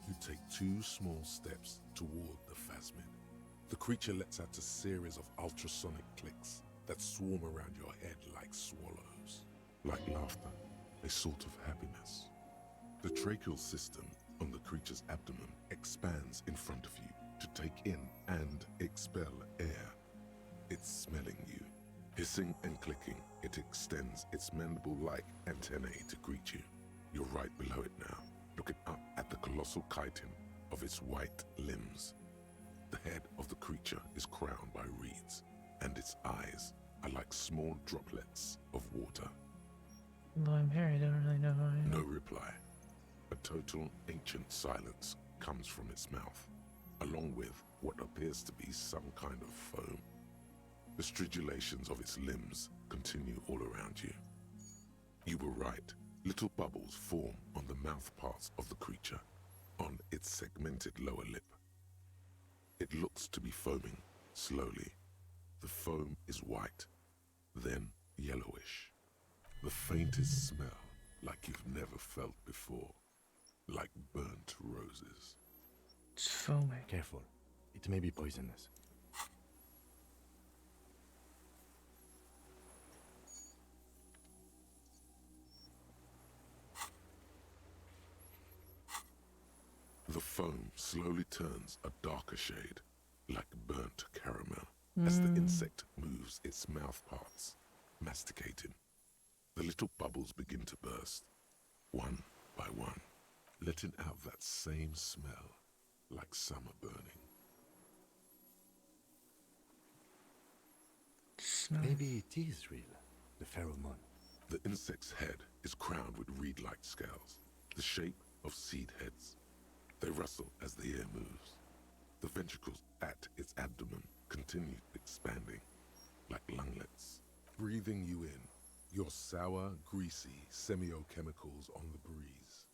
you take 2 small steps toward the phasmid. The creature lets out a series of ultrasonic clicks that swarm around your head like swallows. Like laughter, a sort of happiness. The tracheal system on the creature's abdomen expands in front of you to take in and expel air. It's smelling you. Hissing and clicking, it extends its mandible-like antennae to greet you. You're right below it now, looking up at the colossal chitin of its white limbs. The head of the creature is crowned by reeds, and its eyes are like small droplets of water. Although I'm here, I don't really know who I am. No reply. A total ancient silence comes from its mouth, along with what appears to be some kind of foam. The stridulations of its limbs continue all around you. You were right. Little bubbles form on the mouth parts of the creature, on its segmented lower lip. It looks to be foaming slowly. The foam is white, then yellowish. The faintest smell like you've never felt before, like burnt roses. It's foaming. Careful. It may be poisonous. The foam slowly turns a darker shade, like burnt caramel, as the insect moves its mouth parts, masticating. The little bubbles begin to burst, one by one, letting out that same smell, like summer burning. Smell. Maybe it is real. The pheromone. The insect's head is crowned with reed-like scales, the shape of seed heads. They rustle as the air moves. The ventricles at its abdomen continue expanding, like lunglets, breathing you in, your sour, greasy semiochemicals on the breeze.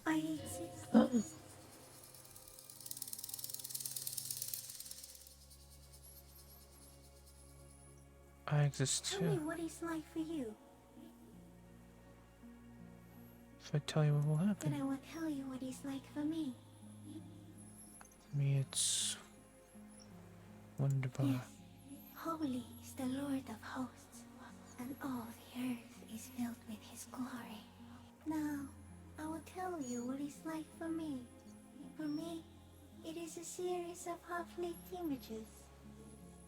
I exist. I exist Tell me too. what it's like for you. If I tell you what will Then happen, I will tell you what it's like for me. for me it's wonderful. Yes, holy is the Lord of hosts. and all the earth is filled with his glory. Now, I will tell you what it's like for me. For me, it is a series of half-lit images,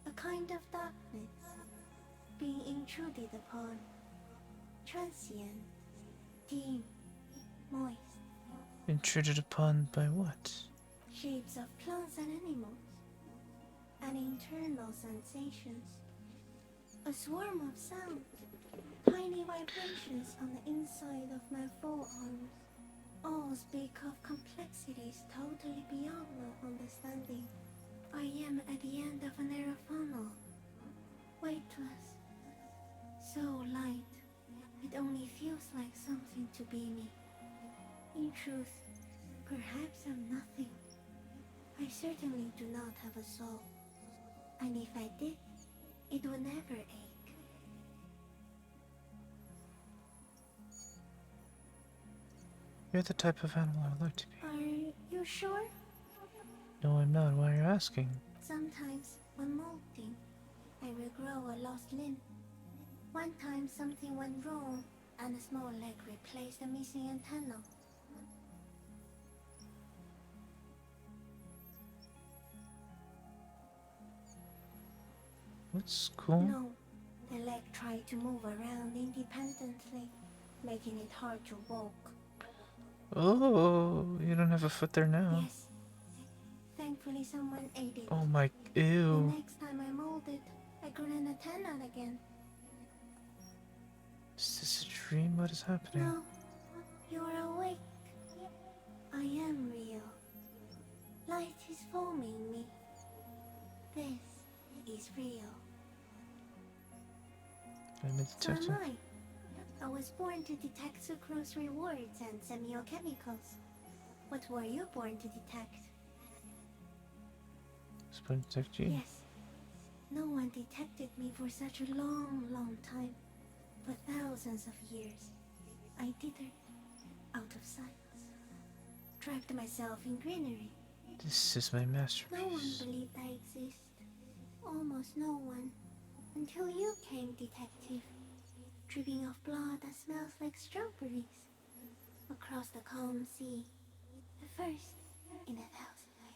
a kind of darkness, being intruded upon, transient, dim, moist, Intruded upon by what? shapes of plants and animals, and internal sensations, a swarm of sounds, tiny vibrations on the inside of my forearms, all speak of complexities totally beyond my understanding. I am at the end of a narrow funnel, weightless, so light, it only feels like something to be me. In truth, perhaps I'm nothing. I certainly do not have a soul, and if I did, it would never ache. You're the type of animal I would like to be. Are you sure? No, I'm not. Why are you asking? Sometimes, when molting, I will grow a lost limb. One time something went wrong, and a small leg replaced a missing antenna. That's cool. No, the leg tried to move around independently, making it hard to walk. Oh, you don't have a foot there now. Yes. Thankfully someone ate it. Oh my, The ew. next time I molded, I grew an antenna again. Is this a dream? What is happening? No, you're awake. I am real. Light is forming me. This is real. I'm a So am detective. I was born to detect sucrose rewards and semiochemicals. What were you born to detect? It's going to detect you. Yes. No one detected me for such a long time. For thousands of years. I dithered, out of sight. Trapped myself in greenery. This is my No one masterpiece. believed I exist. Almost no one. Until you came, detective. Dripping of blood that smells like strawberries. Across the calm sea. The first in 1,000 years.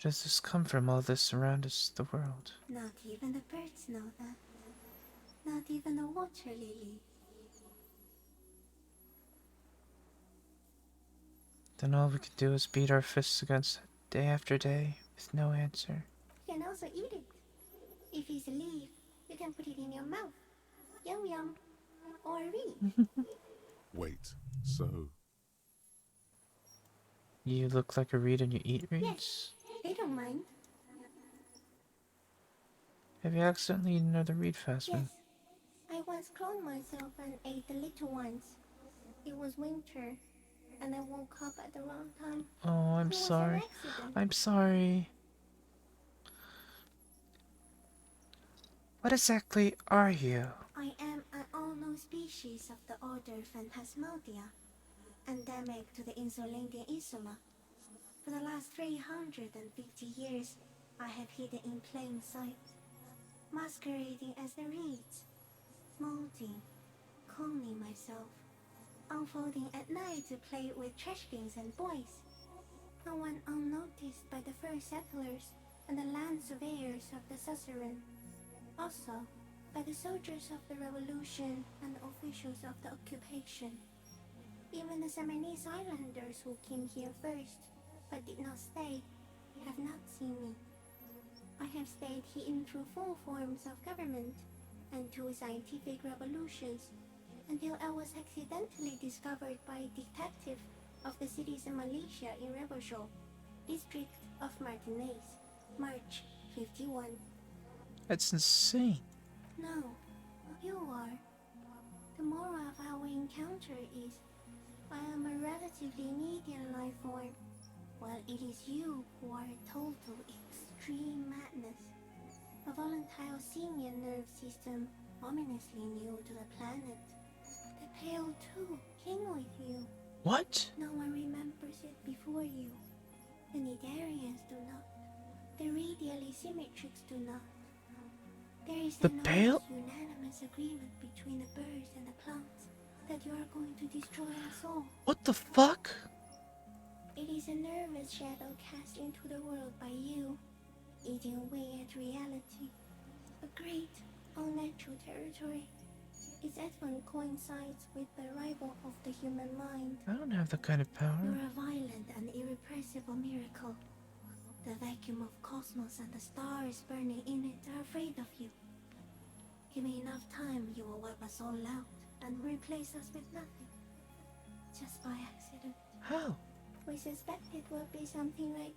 Where does this come from? All this around us, the world. Not even the birds know that. Not even the water lily. Then all we can do is beat our fists against it day after day with no answer. You can also eat it. If it's a leaf, you can put it in your mouth. Yum yum. Or read. Wait, so You look like a reed and you eat reeds? Yes, they don't mind. Have you accidentally eaten another reed, Phasma? Yes. I once cloned myself and ate the little ones. It was winter, and I woke up at the wrong time. Oh, I'm It was an sorry. accident. I'm sorry. What exactly are you? I am an unknown species of the order Phantasmadia, endemic to the Insulindian Insula. For the last 350 years, I have hidden in plain sight, masquerading as the reeds, molding, cloning myself, unfolding at night to play with trash bins and boys. No one unnoticed by the first settlers and the land surveyors of the suzerain. Also, by the soldiers of the revolution and the officials of the occupation. Even the Seminese islanders who came here first, but did not stay, have not seen me. I have stayed hidden through 4 forms of government and 2 scientific revolutions, until I was accidentally discovered by a detective of the citizen militia in Rebelshaw, district of Martinez, March 51. That's insane. No, you are. The moral of our encounter is, I am a relatively medium life form, while it is you who are a total extreme madness. A volatile senior nerve system ominously new to the planet. The Pale too came with you. What? No one remembers it before you. The Nidarians do not. the radially symmetrics do not. There is The an pale- almost unanimous agreement between the birds and the plants that you are going to destroy us all. What the fuck? It is a nervous shadow cast into the world by you, eating away at reality. A great, unnatural territory. Its advent coincides with the arrival of the human mind. I don't have that kind of power. You're a violent and irrepressible miracle. The vacuum of cosmos and the stars burning in it are afraid of you. Give me enough time, you will wipe us all out and replace us with nothing. Just by accident. How? We suspect it will be something like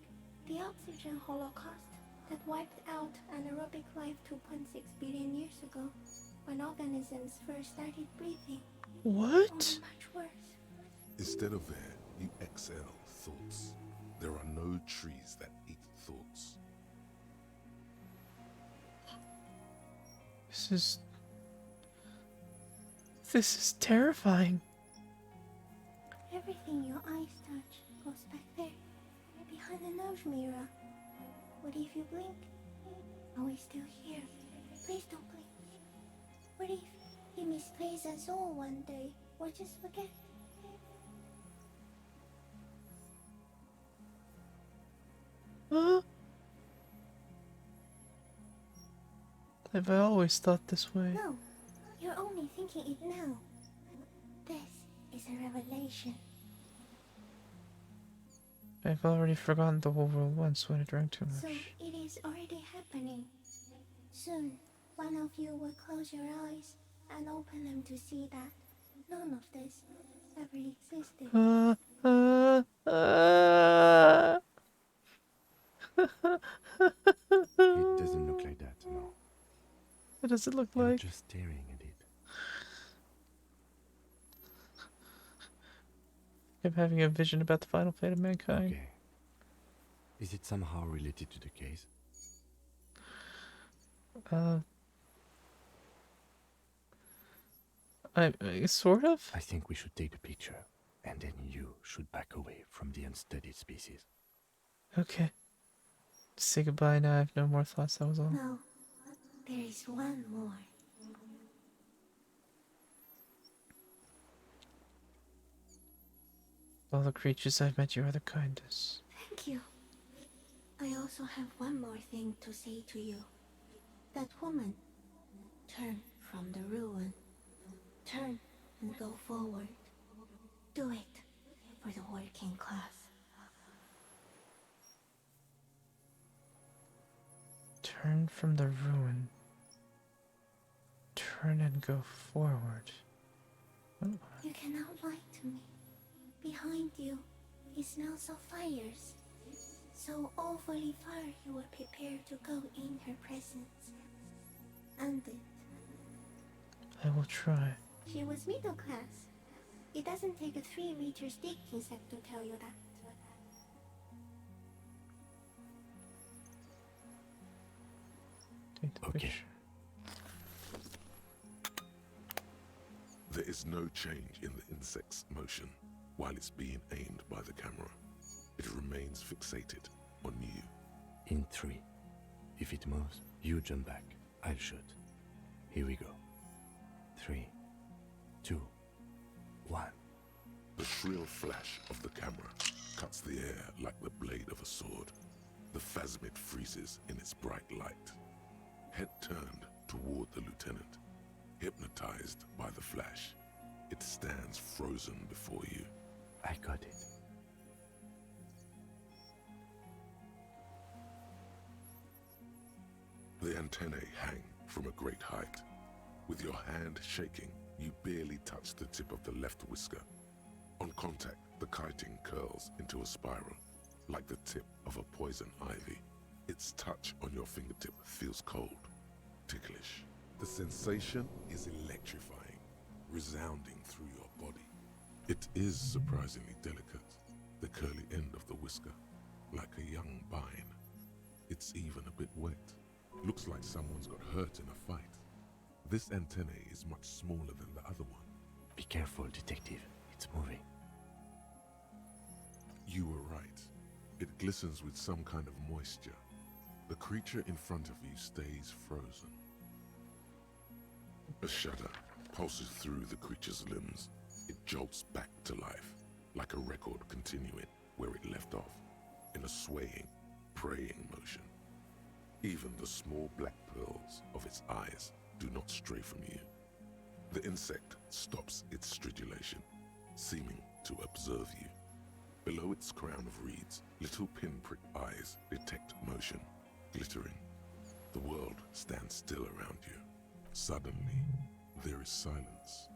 the oxygen holocaust that wiped out anaerobic life 2.6 billion years ago, when organisms first started breathing. What? Only much worse. Instead of air, you exhale thoughts. There are no trees that eat thoughts. This is terrifying. Everything your eyes touch goes back there, behind the nose mirror. What if you blink? Are we still here? Please don't blink. What if you misplace us all one day, or just forget? Huh? Have I always thought this way? No, you're only thinking it now. This is a revelation. I've already forgotten the whole world once when I drank too So much. it is already happening. Soon, one of you will close your eyes and open them to see that none of this ever existed. It doesn't look like that, no. What does it look You're like? just staring at it. I'm having a vision about the final fate of mankind. Okay. Is it somehow related to the case? Sort of? I think we should take the picture, and then you should back away from the unstudied species. Okay. Say goodbye now, I have no more thoughts, that was all. No, there is one more. All the creatures I've met, you are the kindest. Thank you. I also have one more thing to say to you. That woman, turn from the ruin. Turn and go forward. Do it for the working class. Turn from the ruin. Turn and go forward. What? You cannot lie to me. Behind you, it smells of fires. So awfully far you were prepared to go in her presence. And it. I will try. She was middle class. It doesn't take a 3-meter stick insect to tell you that. Take the Okay. picture. There is no change in the insect's motion while it's being aimed by the camera. It remains fixated on you. In 3. If it moves, you jump back. I'll shoot. Here we go. 3, 2, 1. The shrill flash of the camera cuts the air like the blade of a sword. The phasmid freezes in its bright light. Head turned toward the lieutenant, hypnotized by the flash. It stands frozen before you. I got it. The antennae hang from a great height. With your hand shaking, you barely touch the tip of the left whisker. On contact, the kiting curls into a spiral, like the tip of a poison ivy. Its touch on your fingertip feels cold, ticklish. The sensation is electrifying, resounding through your body. It is surprisingly delicate, the curly end of the whisker, like a young vine. It's even a bit wet. Looks like someone's got hurt in a fight. This antennae is much smaller than the other one. Be careful, detective. It's moving. You were right. It glistens with some kind of moisture. The creature in front of you stays frozen. A shudder pulses through the creature's limbs. It jolts back to life, like a record continuing where it left off, in a swaying, praying motion. Even the small black pearls of its eyes do not stray from you. The insect stops its stridulation, seeming to observe you. Below its crown of reeds, little pinprick eyes detect motion, glittering. The world stands still around you. Suddenly, there is silence.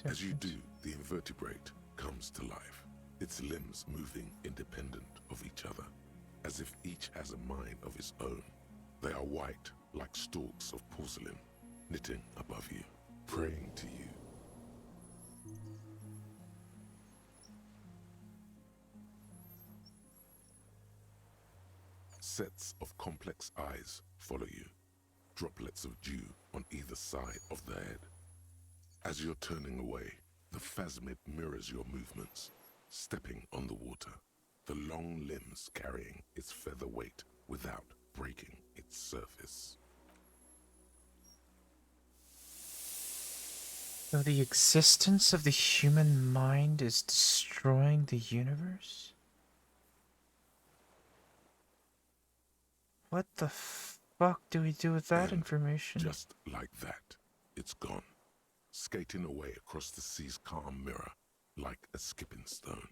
As you do, the invertebrate comes to life, its limbs moving independent of each other, as if each has a mind of its own. They are white, like stalks of porcelain, knitting above you, praying to you. Sets of complex eyes follow you, droplets of dew on either side of the head. As you're turning away, the phasmid mirrors your movements, stepping on the water, the long limbs carrying its feather weight without breaking its surface. So the existence of the human mind is destroying the universe? What the fuck do we do with that And information? just like that, it's gone, skating away across the sea's calm mirror like a skipping stone,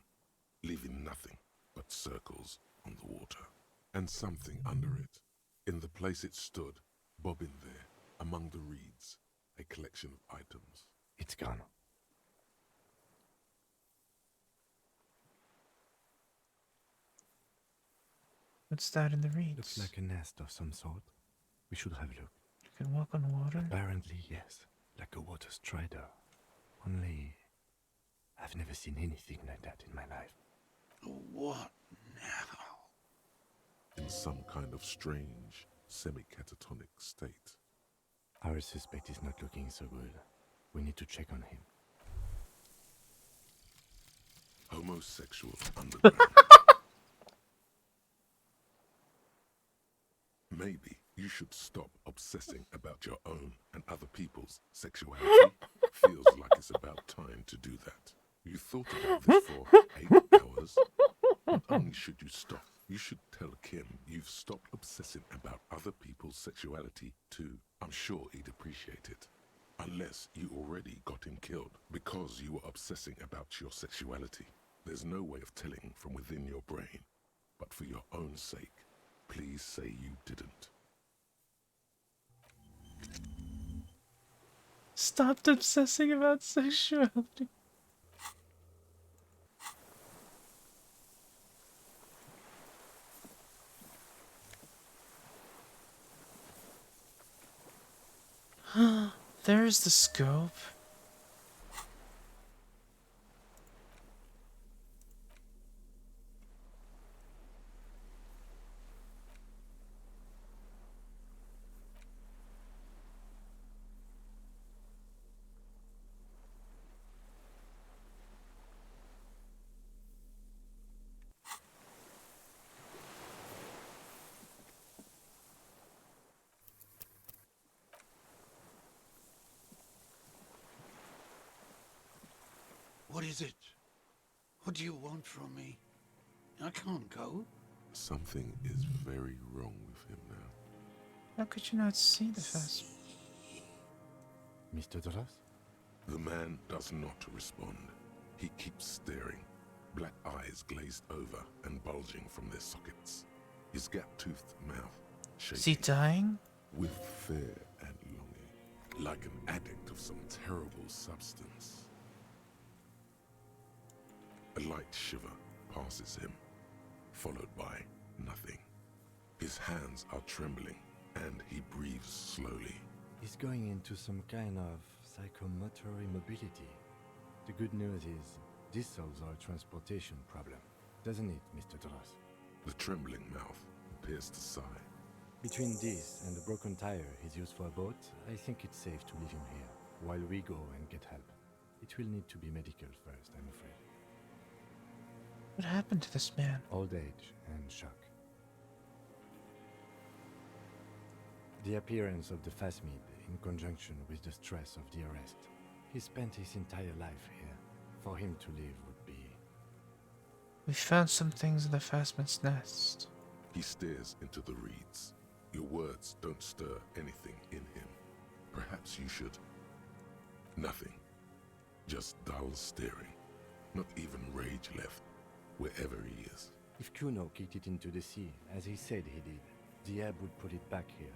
leaving nothing but circles on the water, and something under it. In the place it stood, bobbing there, among the reeds, a collection of items. It's gone. What's that in the reeds? Looks like a nest of some sort. We should have a look. You can walk on water? Apparently, yes. Like a water strider. Only, I've never seen anything like that in my life. What now? In some kind of strange, semi-catatonic state. Our suspect is not looking so good. We need to check on him. Homosexual underground. Maybe you should stop obsessing about your own and other people's sexuality. Feels like it's about time to do that. You thought about this for 8 hours. Not only should you stop, you should tell Kim you've stopped obsessing about other people's sexuality too. I'm sure he'd appreciate it. Unless you already got him killed because you were obsessing about your sexuality. There's no way of telling from within your brain. But for your own sake, please say you didn't. Stopped obsessing about sexuality. There's the scope. What is it? What do you want from me? I can't go. Something is very wrong with him now. How could you not see the fast? Mr. Doras? The man does not respond. He keeps staring, black eyes glazed over and bulging from their sockets. His gap-toothed mouth Is he shaking dying? with fear and longing, like an addict of some terrible substance. A light shiver passes him, followed by nothing. His hands are trembling, and he breathes slowly. He's going into some kind of psychomotor immobility. The good news is, this solves our transportation problem, doesn't it, Mr. Doras? The trembling mouth appears to sigh. Between this and the broken tire he's used for a boat, I think it's safe to leave him here, while we go and get help. It will need to be medical first, I'm afraid. What happened to this man? Old age and shock. The appearance of the Phasmid in conjunction with the stress of the arrest. He spent his entire life here. For him to leave would be... We found some things in the Phasmid's nest. He stares into the reeds. Your words don't stir anything in him. Perhaps you should. Nothing. Just dull staring. Not even rage left, wherever he is. If Kuno kicked it into the sea, as he said he did, the ebb would put it back here.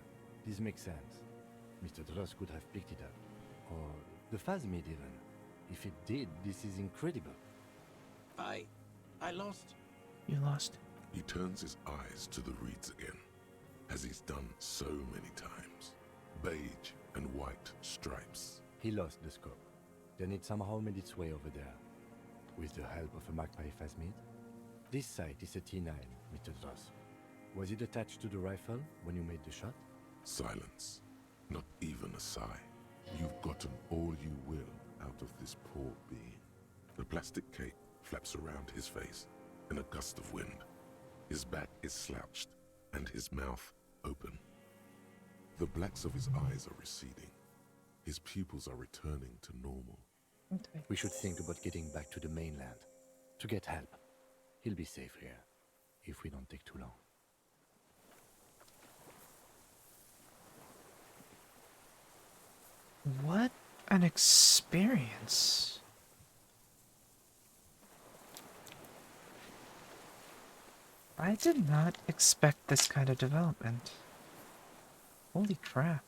This makes sense. Mr. Dross could have picked it up. Or the Phasmid even. If it did, this is incredible. I lost. You lost. He turns his eyes to the reeds again, as he's done so many times. Beige and white stripes. He lost the scope. Then it somehow made its way over there. With the help of a Magpie Phasmid. This sight is a T9, Mr. Dross. Was it attached to the rifle when you made the shot? Silence. Not even a sigh. You've gotten all you will out of this poor being. The plastic cape flaps around his face in a gust of wind. His back is slouched and his mouth open. The blacks of his eyes are receding. His pupils are returning to normal. Okay. We should think about getting back to the mainland. To get help. He'll be safe here. If we don't take too long. What an experience. I did not expect this kind of development. Holy crap.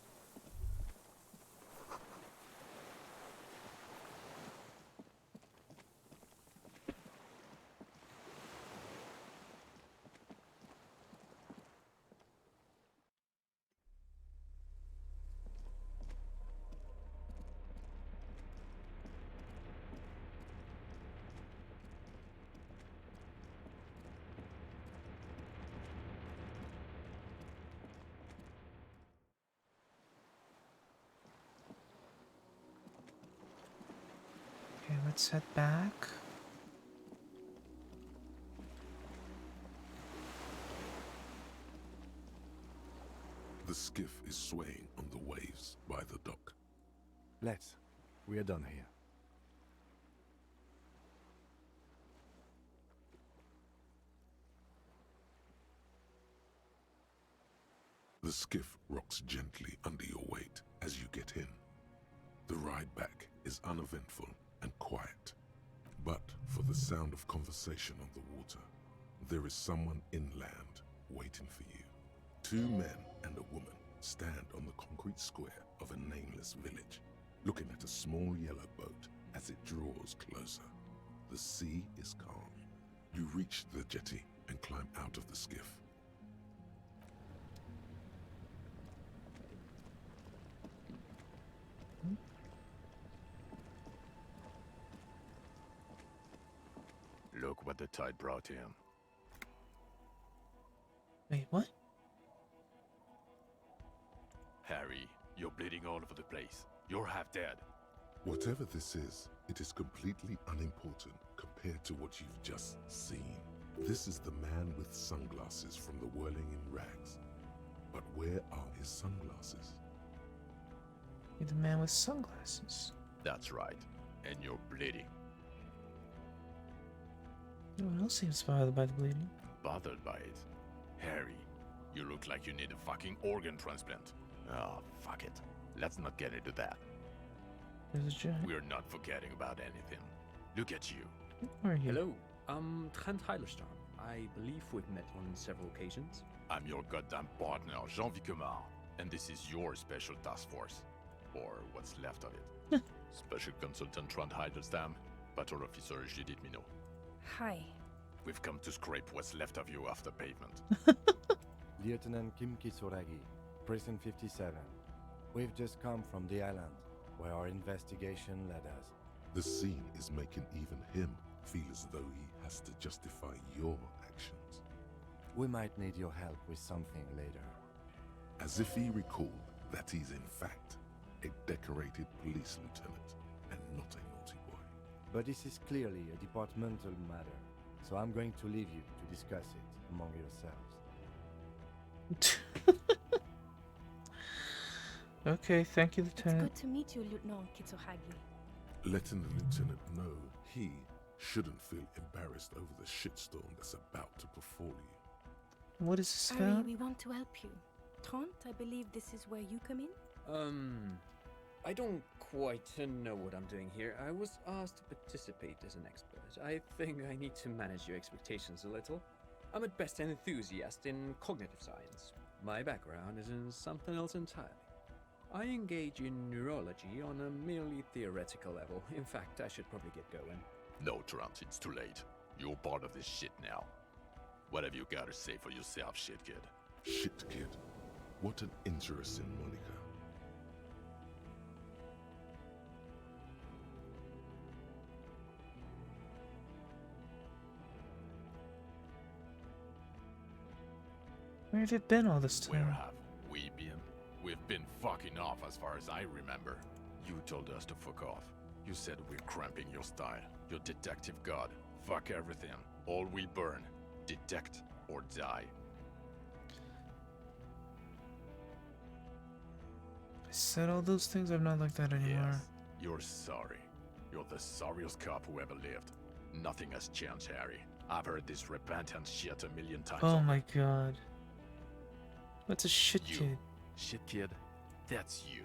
Okay, let's head back. The skiff is swaying on the waves by the dock. Let's. We are done here. The skiff rocks gently under your weight as you get in. The ride back is uneventful and quiet. But for the sound of conversation on the water, there is someone inland waiting for you. Two men and a woman stand on the concrete square of a nameless village, looking at a small yellow boat as it draws closer. The sea is calm. You reach the jetty and climb out of the skiff. Look what the tide brought him. Wait, what? Harry, you're bleeding all over the place. You're half dead. Whatever this is, it is completely unimportant compared to what you've just seen. This is the man with sunglasses from the Whirling in Rags. But where are his sunglasses? You're the man with sunglasses. That's right. And you're bleeding. No one else seems bothered by the bleeding. Bothered by it? Harry, you look like you need a fucking organ transplant. Oh, fuck it. Let's not get into that. There's a giant. We're not forgetting about anything. Look at you. Who are you? Hello, Trent Heilerstorm. I believe we've met on several occasions. I'm your goddamn partner, Jean Vicomar. And this is your special task force. Or what's left of it. Special Consultant Trent Heilerstorm, Battle Officer Judith Minot. Hi. We've come to scrape what's left of you off the pavement. Lieutenant Kim Kitsuragi, Prison 57. We've just come from the island, where our investigation led us. The scene is making even him feel as though he has to justify your actions. We might need your help with something later. As if he recalled that he's in fact a decorated police lieutenant and not a naughty boy. But this is clearly a departmental matter, so I'm going to leave you to discuss it among yourselves. Okay, thank you, It's Lieutenant. good to meet you, Lieutenant Kitsuhagi. Letting the lieutenant know he shouldn't feel embarrassed over the shitstorm that's about to befall you. What is this Ari, about? we want to help you. Trant, I believe this is where you come in? I don't quite know what I'm doing here. I was asked to participate as an expert. I think I need to manage your expectations a little. I'm at best an enthusiast in cognitive science. My background is in something else entirely. I engage in neurology on a merely theoretical level. In fact, I should probably get going. No, Trant, it's too late. You're part of this shit now. What have you got to say for yourself, shit kid? Shit kid. What an interesting moniker. Where have you been all this Where time? have we been? We've been fucking off as far as I remember. You told us to fuck off. You said we're cramping your style. Your detective god. Fuck everything. All will burn. Detect or die. I said all those things. I'm not like that anymore. Yes, you're sorry. You're the sorriest cop who ever lived. Nothing has changed, Harry. I've heard this repentant shit a million times. Oh over. my god. What's a shit You. kid? Shit kid? That's you.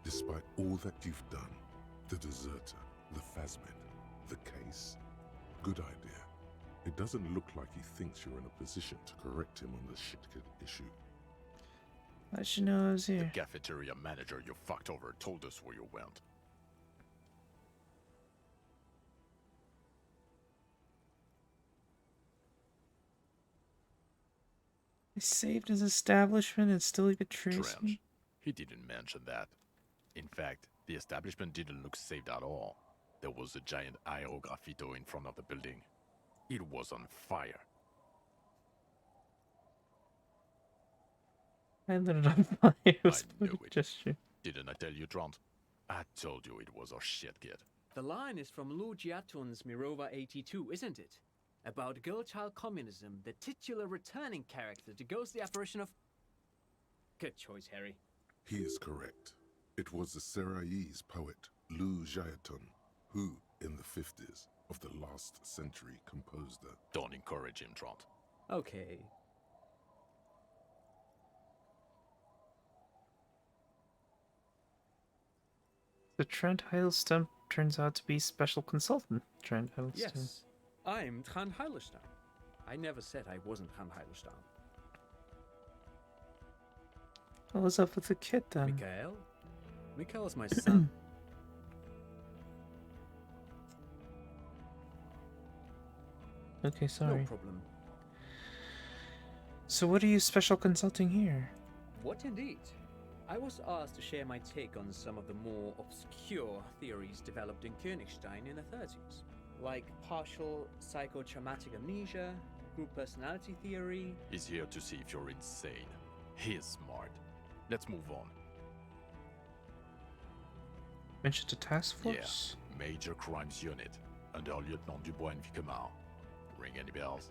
Despite all that you've done, the deserter, the Phasmid, the case, good idea. It doesn't look like he thinks you're in a position to correct him on the shit kid issue. I should know I was The here. cafeteria manager you fucked over told us where you went. I saved his establishment and still he betrays Trench. me. He didn't mention that. In fact, the establishment didn't look saved at all. There was a giant IO graffito in front of the building. It was on fire. I lit it on fire. It was I a knew it. gesture. Didn't I tell you, Trant? I told you it was our shit kid. The line is from Lu Jiatun's Mirova 82, isn't it? About girl-child communism, the titular returning character to ghost the apparition of... Good choice, Harry. He is correct. It was the Seraïs poet Lu Jiatun who, in the 50s of the last century, composed the... Don't encourage him, Trant. Okay. The Trent Hiddleston turns out to be special consultant. Trent Hiddleston. Yes, I'm Trant Heilerstein. I never said I wasn't Trant Heilerstein. What was up with the kid then? Mikhail? Mikhail is my son. Okay, sorry. No problem. So what are you special consulting here? What indeed? I was asked to share my take on some of the more obscure theories developed in Königstein in the 30s, like partial psychotraumatic amnesia, group personality theory. He's here to see if you're insane. He's smart. Let's move on. Mentioned a task force? Yeah, Major Crimes Unit, under Lieutenant Dubois and Vicomar. Ring any bells?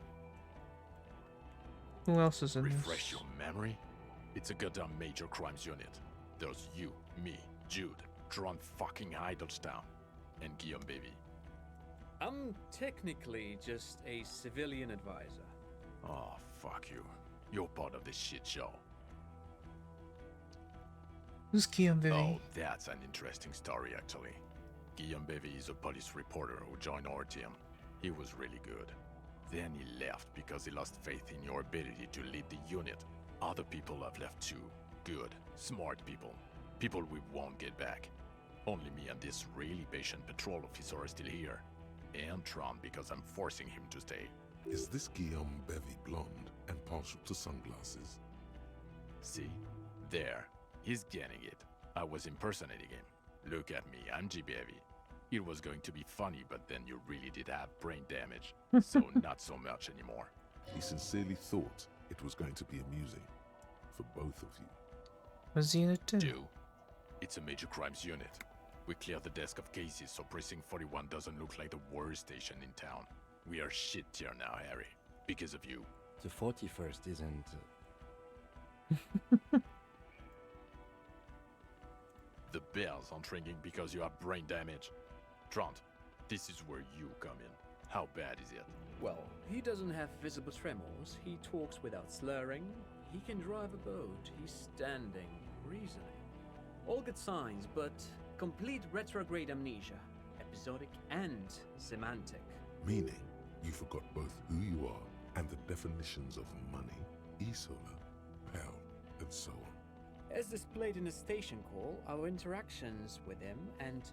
Who else is in Refresh this? your memory? It's a goddamn Major Crimes Unit. There's you, me, Jude, Trant fucking Heidelstown, and Guillaume Baby. I'm technically just a civilian advisor. Oh, fuck you. You're part of this shit show. Who's Guillaume Baby? Oh, that's an interesting story, actually. Guillaume Bevy is a police reporter who joined our team. He was really good. Then he left because he lost faith in your ability to lead the unit. Other people have left too. Good, smart people. People we won't get back. Only me and this really patient patrol officer are still here. And Trant because I'm forcing him to stay. Is this Guillaume Bevy blonde and partial to sunglasses? See? There. He's getting it. I was impersonating him. Look at me, I'm G-Bevy. It was going to be funny, but then you really did have brain damage. So not so much anymore. He sincerely thought it was going to be amusing for both of you. What's the unit do? Do. It's a major crimes unit. We clear the desk of cases so Precinct 41 doesn't look like the worst station in town. We are shit tier now, Harry. Because of you. The 41st isn't... The bells aren't ringing because you have brain damage. Trant, this is where you come in. How bad is it? Well, he doesn't have visible tremors, he talks without slurring, he can drive a boat, he's standing, reasoning. All good signs, but complete retrograde amnesia, episodic and semantic. Meaning, you forgot both who you are and the definitions of money, Isola, hell, and so on. As displayed in the station call, our interactions with him, and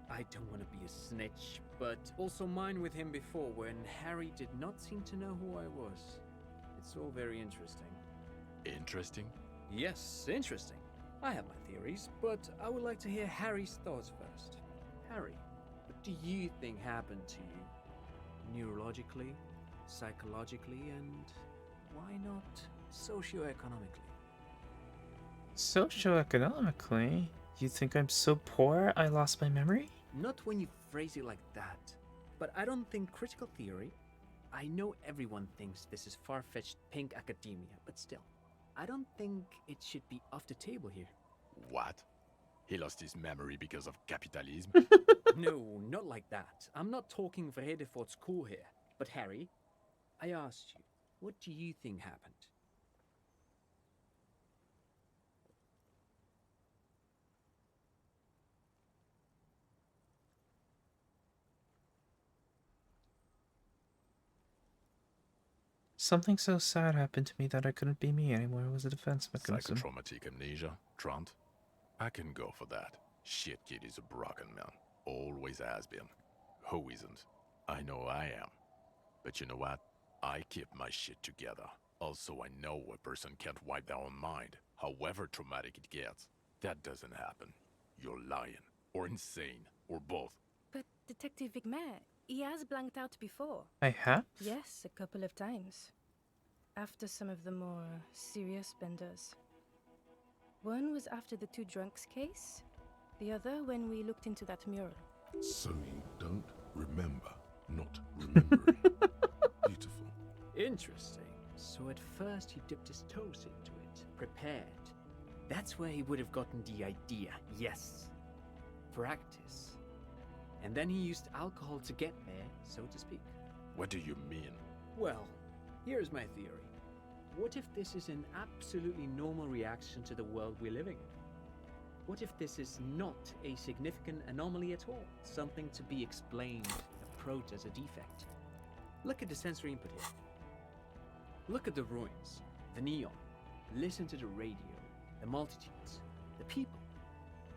I don't want to be a snitch, but also mine with him before when Harry did not seem to know who I was. It's all very interesting. Interesting? Yes, interesting. I have my theories, but I would like to hear Harry's thoughts first. Harry, what do you think happened to you? Neurologically, psychologically, and why not socioeconomically? Socioeconomically? You think I'm so poor I lost my memory? Not when you phrase it like that. But I don't think critical theory. I know everyone thinks this is far-fetched pink academia, but still, I don't think it should be off the table here. What? He lost his memory because of capitalism? No, not like that. I'm not talking for Hedefort's school here. But Harry, I asked you, what do you think happened? Something so sad happened to me that I couldn't be me anymore. It was a defense mechanism. Psychotraumatic amnesia, Trant? I can go for that. Shit kid is a broken man. Always has been. Who isn't? I know I am. But you know what? I keep my shit together. Also, I know a person can't wipe their own mind, however traumatic it gets. That doesn't happen. You're lying, or insane, or both. But Detective Vigmer, he has blanked out before. I have? Yes, a couple of times. After some of the more serious benders. One was after the two drunks case, the other when we looked into that mural. So you don't remember not remembering. Beautiful. Interesting. So at first he dipped his toes into it, prepared. That's where he would have gotten the idea, yes. Practice. And then he used alcohol to get there, so to speak. What do you mean? Well, here's my theory. What if this is an absolutely normal reaction to the world we're living in? What if this is not a significant anomaly at all? Something to be explained, approached as a defect? Look at the sensory input here. Look at the ruins, the neon. Listen to the radio, the multitudes, the people.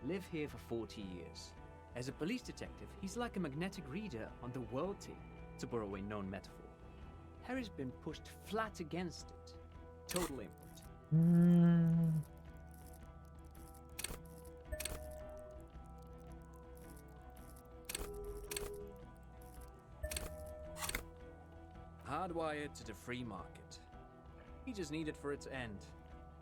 Live here for 40 years. As a police detective, he's like a magnetic reader on the world tape, to borrow a known metaphor. Harry's been pushed flat against it. Total input. Hardwired to the free market. He just needed for it to end.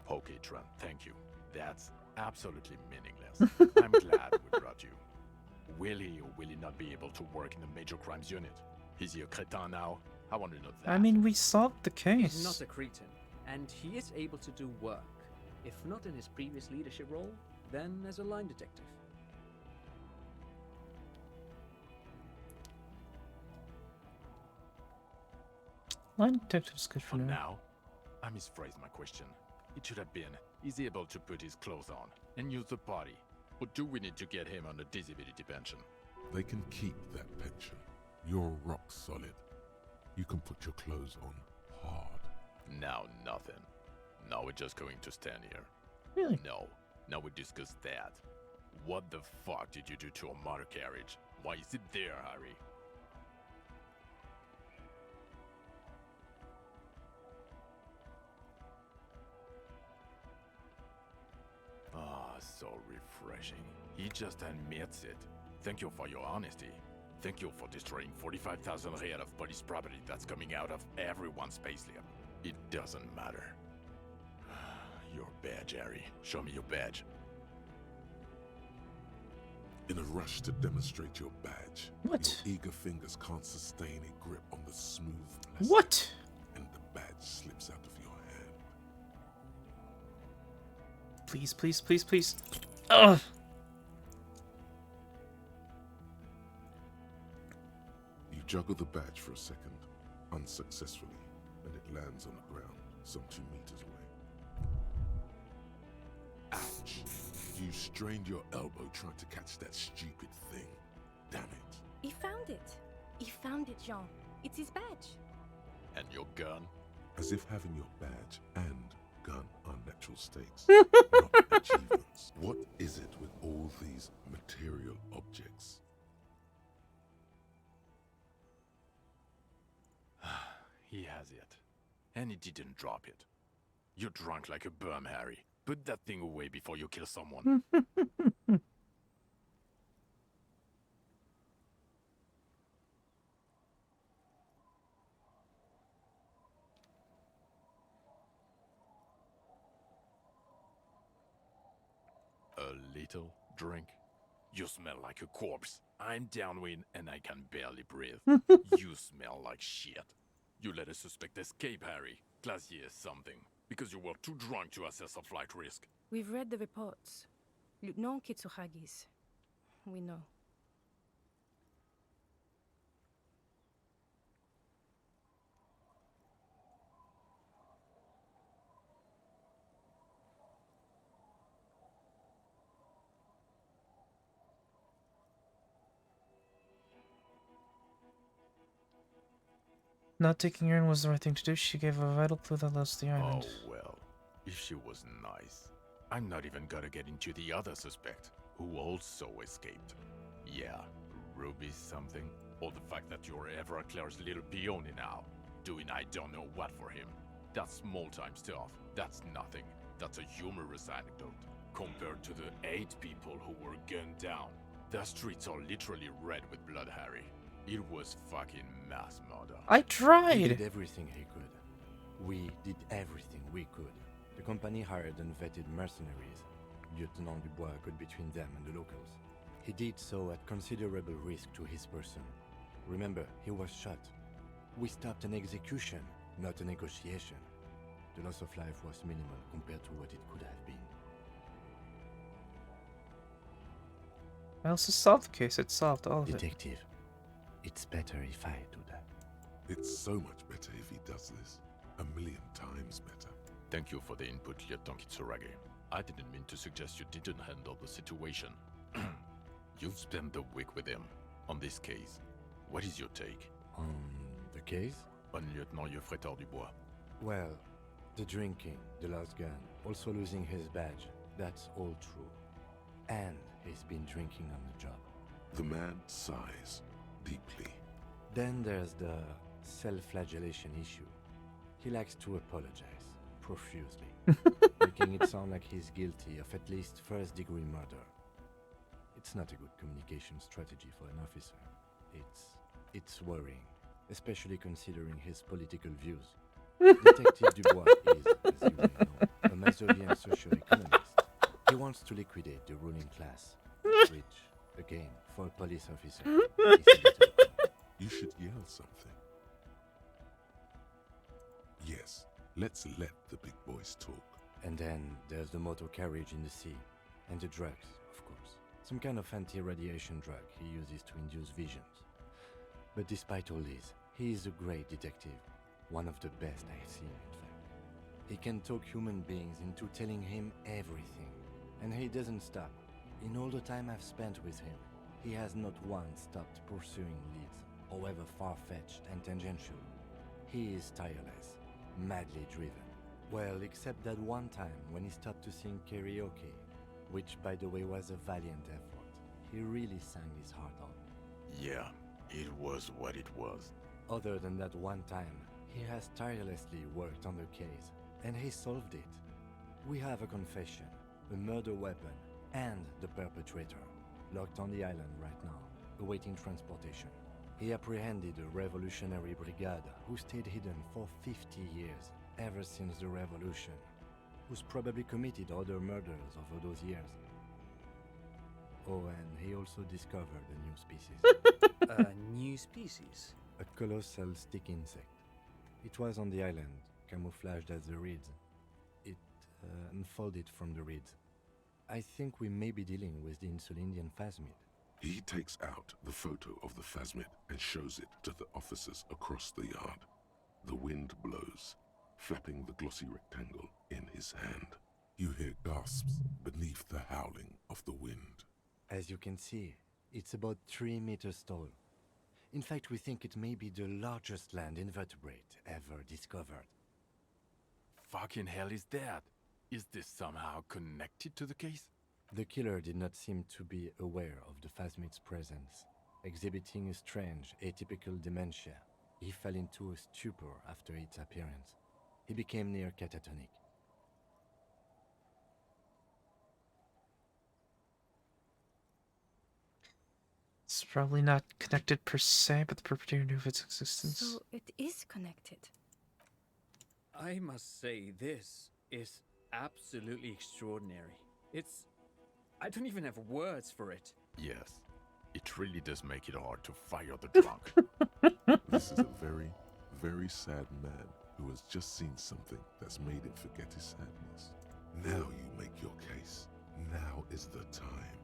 Okay, Trent, thank you. That's absolutely meaningless. I'm glad we brought you. Will he or will he not be able to work in the major crimes unit? Is he a cretin now? I want to know that. I mean, we solved the case. He's not a cretin, and he is able to do work. If not in his previous leadership role, then as a line detective. Line detective's good for For now. now, I misphrased my question. It should have been, is he able to put his clothes on and use the party? Or do we need to get him on a disability pension? They can keep that pension. You're rock solid. You can put your clothes on hard. Now nothing. Now we're just going to stand here. Really? No. Now we discuss that. What the fuck did you do to a motor carriage? Why is it there, Harry? Ah, so refreshing. He just admits it. Thank you for your honesty. Thank you for destroying 45,000 real of police property that's coming out of everyone's payslip. It doesn't matter. Your badge, Harry. Show me your badge. In a rush to demonstrate your badge, What? your eager fingers can't sustain a grip on the smooth plastic, What? and the badge slips out of your hand. Please, please, please, please. Ugh. juggle the badge for a second, unsuccessfully, and it lands on the ground some 2 meters away. Ouch! You strained your elbow trying to catch that stupid thing. Damn it. He found it. He found it, Jean. It's his badge. And your gun? As if having your badge and gun are natural states, not achievements. What is it with all these material objects? He has it. And he didn't drop it. You're drunk like a bum, Harry. Put that thing away before you kill someone. A little drink? You smell like a corpse. I'm downwind and I can barely breathe. You smell like shit. You let a suspect escape, Harry. Glacier something. Because you were too drunk to assess a flight risk. We've read the reports. Lieutenant Kitsuhagi's. We know. Not taking her in was the right thing to do. She gave a vital clue that lost the island. Oh, well. If she was nice. I'm not even gonna get into the other suspect, who also escaped. Yeah, Ruby something. Or the fact that you're Everclear's little peony now. Doing I don't know what for him. That's small-time stuff. That's nothing. That's a humorous anecdote. Compared to the 8 people who were gunned down. The streets are literally red with blood, Harry. It was fucking mass murder. I He tried! did everything he could. We did everything we could. The company hired and vetted mercenaries. Lieutenant Dubois got between them and the locals. He did so at considerable risk to his person. Remember, he was shot. We stopped an execution, not a negotiation. The loss of life was minimal compared to what it could have been. Well, it's solved the case. It solved all of it. Detective, it's better if I do that. It's so much better if he does this. 1,000,000 times better. Thank you for the input, Lieutenant Kitsuragi. I didn't mean to suggest you didn't handle the situation. You've spent the week with him on this case. What is your take? On the case? On Lieutenant Geoffrey Dubois. Well, the drinking, the lost gun, also losing his badge, that's all true. And he's been drinking on the job. The man sighs deeply. Then there's the self-flagellation issue. He likes to apologize, profusely, making it sound like he's guilty of at least first-degree murder. It's not a good communication strategy for an officer. It's worrying, especially considering his political views. Detective Dubois is, as you may know, a Mazovian socio-economist. He wants to liquidate the ruling class, which, again, for a police officer, is a little... You should yell something. Yes, let's let the big boys talk. And then there's the motor carriage in the sea, and the drugs, of course. Some kind of anti-radiation drug he uses to induce visions. But despite all this, he is a great detective. One of the best I have seen, in fact. He can talk human beings into telling him everything. And he doesn't stop. In all the time I've spent with him, he has not once stopped pursuing leads, however far-fetched and tangential. He is tireless, madly driven. Well, except that one time when he stopped to sing karaoke, which by the way was a valiant effort. He really sang his heart out. Yeah, it was what it was. Other than that one time, he has tirelessly worked on the case, and he solved it. We have a confession, a murder weapon, and the perpetrator, locked on the island right now, awaiting transportation. He apprehended a revolutionary brigade who stayed hidden for 50 years, ever since the revolution, who's probably committed other murders over those years. Oh, and he also discovered a new species. A new species? A colossal stick insect. It was on the island, camouflaged as the reeds. It unfolded from the reeds. I think we may be dealing with the Insulindian phasmid. He takes out the photo of the phasmid and shows it to the officers across the yard. The wind blows, flapping the glossy rectangle in his hand. You hear gasps beneath the howling of the wind. As you can see, it's about 3 meters tall. In fact, we think it may be the largest land invertebrate ever discovered. Fucking hell is that? Is this somehow connected to the case? The killer did not seem to be aware of the phasmid's presence. Exhibiting a strange, atypical dementia, he fell into a stupor after its appearance. He became near catatonic. It's probably not connected per se, but the perpetrator knew of its existence. So it is connected. I must say, this is absolutely extraordinary. I don't even have words for it. Yes. It really does make it hard to fire the drunk. This is a very, very sad man who has just seen something that's made him forget his sadness. Now you make your case. Now is the time.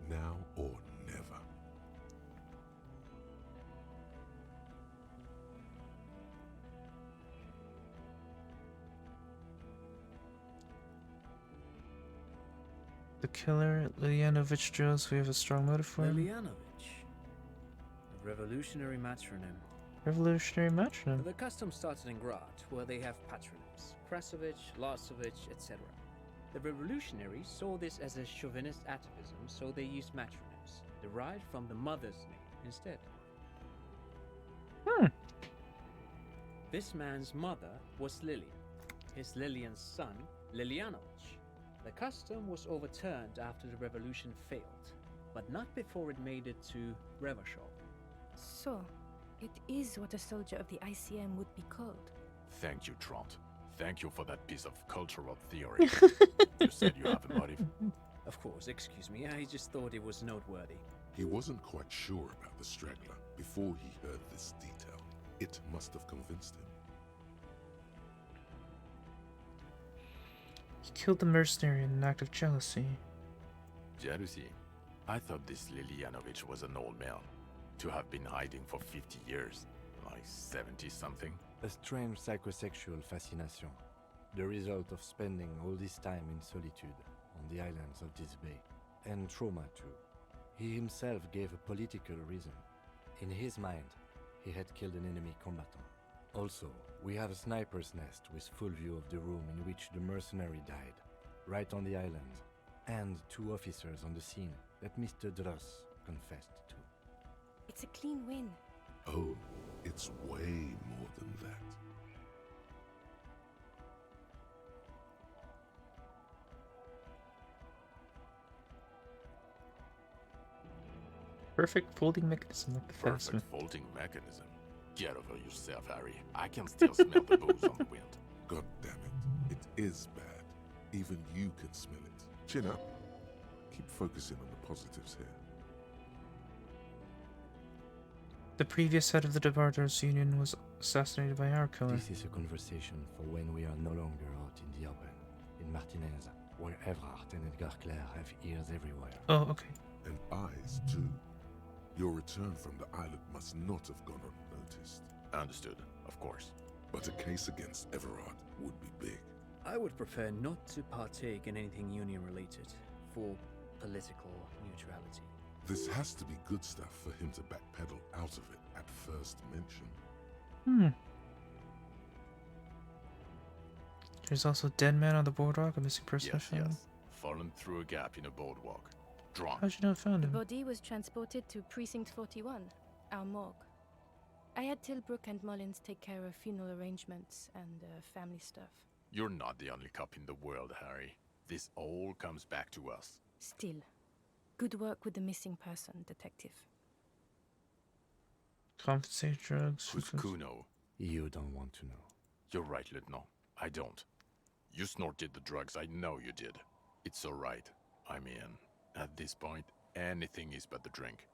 Now or never. The killer, Lilyanovich drills, we have a strong motive for him. Lilyanovich. A revolutionary matronym. Revolutionary metronome. The custom started in Grad, where they have patronyms. Krasovich, Lasovich, etc. The revolutionaries saw this as a chauvinist atavism, so they used matronyms, derived from the mother's name instead. This man's mother was Lilian. His Lilian's son, Lilyanovich. The custom was overturned after the revolution failed, but not before it made it to Revachol. So, it is what a soldier of the ICM would be called. Thank you, Trant. Thank you for that piece of cultural theory. You said you have a motive? Of course, excuse me, I just thought it was noteworthy. He wasn't quite sure about the straggler before he heard this detail. It must have convinced him. He killed the mercenary in an act of jealousy. Jealousy? I thought this Lilyanovich was an old man. To have been hiding for 50 years. Like 70-something. A strange psychosexual fascination. The result of spending all this time in solitude on the islands of this bay. And trauma too. He himself gave a political reason. In his mind, he had killed an enemy combatant. Also, we have a sniper's nest with full view of the room in which the mercenary died, right on the island, and 2 officers on the scene that Mr. Dross confessed to. It's a clean win. Oh, it's way more than that. Perfect folding mechanism like the phasmid. Perfect folding mechanism. Get over yourself, Harry. I can still smell the booze on the wind. God damn it. It is bad. Even you can smell it. Chin up. Keep focusing on the positives here. The previous head of the Departers Union was assassinated by our killer. This is a conversation for when we are no longer out in the open, in Martinez, where Evrard and Edgar Clare have ears everywhere. Oh, okay. And eyes, too. Your return from the island must not have gone unnoticed. Understood, of course. But a case against Everard would be big. I would prefer not to partake in anything union-related, for political neutrality. This has to be good stuff for him to backpedal out of it at first mention. There's also a dead man on the boardwalk, a missing person Yes, found. yes. Fallen through a gap in a boardwalk. Drunk. How'd you know I found The him? body was transported to Precinct 41, our morgue. I had Tilbrook and Mullins take care of funeral arrangements and family stuff. You're not the only cop in the world, Harry. This all comes back to us. Still, good work with the missing person, detective. Compensate drugs. Who's Kuno? You don't want to know. You're right, Lieutenant. I don't. You snorted the drugs, I know you did. It's alright. I mean, at this point, anything is but the drink.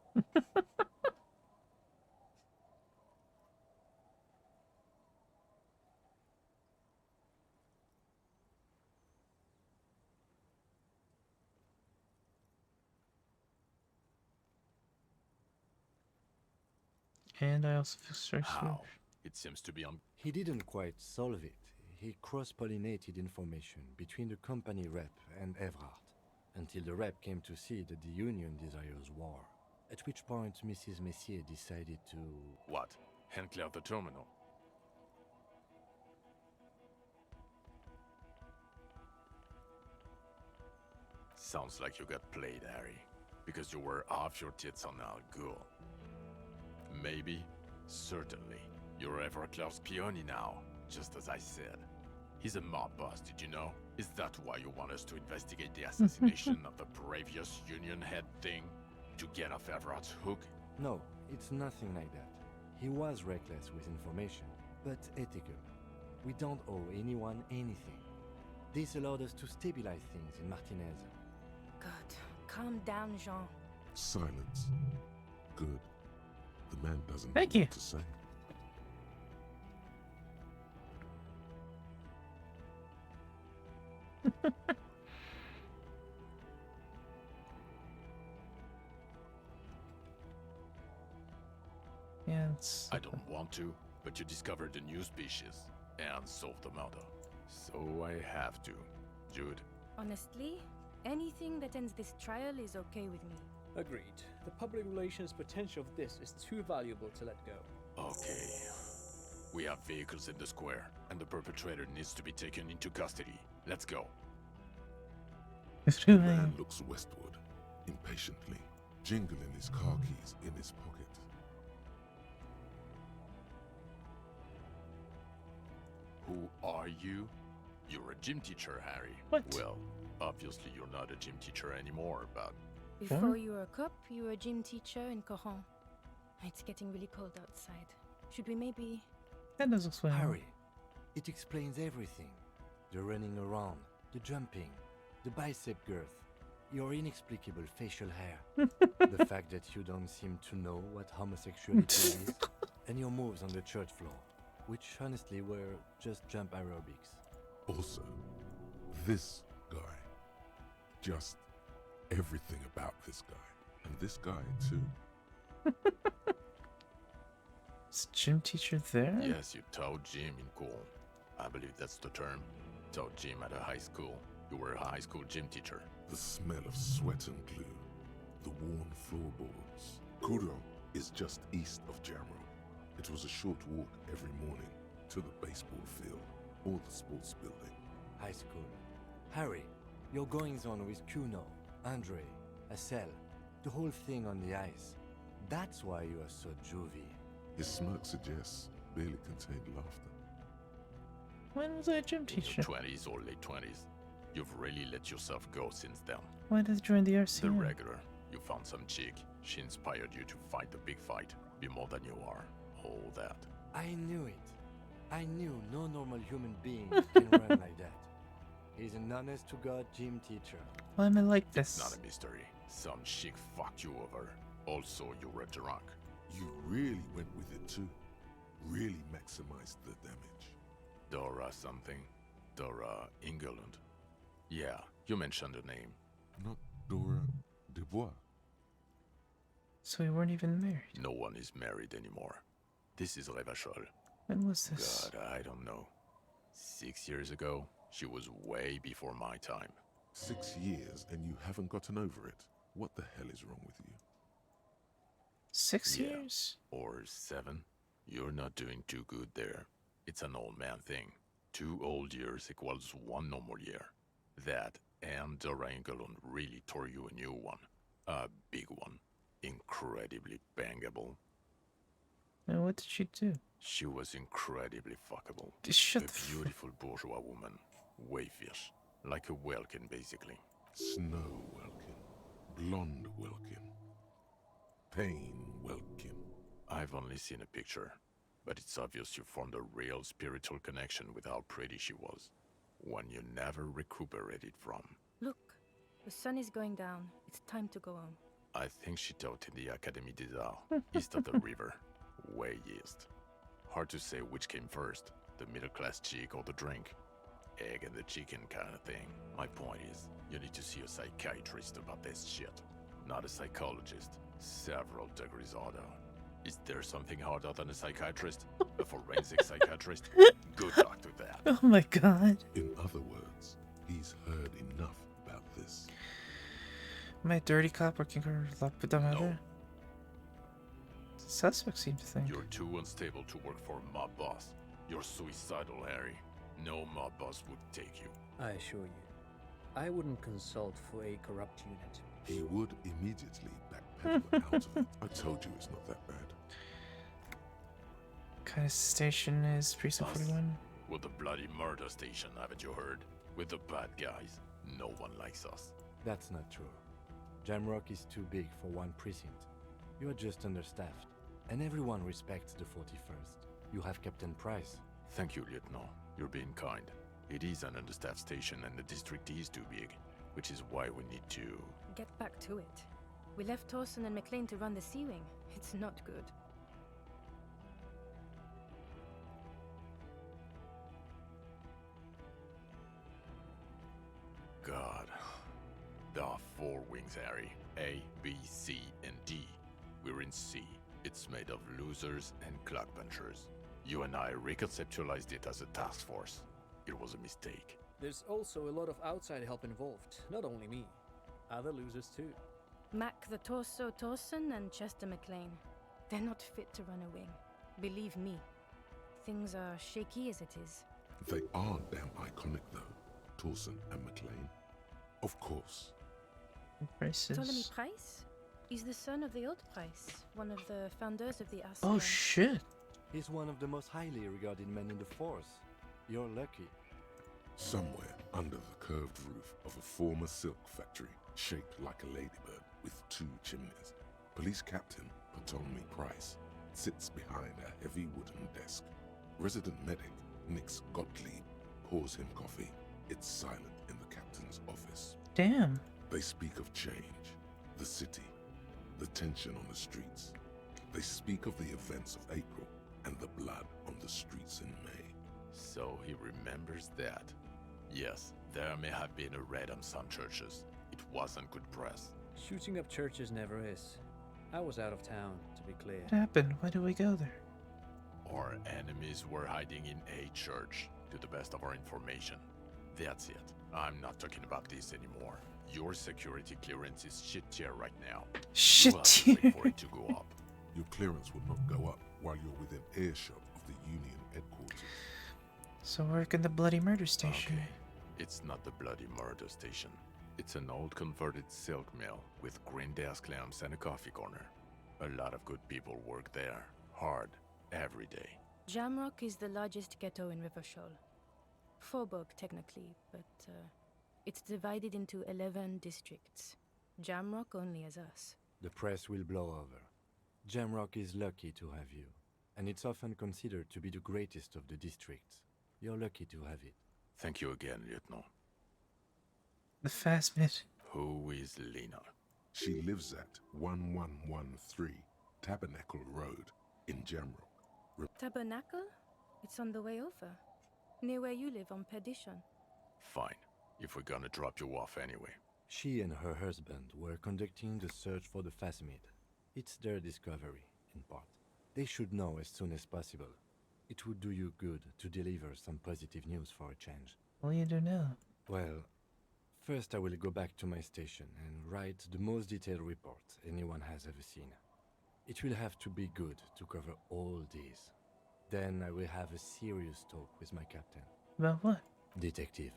And I also fixed our How? switch. It seems to be on. He didn't quite solve it. He cross-pollinated information between the company rep and Evrard, until the rep came to see that the Union desires war, at which point Mrs. Messier decided to... What? Hand clear the terminal. Sounds like you got played, Harry. Because you were off your tits on Al Ghul. Maybe, certainly, you're Everclear's peony now, just as I said. He's a mob boss, did you know? Is that why you want us to investigate the assassination of the previous Union head thing? To get off Everard's hook? No, it's nothing like that. He was reckless with information, but ethical. We don't owe anyone anything. This allowed us to stabilize things in Martinez. God, calm down, Jean. Silence. Good. The man doesn't Thank know you. what to say. Yeah, it's... I don't want to, but you discovered a new species and solved the murder. So I have to. Jude, Honestly, anything that ends this trial is okay with me. Agreed. The public relations potential of this is too valuable to let go. okay. We have vehicles in the square, and the perpetrator needs to be taken into custody. Let's go. It's The too man late. looks westward, impatiently, jingling his car keys in his pocket. Who are you? You're a gym teacher, Harry. What? Well, obviously you're not a gym teacher anymore, but Before you were a cop, you were a gym teacher in Coron. It's getting really cold outside. Should we maybe... That does explain. Harry, it explains everything. The running around, the jumping, the bicep girth, your inexplicable facial hair, the fact that you don't seem to know what homosexuality is, and your moves on the church floor, which honestly were just jump aerobics. Also, this guy. Just everything about this guy. And this guy, too. Is gym teacher there? yes, you taught gym in school. I believe that's the term. Taught gym at a high school. You were a high school gym teacher. The smell of sweat and glue. The worn floorboards. Kuro is just east of Jamrock. It was a short walk every morning to the baseball field or the sports building. High school. Harry, your goings-on with Kuno, Andre, Assel, the whole thing on the ice. That's why you are so juvie. His smirk suggests barely contained laughter. When was I a gym In teacher? your 20s or late 20s. You've really let yourself go since then. Why did I join the The RCM? regular. You found some chick. She inspired you to fight the big fight. Be more than you are. All that. I knew it. I knew no normal human being can run like that. He's an honest-to-God gym teacher. Why am I like It's this? not a mystery. Some chick fucked you over. Also, you were drunk. You really went with it too. Really maximized the damage. Dora something. Dora England. Yeah, you mentioned the name. Not Dora Dubois. So we weren't even married. No one is married anymore. This is Revachol. When was this? God, I don't know. 6 years ago? She was way before my time. 6 years and you haven't gotten over it. What the hell is wrong with you? 6 Yeah. years? Or 7? You're not doing too good there. It's an old man thing. 2 old years equals 1 normal year. That and Dora England really tore you a new one. A big one. Incredibly bangable. And what did she do? She was incredibly fuckable. Shut A the f- beautiful bourgeois woman. Wayfish. Like a Welkin, basically. Snow Welkin. Blonde Welkin. Pain Welkin. I've only seen a picture, but it's obvious you formed a real spiritual connection with how pretty she was. One you never recuperated from. Look, the sun is going down. It's time to go home. I think she taught in the Académie des Arts, east of the river. Way east. Hard to say which came first, the middle-class chick or the drink. Egg and the chicken kind of thing. My point is, you need to see a psychiatrist about this shit. Not a psychologist. Several degrees order. Is there something harder than a psychiatrist? A forensic psychiatrist? Good luck to that. Oh my god. In other words, he's heard enough about this. Am I a dirty cop working for La Puta Madre? No. Suspects seem to think. You're too unstable to work for a mob boss. You're suicidal, Harry. No mob boss would take you. I assure you, I wouldn't consult for a corrupt unit. He would immediately backpedal out of it. I told you it's not that bad. Kind of station is Precinct Us? 41? We're the bloody murder station, haven't you heard? We're the bad guys. No one likes us. That's not true. Jamrock is too big for one precinct. You are just understaffed, and everyone respects the 41st. You have Captain Price. Thank you, Lieutenant. You're being kind. It is an understaffed station and the district is too big, which is why we need to... Get back to it. We left Torsen and McLean to run the Sea Wing. It's not good. God. There are 4 wings, Harry. A, B, C, and D. We're in C. It's made of losers and clock punchers. You and I reconceptualized it as a task force. It was a mistake. There's also a lot of outside help involved, not only me. Other losers too. Mac the Torso Torsen and Chester McLean. They're not fit to run a wing. Believe me. Things are shaky as it is. They are damn iconic though, Torsen and McLean. Of course. Prices. Ptolemy Price? He's the son of the old Price, one of the founders of the RCM. Oh shit. He's one of the most highly regarded men in the force. You're lucky. Somewhere under the curved roof of a former silk factory, shaped like a ladybird with 2 chimneys, Police Captain Ptolemy Price sits behind a heavy wooden desk. Resident medic Nix Gottlieb pours him coffee. It's silent in the captain's office. Damn. They speak of change, the city, the tension on the streets. They speak of the events of April and the blood on the streets in May. So he remembers that. Yes, there may have been a raid on some churches. It wasn't good press. Shooting up churches never is. I was out of town, to be clear. What happened? Why did we go there? Our enemies were hiding in a church, to the best of our information. That's it. I'm not talking about this anymore. Your security clearance is shit tier right now. Shit You have to wait tier. for it to go up. Your clearance will not go up while you're within earshot of the Union headquarters. So work in the bloody murder station. Okay. It's not the bloody murder station. It's an old converted silk mill with green desk lamps and a coffee corner. A lot of good people work there. Hard. Every day. Jamrock is the largest ghetto in Rivershoal. Faubourg, technically, but it's divided into 11 districts. Jamrock only has us. The press will blow over. Jamrock is lucky to have you, and it's often considered to be the greatest of the districts. You're lucky to have it. Thank you again, Lieutenant. The fast bit. Who is Lena? She lives at 1113 Tabernacle Road in Jamrock. Tabernacle? It's on the way over. Near where you live on Perdition. Fine. If we're gonna drop you off anyway. She and her husband were conducting the search for the Phasmid. It's their discovery, in part. They should know as soon as possible. It would do you good to deliver some positive news for a change. What will you do now? Well, first I will go back to my station and write the most detailed report anyone has ever seen. It will have to be good to cover all these. Then I will have a serious talk with my captain. About what? Detective,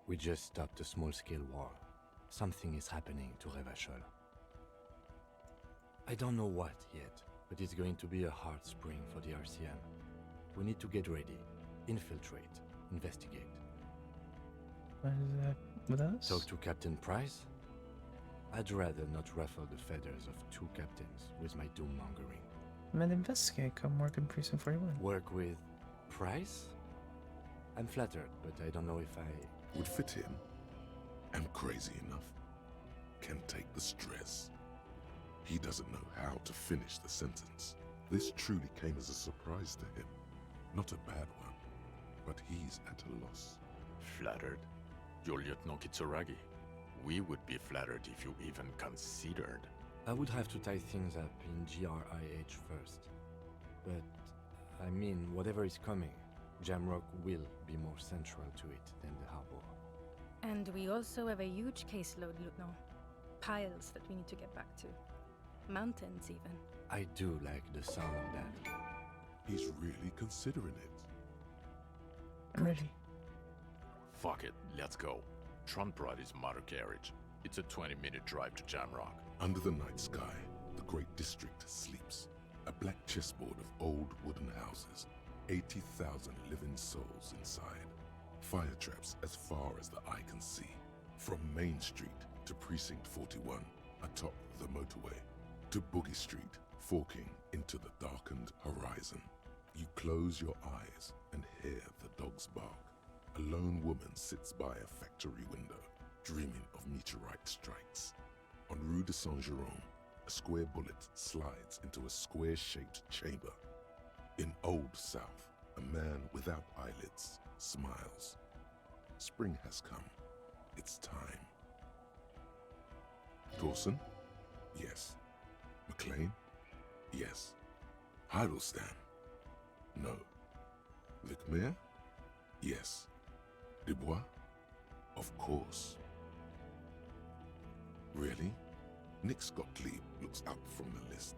we just stopped a small-scale war. Something is happening to Revachol. I don't know what yet, but it's going to be a hard spring for the RCM. We need to get ready, infiltrate, investigate. What is that with us? Talk to Captain Price? I'd rather not ruffle the feathers of 2 captains with my doom-mongering. I'm an investigate. Come work in Precinct 41. Work with Price? I'm flattered, but I don't know if I... Would fit in. Am crazy enough. Can take the stress. He doesn't know how to finish the sentence. This truly came as a surprise to him. Not a bad one, but he's at a loss. Flattered? You're Lieutenant Kitsuragi. We would be flattered if you even considered. I would have to tie things up in GRIH first. But, I mean, whatever is coming, Jamrock will be more central to it than the harbor. And we also have a huge caseload, Lieutenant. Piles that we need to get back to. Mountains, even. I do like the sound of that. He's really considering it. I'm ready. Fuck it, let's go. Tron brought his motor carriage. It's a 20-minute drive to Jamrock. Under the night sky, the great district sleeps. A black chessboard of old wooden houses. 80,000 living souls inside. Fire traps as far as the eye can see. From Main Street to Precinct 41, atop the motorway, to Boogie Street, forking into the darkened horizon. You close your eyes and hear the dogs bark. A lone woman sits by a factory window, dreaming of meteorite strikes. On Rue de Saint-Jérôme, a square bullet slides into a square-shaped chamber. In Old South, a man without eyelids smiles. Spring has come. It's time. Dawson? Yes. McLean? Yes. Heidelstein? No. Vicmere? Yes. Dubois? Of course. Really? Nick Gottlieb looks up from the list.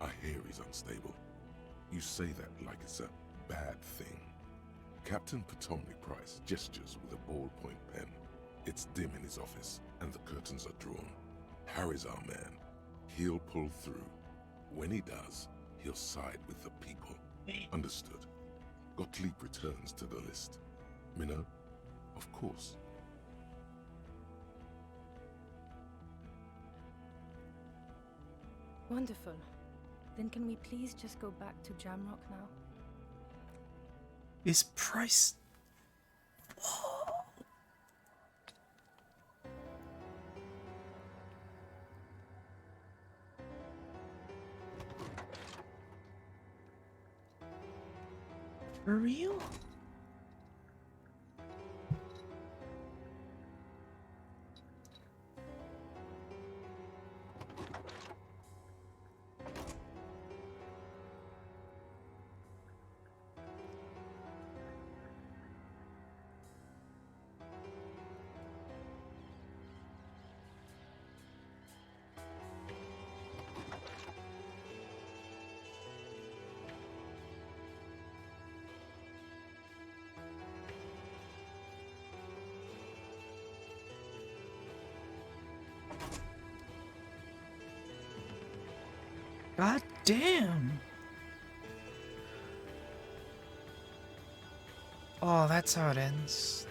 I hear he's unstable. You say that like it's a bad thing. Captain Potomny Price gestures with a ballpoint pen. It's dim in his office, and the curtains are drawn. Harry's our man. He'll pull through. When he does, he'll side with the people. Understood. Gottlieb returns to the list. Minnow? Of course. Wonderful. Then can we please just go back to Jamrock now? Is Price... For real? God damn! Oh, that's how it ends.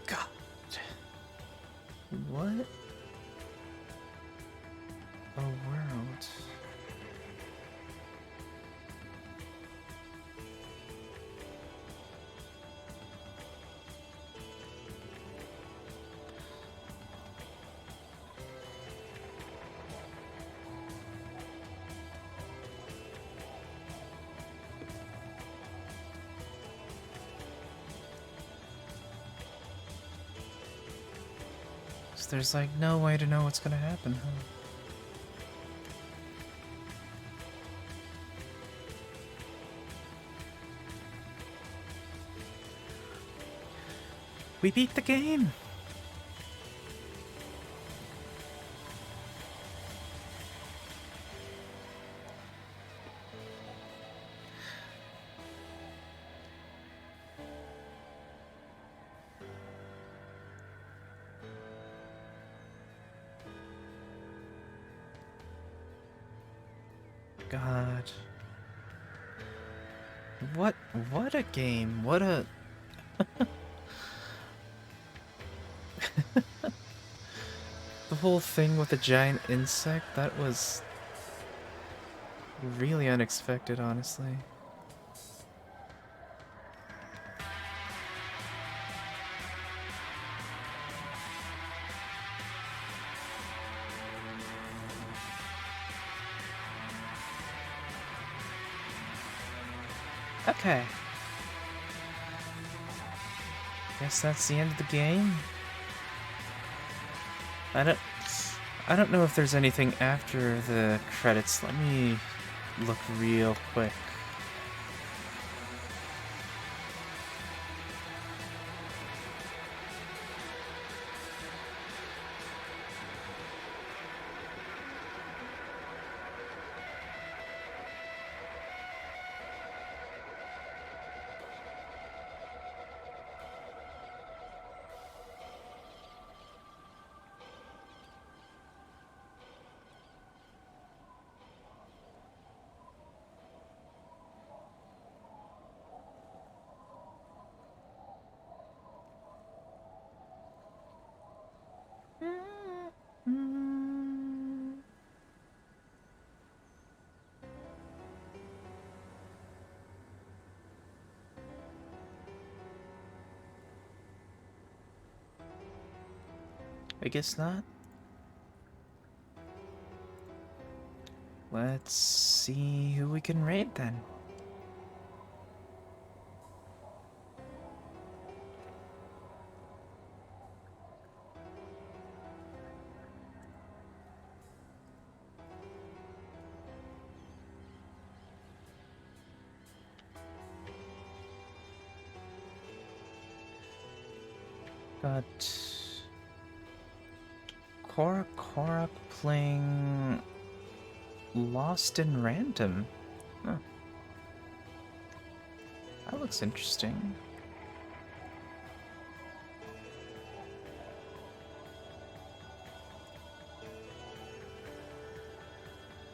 God. What? A world. So there's like no way to know what's gonna happen, huh? We beat the game! God. What a game. What a... The whole thing with the giant insect, that was really unexpected, honestly. Okay. Guess that's the end of the game. I don't know if there's anything after the credits. Let me look real quick. I guess not. Let's see who we can raid then. Got Korak playing Lost in Random. Huh. That looks interesting.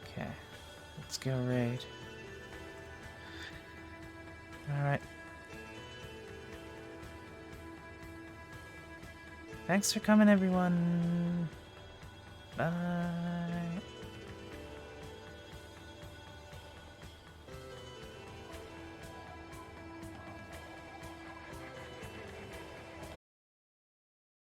Okay, let's go raid. Alright. Thanks for coming, everyone. Bye.